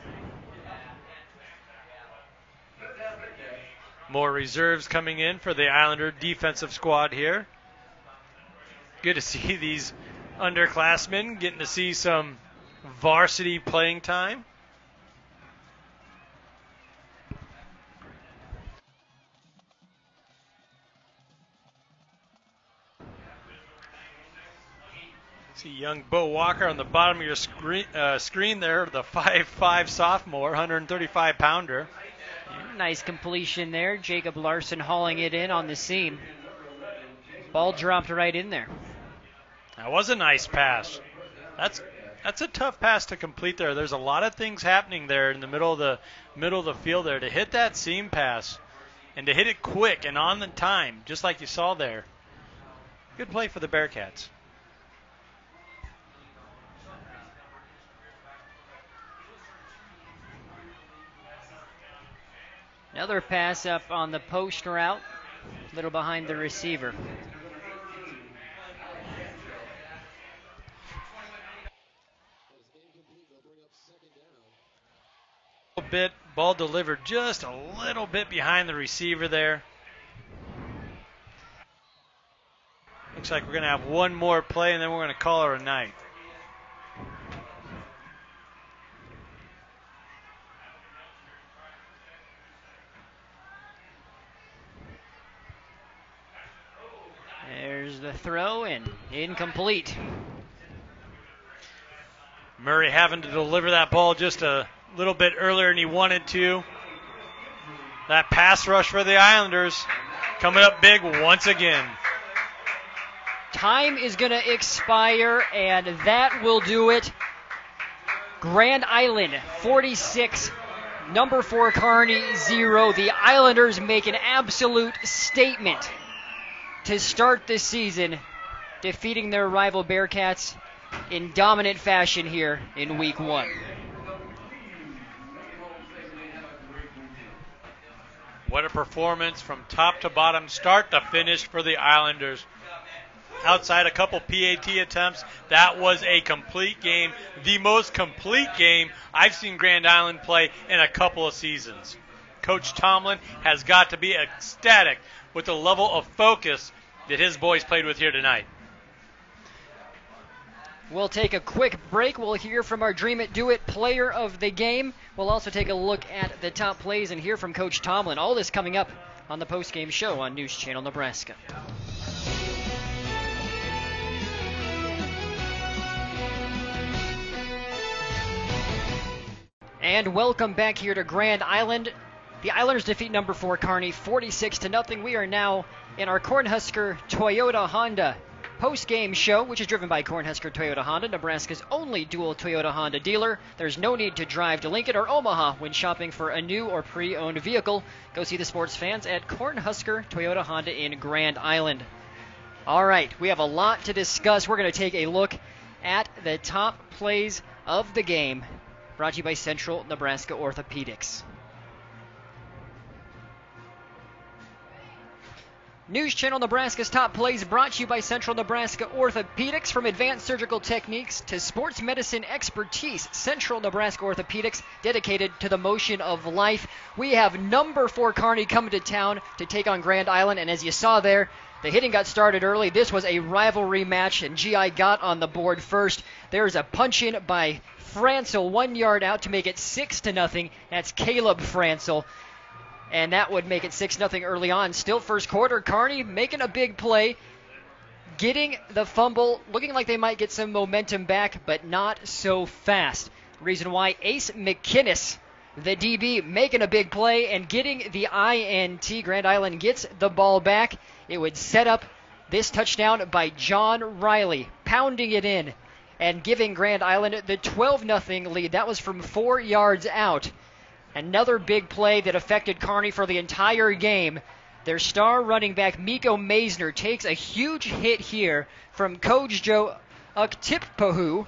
More reserves coming in for the Islander defensive squad here. Good to see these underclassmen getting to see some varsity playing time. See young Bo Walker on the bottom of your screen there, the 5'5 sophomore, 135-pounder. Nice completion there. Jacob Larson hauling it in on the seam. Ball dropped right in there. That was a nice pass. That's a tough pass to complete there. There's a lot of things happening there in the middle of the field there. To hit that seam pass and to hit it quick and on the time, just like you saw there. Good play for the Bearcats. Another pass up on the post route, a little behind the receiver. Ball delivered just a little bit behind the receiver there. Looks like we're going to have one more play and then we're going to call her a night. There's the throw and incomplete. Murray having to deliver that ball just a little bit earlier than he wanted to. That pass rush for the Islanders coming up big once again. Time is going to expire, and that will do it. Grand Island 46, number 4 Kearney 0. The Islanders make an absolute statement to start the season, defeating their rival Bearcats in dominant fashion here in Week 1. What a performance from top to bottom, start to finish for the Islanders. Outside a couple PAT attempts, that was a complete game, the most complete game I've seen Grand Island play in a couple of seasons. Coach Tomlin has got to be ecstatic with the level of focus that his boys played with here tonight. We'll take a quick break. We'll hear from our Dream It, Do It player of the game. We'll also take a look at the top plays and hear from Coach Tomlin. All this coming up on the postgame show on News Channel Nebraska. And welcome back here to Grand Island. The Islanders defeat number 4 Kearney 46-0. We are now in our Cornhusker Toyota Honda post-game show, which is driven by Cornhusker Toyota Honda, Nebraska's only dual Toyota Honda dealer. There's no need to drive to Lincoln or Omaha when shopping for a new or pre-owned vehicle. Go see the sports fans at Cornhusker Toyota Honda in Grand Island. All right, we have a lot to discuss. We're going to take a look at the top plays of the game, brought to you by Central Nebraska Orthopedics. News Channel Nebraska's top plays brought to you by Central Nebraska Orthopedics. From advanced surgical techniques to sports medicine expertise, Central Nebraska Orthopedics, dedicated to the motion of life. We have number 4 Kearney coming to town to take on Grand Island, and as you saw there, the hitting got started early. This was a rivalry match, and GI got on the board first. There's a punch-in by Francel 1 yard out to make it 6-0. That's Caleb Francel. And that would make it 6-0 early on. Still first quarter, Kearney making a big play, getting the fumble, looking like they might get some momentum back, but not so fast. Reason why, Ace McKinnis, the DB, making a big play and getting the INT. Grand Island gets the ball back. It would set up this touchdown by John Riley, pounding it in and giving Grand Island the 12-0 lead. That was from 4 yards out. Another big play that affected Kearney for the entire game. Their star running back, Miko Maisner, takes a huge hit here from Coach Joe Uktippahu,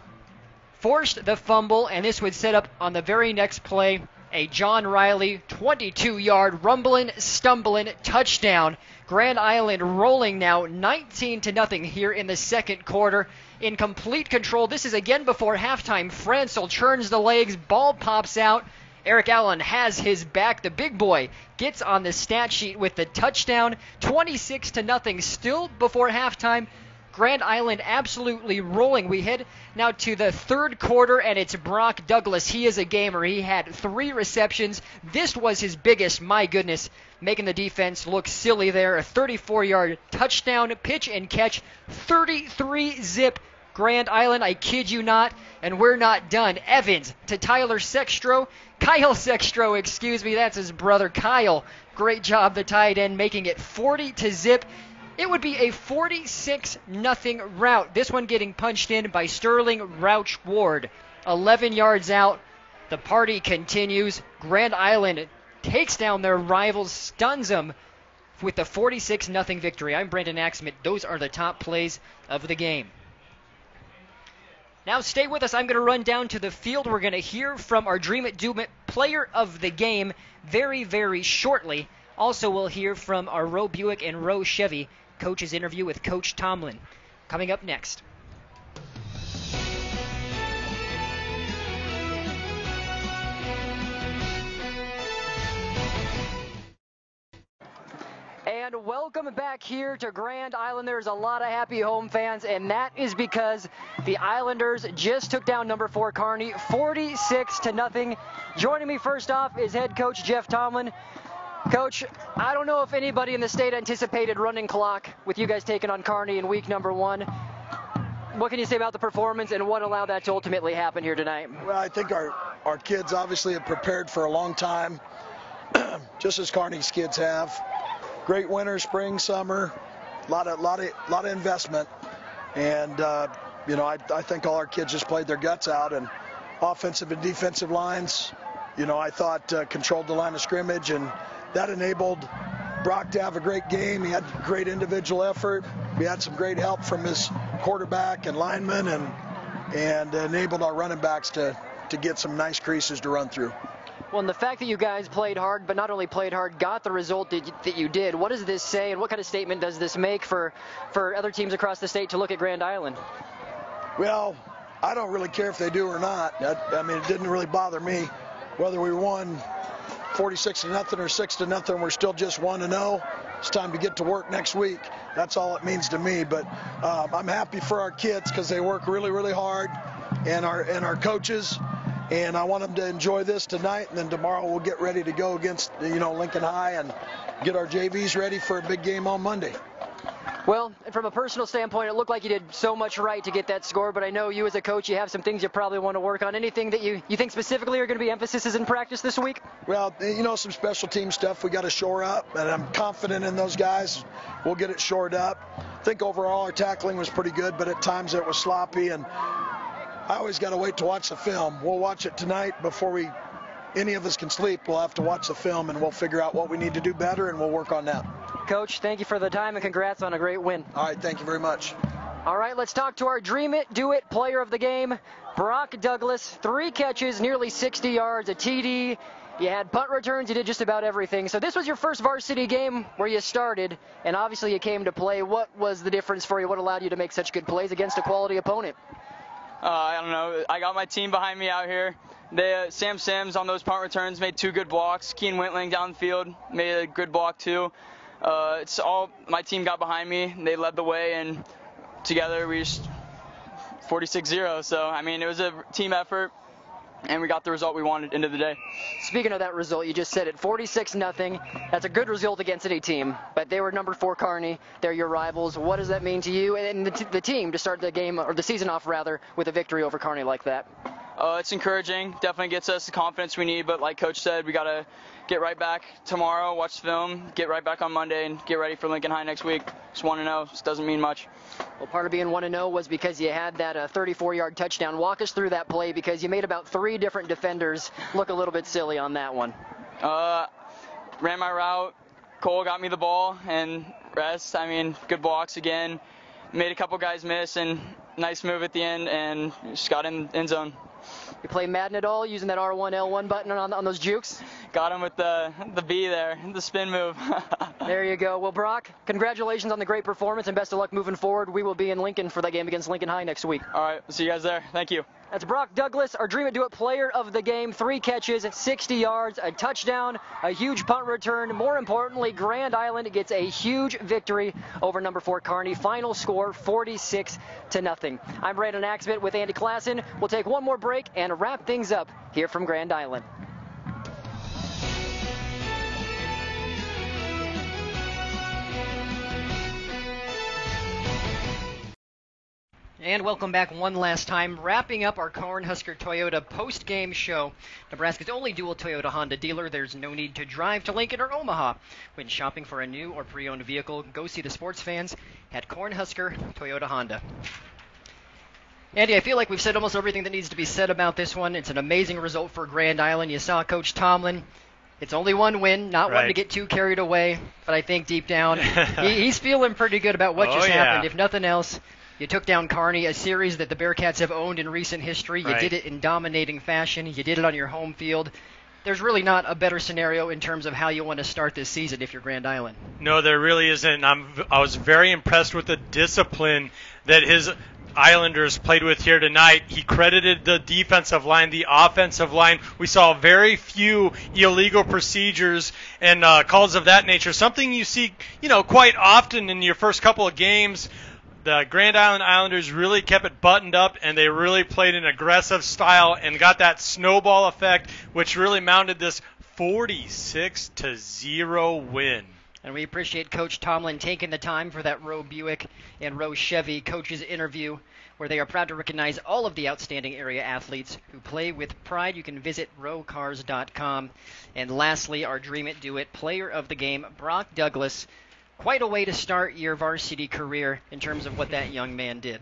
forced the fumble, and this would set up on the very next play a John Riley 22-yard rumbling, stumbling touchdown. Grand Island rolling now 19-0 here in the second quarter. In complete control. This is again before halftime. Francel churns the legs, ball pops out. Eric Allen has his back. The big boy gets on the stat sheet with the touchdown. 26-0 still before halftime. Grand Island absolutely rolling. We head now to the third quarter, and it's Brock Douglas. He is a gamer. He had 3 receptions. This was his biggest. My goodness, making the defense look silly there. A 34-yard touchdown, pitch and catch, 33-zip. Grand Island, I kid you not, and we're not done. Evans to Kyle Sextro, that's his brother Kyle. Great job, the tight end, making it 40-zip. It would be a 46-0 rout. This one getting punched in by Sterling Rouch Ward. 11 yards out. The party continues. Grand Island takes down their rivals, stuns them with the 46-0 victory. I'm Brandon Axmit. Those are the top plays of the game. Now stay with us. I'm going to run down to the field. We're going to hear from our Dream It, Do It player of the game very, very shortly. Also, we'll hear from our Roe Buick and Roe Chevy coach's interview with Coach Tomlin. Coming up next. And welcome back here to Grand Island. There's a lot of happy home fans, and that is because the Islanders just took down number 4 Kearney 46-0. Joining me first off is head coach Jeff Tomlin. Coach, I don't know if anybody in the state anticipated running clock with you guys taking on Kearney in week number 1. What can you say about the performance and what allowed that to ultimately happen here tonight? Well, I think our kids obviously have prepared for a long time, just as Kearney's kids have. Great winter, spring, summer, a lot of investment, and I think all our kids just played their guts out, and offensive and defensive lines, I thought controlled the line of scrimmage, and that enabled Brock to have a great game. He had great individual effort. We had some great help from his quarterback and linemen, and enabled our running backs to get some nice creases to run through. Well, and the fact that you guys played hard, but not only played hard, got the result that you did, what does this say, and what kind of statement does this make for other teams across the state to look at Grand Island? Well, I don't really care if they do or not. I mean, it didn't really bother me whether we won 46-0 or 6-0. We're still just 1-0. It's time to get to work next week. That's all it means to me. But I'm happy for our kids because they work really, really hard, and our coaches. And I want them to enjoy this tonight, and then tomorrow we'll get ready to go against Lincoln High and get our JVs ready for a big game on Monday. Well, from a personal standpoint, it looked like you did so much right to get that score, but I know you as a coach, you have some things you probably want to work on. Anything that you think specifically are going to be emphases in practice this week? Well, some special team stuff we got to shore up, and I'm confident in those guys. We'll get it shored up. I think overall our tackling was pretty good, but at times it was sloppy, and I always got to wait to watch the film. We'll watch it tonight before any of us can sleep. We'll have to watch the film, and we'll figure out what we need to do better, and we'll work on that. Coach, thank you for the time, and congrats on a great win. All right, thank you very much. All right, let's talk to our Dream It, Do It player of the game, Brock Douglas. 3 catches, nearly 60 yards, a TD. You had punt returns. You did just about everything. So this was your first varsity game where you started, and obviously you came to play. What was the difference for you? What allowed you to make such good plays against a quality opponent? I don't know. I got my team behind me out here. Sam Sims on those punt returns made 2 good blocks. Keen Wintling down the field made a good block too. It's all my team got behind me. They led the way, and together we just 46-0. So I mean, it was a team effort, and we got the result we wanted into the day. Speaking of that result, you just said it, 46-0. That's a good result against any team, but they were number 4 Kearney. They're your rivals. What does that mean to you and the team to start the game, or the season off rather, with a victory over Kearney like that? It's encouraging. Definitely gets us the confidence we need, but like Coach said, we got to get right back tomorrow, watch the film, get right back on Monday, and get ready for Lincoln High next week. Just 1-0. Just doesn't mean much. Well, part of being 1-0 was because you had that 34-yard touchdown. Walk us through that play, because you made about 3 different defenders look a little bit silly on that one. Ran my route. Cole got me the ball, and rest. I mean, good blocks again. Made a couple guys miss, and nice move at the end, and just got in end zone. You play Madden at all, using that R1, L1 button on those jukes? Got him with the B there, the spin move. There you go. Well, Brock, congratulations on the great performance, and best of luck moving forward. We will be in Lincoln for that game against Lincoln High next week. All right, see you guys there. Thank you. That's Brock Douglas, our Dream It, Do It player of the game. 3 catches, 60 yards, a touchdown, a huge punt return. More importantly, Grand Island gets a huge victory over number 4 Kearney. Final score, 46-0. I'm Brandon Axbit with Andy Klassen. We'll take one more break and wrap things up here from Grand Island. And welcome back one last time, wrapping up our Cornhusker Toyota post-game show. Nebraska's only dual Toyota Honda dealer. There's no need to drive to Lincoln or Omaha. When shopping for a new or pre-owned vehicle, go see the sports fans at Cornhusker Toyota Honda. Andy, I feel like we've said almost everything that needs to be said about this one. It's an amazing result for Grand Island. You saw Coach Tomlin. It's only one win, not one to get too carried away, but I think deep down he's feeling pretty good about what just happened. If nothing else, you took down Kearney, a series that the Bearcats have owned in recent history. You did it in dominating fashion. You did it on your home field. There's really not a better scenario in terms of how you want to start this season if you're Grand Island. No, there really isn't. I was very impressed with the discipline that his Islanders played with here tonight. He credited the defensive line, the offensive line. We saw very few illegal procedures and calls of that nature, something you see, quite often in your first couple of games. The Grand Island Islanders really kept it buttoned up, and they really played an aggressive style and got that snowball effect, which really mounted this 46-0 win. And we appreciate Coach Tomlin taking the time for that Roe Buick and Roe Chevy coaches interview, where they are proud to recognize all of the outstanding area athletes who play with pride. You can visit rowcars.com. And lastly, our Dream It, Do It player of the game, Brock Douglas. Quite a way to start your varsity career in terms of what that young man did.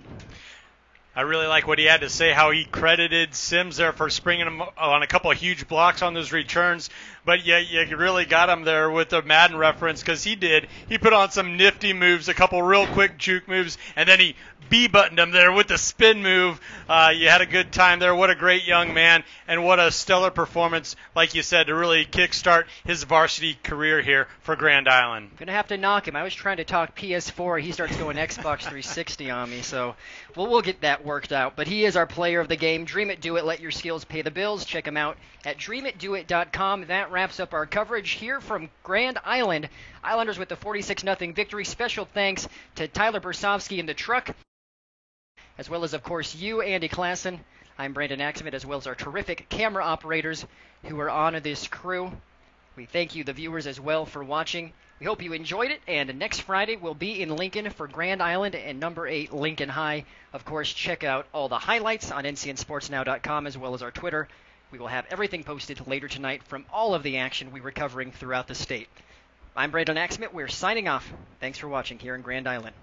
I really like what he had to say, how he credited Sims there for springing him on a couple of huge blocks on those returns. But yeah, you really got him there with the Madden reference, because he did. He put on some nifty moves, a couple real quick juke moves, and then he B-buttoned him there with the spin move. You had a good time there. What a great young man, and what a stellar performance, like you said, to really kickstart his varsity career here for Grand Island. I'm going to have to knock him. I was trying to talk PS4. He starts going Xbox 360 on me, so we'll get that that worked out. But he is our player of the game. Dream it, do it, let your skills pay the bills. Check him out at dreamitdoit.com. That wraps up our coverage here from Grand Island. Islanders with the 46-0 victory. Special thanks to Tyler Bersovsky in the truck, as well as, of course, you, Andy Klassen. I'm Brandon Axelman, as well as our terrific camera operators who are on this crew. We thank you, the viewers, as well, for watching. We hope you enjoyed it, and next Friday we'll be in Lincoln for Grand Island and number 8 Lincoln High. Of course, check out all the highlights on ncnsportsnow.com as well as our Twitter. We will have everything posted later tonight from all of the action we were covering throughout the state. I'm Brandon Axelman. We're signing off. Thanks for watching here in Grand Island.